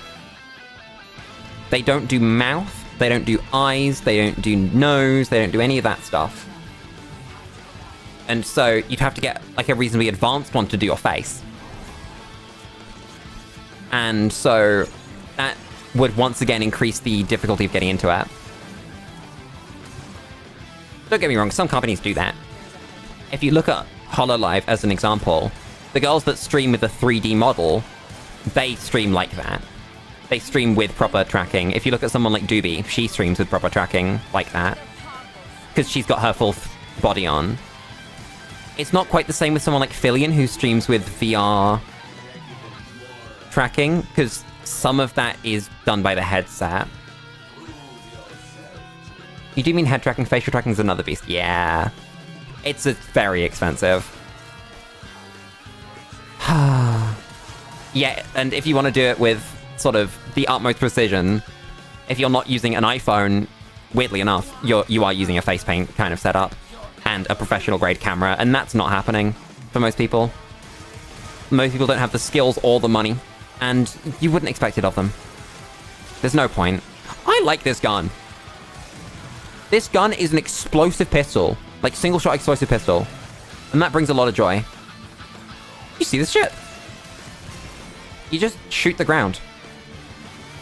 [SPEAKER 1] They don't do mouth, they don't do eyes, they don't do nose, they don't do any of that stuff. And so you'd have to get like a reasonably advanced one to do your face. And so that would once again increase the difficulty of getting into it. Don't get me wrong, some companies do that. If you look at HoloLive as an example, the girls that stream with a 3D model, they stream like that. They stream with proper tracking. If you look at someone like Doobie, she streams with proper tracking like that. Because she's got her full body on. It's not quite the same with someone like Fillion, who streams with VR tracking, because some of that is done by the headset. You do mean head tracking? Facial tracking is another beast. Yeah. It's very expensive. Yeah, and if you want to do it with sort of the utmost precision, if you're not using an iPhone, weirdly enough, you are using a face paint kind of setup and a professional grade camera, and that's not happening for most people. Most people don't have the skills or the money, and you wouldn't expect it of them. There's no point. I like this gun. This gun is an explosive pistol, like single shot explosive pistol, and that brings a lot of joy. You see this shit? You just shoot the ground,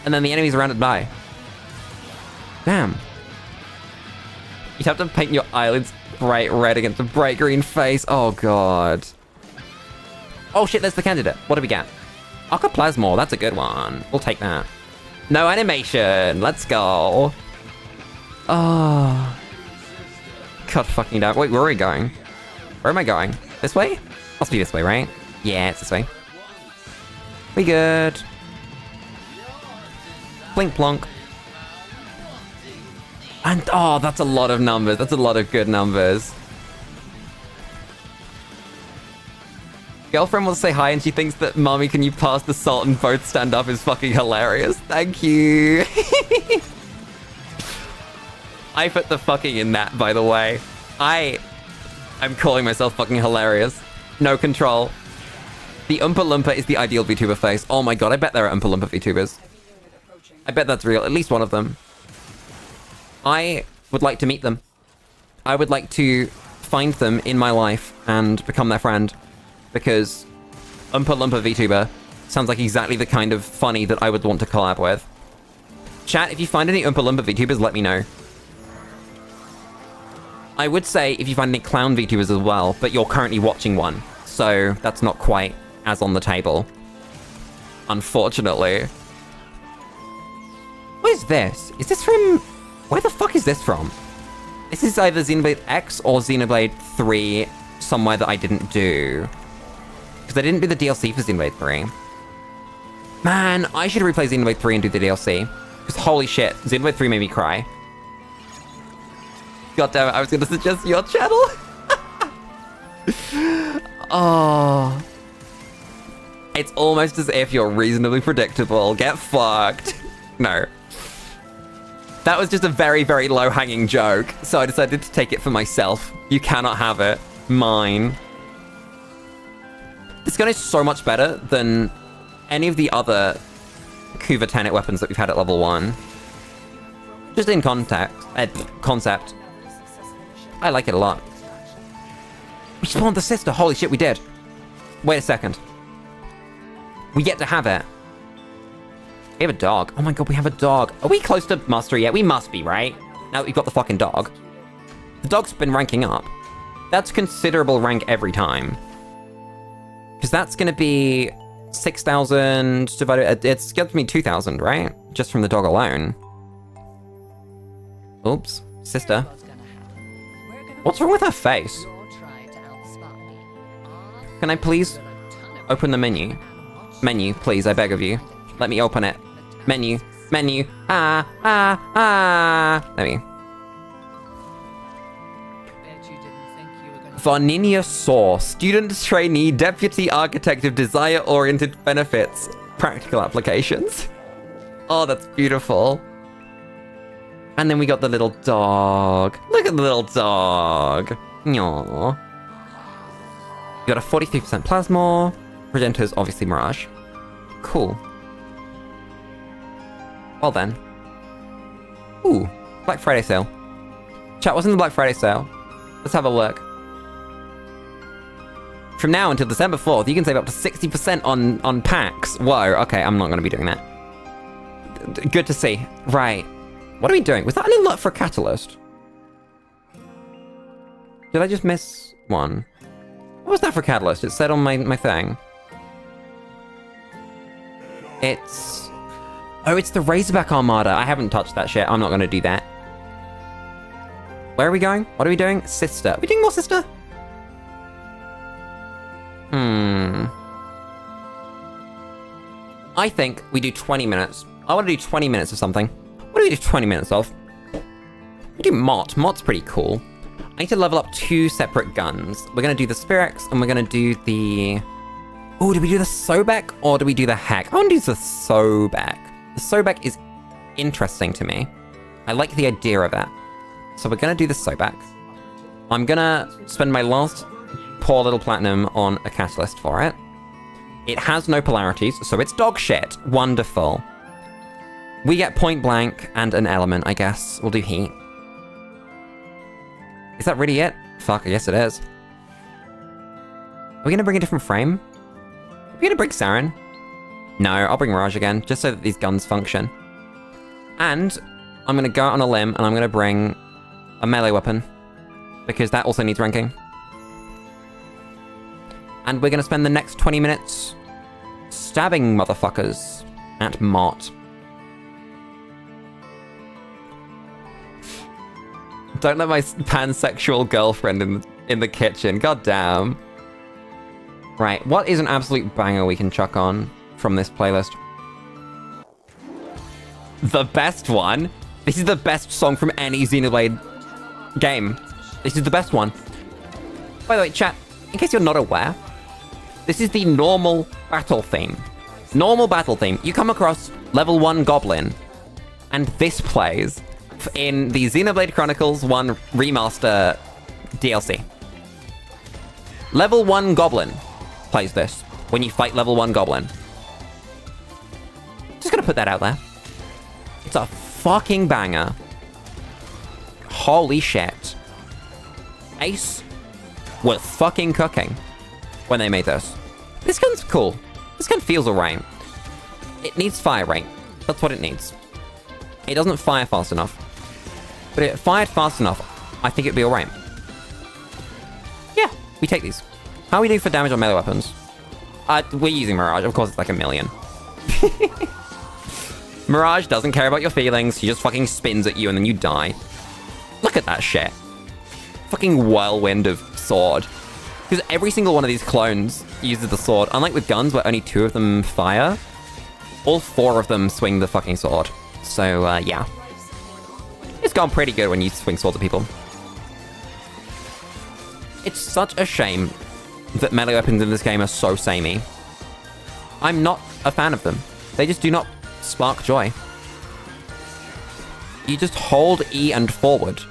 [SPEAKER 1] and then the enemies around it die. Damn. You'd have to paint your eyelids bright red against a bright green face. Oh god. Oh shit, there's the candidate. What do we get? Arcoplasmor, that's a good one. We'll take that. No animation. Let's go. Oh. God fucking damn. Wait, where are we going? Where am I going? This way? Must be this way, right? Yeah, it's this way. We good. Blink plonk. And, oh, that's a lot of numbers. That's a lot of good numbers. Girlfriend will say hi and she thinks that Mommy, can you pass the salt and both stand up is fucking hilarious. Thank you. I put the fucking in that, by the way. I'm calling myself fucking hilarious. No control. The Oompa Loompa is the ideal VTuber face. Oh my god, I bet there are Oompa Loompa VTubers. I bet that's real. At least one of them. I would like to meet them. I would like to find them in my life and become their friend. Because Oompa Loompa VTuber sounds like exactly the kind of funny that I would want to collab with. Chat, if you find any Oompa Loompa VTubers, let me know. I would say if you find any clown VTubers as well, but you're currently watching one. So that's not quite as on the table. Unfortunately. What is this? Is this from... Where the fuck is this from? This is either Xenoblade X or Xenoblade 3 somewhere that I didn't do. Because I didn't do the DLC for Xenoblade 3. Man, I should replay Xenoblade 3 and do the DLC. Because holy shit, Xenoblade 3 made me cry. God damn it, I was going to suggest your channel. Oh. It's almost as if you're reasonably predictable. Get fucked. No. That was just a very, very low-hanging joke, so I decided to take it for myself. You cannot have it. Mine. This gun is so much better than any of the other Kuva Tenet weapons that we've had at level 1. Just in concept. I like it a lot. We spawned the sister. Holy shit, we did. Wait a second. We get to have it. We have a dog. Oh my god, we have a dog. Are we close to master yet? We must be, right? Now that we've got the fucking dog. The dog's been ranking up. That's considerable rank every time. Because that's going to be 6,000 divided... It's gives me 2,000, right? Just from the dog alone. Oops. Sister. What's wrong with her face? Can I please open the menu? Menu, please, I beg of you. Let me open it. Menu. Menu. Let me. Varninia Saw. Student trainee, deputy architect of desire-oriented benefits. Practical applications. Oh, that's beautiful. And then we got the little dog. Look at the little dog. Aww. You got a 43% Plasmor. Presenter's obviously Mirage. Cool. Well then. Ooh, Black Friday sale. Chat, what's in the Black Friday sale? Let's have a look. From now until December 4th, you can save up to 60% on packs. Whoa, okay, I'm not going to be doing that. Good to see. Right. What are we doing? Was that an unlock for a catalyst? Did I just miss one? What was that for catalyst? It said on my thing. It's... Oh, it's the Razorback Armada. I haven't touched that shit. I'm not going to do that. Where are we going? What are we doing? Sister. Are we doing more Sister? I think we do 20 minutes. I want to do 20 minutes of something. What do we do 20 minutes of? We do Mott. Mott's pretty cool. I need to level up 2 separate guns. We're going to do the Spirex, and we're going to do the... Oh, do we do the Sobek, or do we do the Hack? I want to do the Sobek. The Sobek is interesting to me. I like the idea of it. So we're going to do the Sobek. I'm going to spend my last poor little platinum on a catalyst for it. It has no polarities, so it's dog shit. Wonderful. We get point blank and an element, I guess. We'll do heat. Is that really it? Fuck, I guess it is. Are we gonna bring a different frame? Are we gonna bring Saren? No, I'll bring Mirage again, just so that these guns function. And I'm gonna go out on a limb and I'm gonna bring a melee weapon, because that also needs ranking. And we're gonna spend the next 20 minutes stabbing motherfuckers at Mott. Don't let my pansexual girlfriend in the kitchen. God damn. Right, what is an absolute banger we can chuck on from this playlist? The best one? This is the best song from any Xenoblade game. This is the best one. By the way, chat, in case you're not aware, this is the normal battle theme. Normal battle theme. You come across level 1 Goblin, and this plays in the Xenoblade Chronicles 1 Remaster DLC. Level 1 Goblin plays this when you fight level 1 Goblin. Just gonna put that out there. It's a fucking banger. Holy shit. Ace were fucking cooking when they made this. This gun's cool. This gun feels alright. It needs fire rate. That's what it needs. It doesn't fire fast enough. But if it fired fast enough, I think it'd be alright. Yeah, we take these. How are we doing for damage on melee weapons? We're using Mirage. Of course, it's like a million. Mirage doesn't care about your feelings. He just fucking spins at you and then you die. Look at that shit. Fucking whirlwind of sword. Because every single one of these clones uses the sword. Unlike with guns, where only 2 of them fire, all 4 of them swing the fucking sword. So, yeah. It's gone pretty good when you swing swords at people. It's such a shame that melee weapons in this game are so samey. I'm not a fan of them. They just do not spark joy. You just hold E and forward,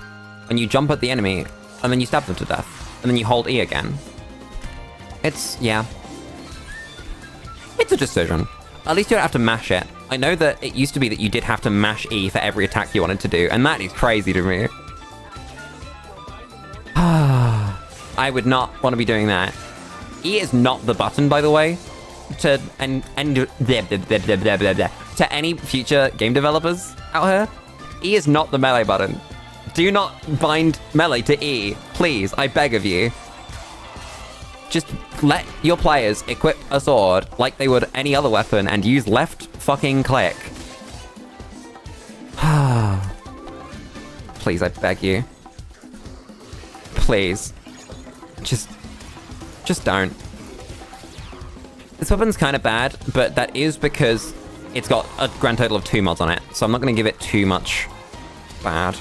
[SPEAKER 1] and you jump at the enemy, and then you stab them to death, and then you hold E again. It's, yeah. It's a decision. At least you don't have to mash it. I know that it used to be that you did have to mash E for every attack you wanted to do, and that is crazy to me. I would not want to be doing that. E is not the button, by the way, to any future game developers out here. E is not the melee button. Do not bind melee to E, please, I beg of you. Just let your players equip a sword like they would any other weapon and use left fucking click. Please, I beg you. Please. Just don't. This weapon's kind of bad, but that is because it's got a grand total of 2 mods on it, so I'm not going to give it too much bad.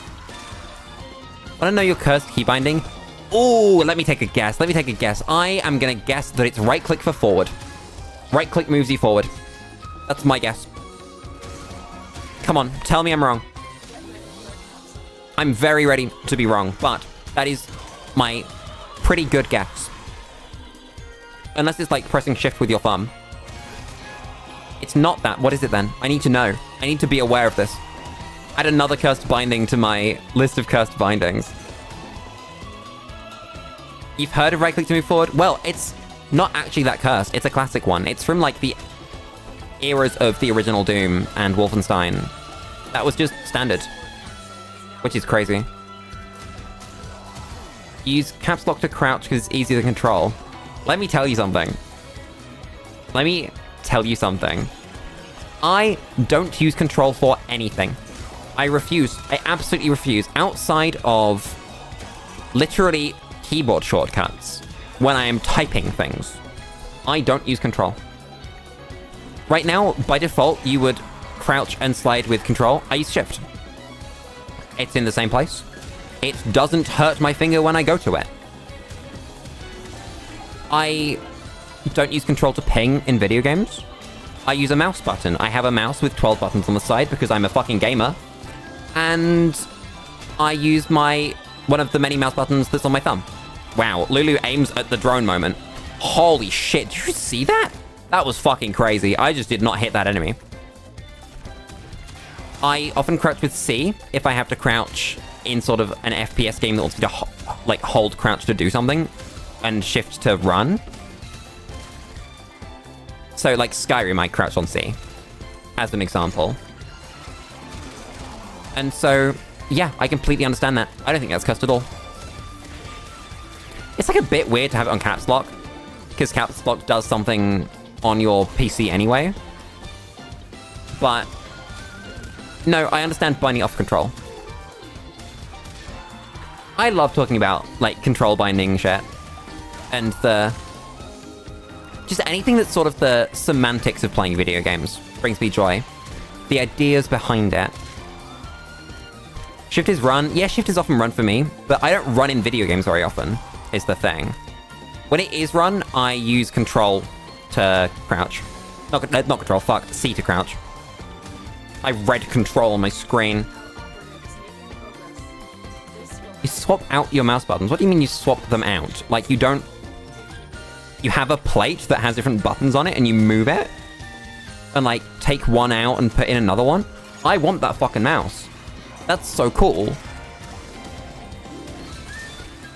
[SPEAKER 1] Want to know your cursed key binding? Ooh, let me take a guess. I am going to guess that it's right-click for forward. Right-click moves you forward. That's my guess. Come on, tell me I'm wrong. I'm very ready to be wrong, but that is my pretty good guess. Unless it's like pressing shift with your thumb. It's not that. What is it then? I need to know. I need to be aware of this. Add another cursed binding to my list of cursed bindings. You've heard of right-click to move forward? Well, it's not actually that cursed. It's a classic one. It's from, like, the eras of the original Doom and Wolfenstein. That was just standard. Which is crazy. Use caps lock to crouch because it's easier to control. Let me tell you something. I don't use control for anything. I refuse. I absolutely refuse. Outside of literally keyboard shortcuts, when I am typing things, I don't use control. Right now, by default, you would crouch and slide with control. I use shift. It's in the same place. It doesn't hurt my finger when I go to it. I don't use control to ping in video games. I use a mouse button. I have a mouse with 12 buttons on the side because I'm a fucking gamer. And I use one of the many mouse buttons that's on my thumb. Wow, Lulu aims at the drone moment. Holy shit, did you see that? That was fucking crazy. I just did not hit that enemy. I often crouch with C if I have to crouch in sort of an FPS game that wants me to hold crouch to do something and shift to run. So like Skyrim, I crouch on C as an example. And so, yeah, I completely understand that. I don't think that's cussed at all. It's like a bit weird to have it on caps lock, because caps lock does something on your PC anyway. But no, I understand binding off control. I love talking about like control binding shit and just anything that's sort of the semantics of playing video games brings me joy. The ideas behind it. Shift is run. Yeah, shift is often run for me, but I don't run in video games very often, is the thing. When it is run, I use control to crouch. Not control, fuck, C to crouch. I read control on my screen. You swap out your mouse buttons. What do you mean you swap them out? Like, you don't... You have a plate that has different buttons on it and you move it? And, like, take one out and put in another one? I want that fucking mouse. That's so cool.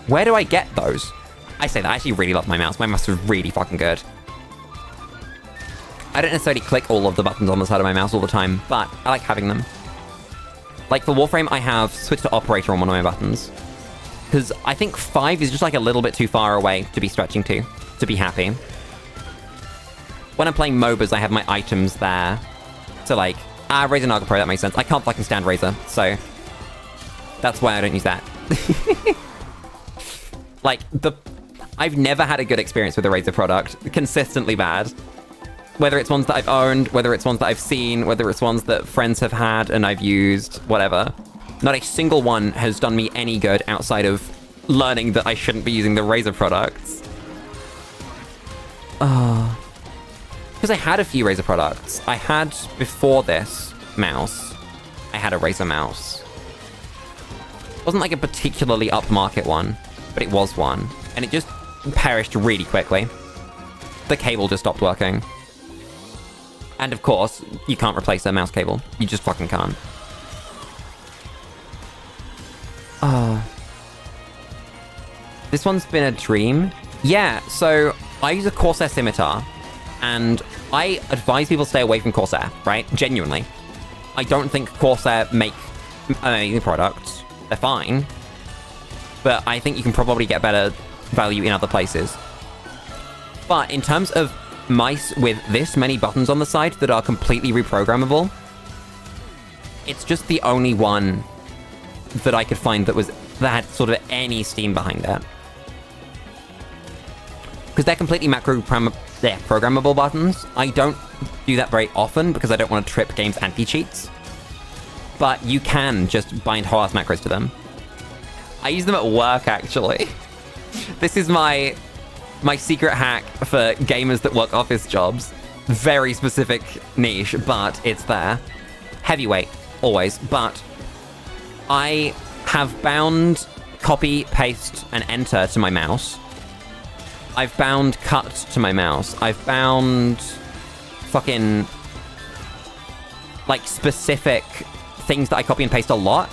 [SPEAKER 1] Where do I get those? I say that, I actually really love my mouse. My mouse is really fucking good. I don't necessarily click all of the buttons on the side of my mouse all the time, but I like having them. Like for Warframe, I have switch to operator on one of my buttons. Because I think 5 is just like a little bit too far away to be stretching to be happy. When I'm playing MOBAs, I have my items there. So like, Razor Naga Pro, that makes sense. I can't fucking stand Razor, so that's why I don't use that. Like, I've never had a good experience with a Razor product. Consistently bad. Whether it's ones that I've owned, whether it's ones that I've seen, whether it's ones that friends have had and I've used, whatever. Not a single one has done me any good outside of learning that I shouldn't be using the Razor products. Because I had a few Razor products. I had, before this mouse, I had a Razor mouse. It wasn't like a particularly upmarket one, but it was one. And it just perished really quickly. The cable just stopped working. And of course, you can't replace a mouse cable. You just fucking can't. This one's been a dream. Yeah, so I use a Corsair scimitar. And I advise people stay away from Corsair, right? Genuinely. I don't think Corsair make amazing products. They're fine. But I think you can probably get better value in other places. But in terms of mice with this many buttons on the side that are completely reprogrammable, it's just the only one that I could find that had sort of any steam behind it. Because they're completely programmable buttons. I don't do that very often because I don't want to trip games anti-cheats. But you can just bind whole ass macros to them. I use them at work, actually. This is my secret hack for gamers that work office jobs. Very specific niche, but it's there. Heavyweight, always. But I have bound copy, paste, and enter to my mouse. I've bound cut to my mouse. I've bound fucking like specific things that I copy and paste a lot.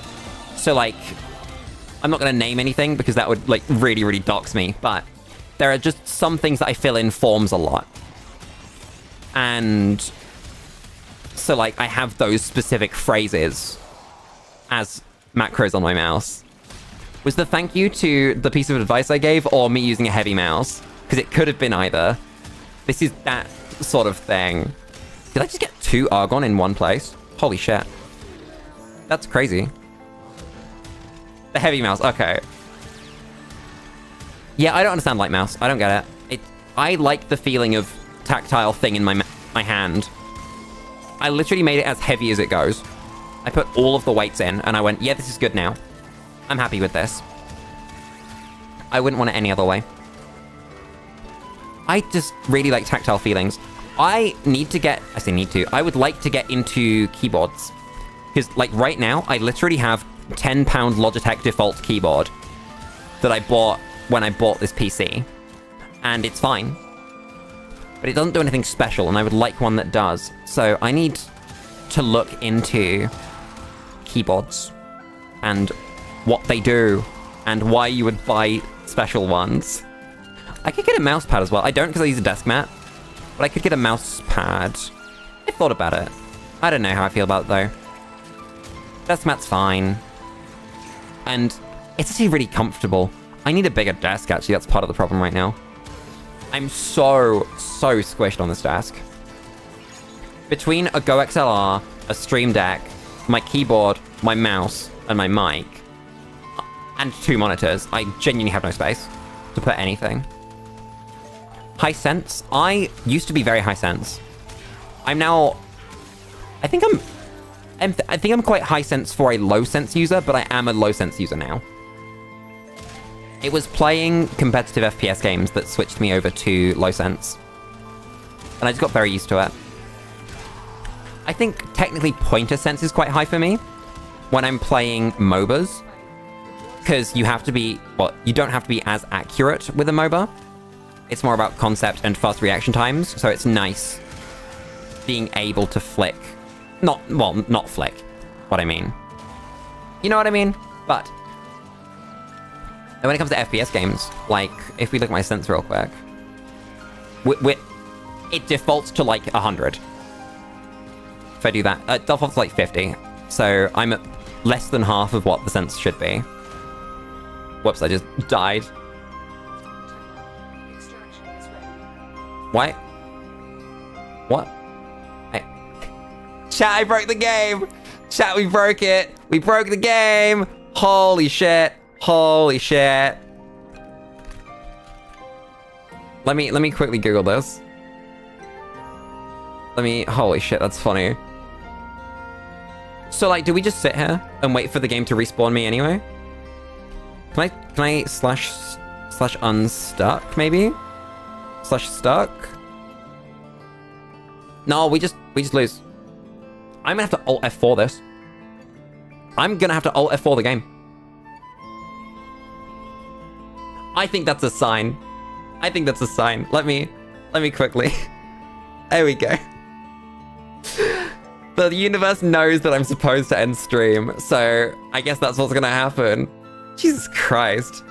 [SPEAKER 1] So like, I'm not going to name anything because that would like really, really dox me. But there are just some things that I fill in forms a lot. And so like I have those specific phrases as macros on my mouse. Was the thank you to the piece of advice I gave or me using a heavy mouse? Because it could have been either. This is that sort of thing. Did I just get 2 Argon in one place? Holy shit. That's crazy. The heavy mouse, okay. Yeah, I don't understand light mouse. I don't get it. I like the feeling of tactile thing in my hand. I literally made it as heavy as it goes. I put all of the weights in, and I went, yeah, this is good now. I'm happy with this. I wouldn't want it any other way. I just really like tactile feelings. I would like to get into keyboards. Because, like, right now, I literally have £10 Logitech default keyboard that I bought when I bought this PC. And it's fine. But it doesn't do anything special, and I would like one that does. So I need to look into keyboards and what they do and why you would buy special ones. I could get a mouse pad as well. I don't because I use a desk mat, but I could get a mouse pad. I thought about it. I don't know how I feel about it though. Desk mat's fine. And it's actually really comfortable. I need a bigger desk actually, that's part of the problem right now. I'm so squished on this desk. Between a Go XLR, a Stream Deck, my keyboard, my mouse, and my mic, and 2 monitors, I genuinely have no space to put anything. High sense? I used to be very high sense. I'm now... I think I'm quite high sense for a low sense user, but I am a low sense user now. It was playing competitive FPS games that switched me over to low sense. And I just got very used to it. I think technically pointer sense is quite high for me when I'm playing MOBAs. Because you have to be, well, you don't have to be as accurate with a MOBA. It's more about concept and fast reaction times, so it's nice being able to flick. Not flick, what I mean. You know what I mean? But and when it comes to FPS games, like, if we look at my sense real quick, it defaults to, like, 100. If I do that, it defaults to, like, 50. So I'm at less than half of what the sense should be. Whoops, I just died. What? What? Chat, I broke the game! Chat, we broke it! We broke the game! Holy shit! Holy shit. Let me quickly Google this. Holy shit, that's funny. So, like, do we just sit here and wait for the game to respawn me anyway? Can I slash unstuck, maybe? Slash stuck? No, we just lose. I'm gonna have to Alt F4 this. I'm gonna have to Alt F4 the game. I think that's a sign. I think that's a sign. Let me quickly. There we go. The universe knows that I'm supposed to end stream, so I guess that's what's gonna happen. Jesus Christ.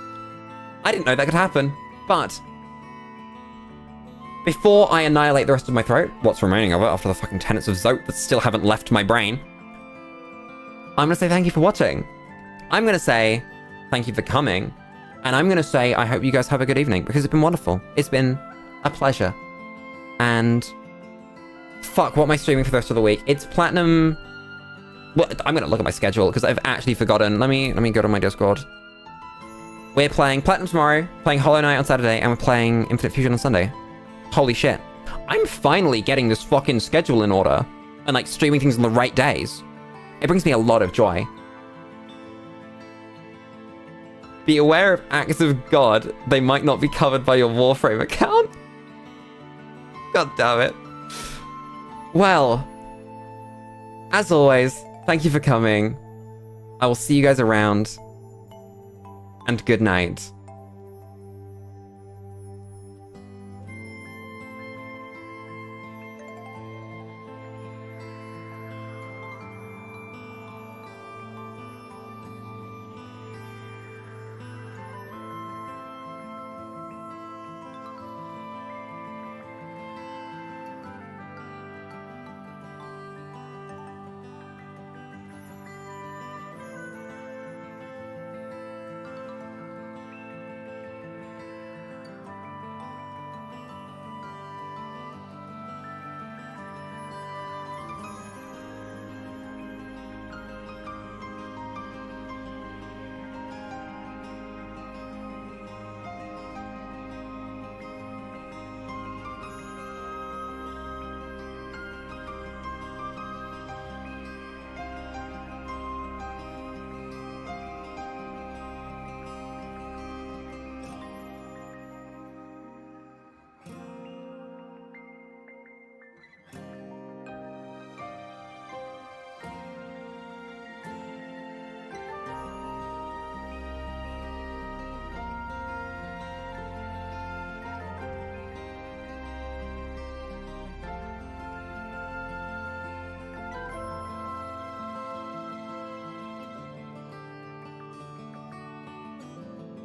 [SPEAKER 1] I didn't know that could happen, but before I annihilate the rest of my throat, what's remaining of it after the fucking tenets of Zote that still haven't left my brain, I'm gonna say thank you for watching. I'm gonna say thank you for coming. And I'm going to say, I hope you guys have a good evening, because it's been wonderful. It's been a pleasure. And fuck, what am I streaming for the rest of the week? It's Platinum... Well, I'm going to look at my schedule, because I've actually forgotten. Let me go to my Discord. We're playing Platinum tomorrow, playing Hollow Knight on Saturday, and we're playing Infinite Fusion on Sunday. Holy shit. I'm finally getting this fucking schedule in order, and, like, streaming things on the right days. It brings me a lot of joy. Be aware of acts of God. They might not be covered by your Warframe account. God damn it. Well, as always, thank you for coming. I will see you guys around. And good night.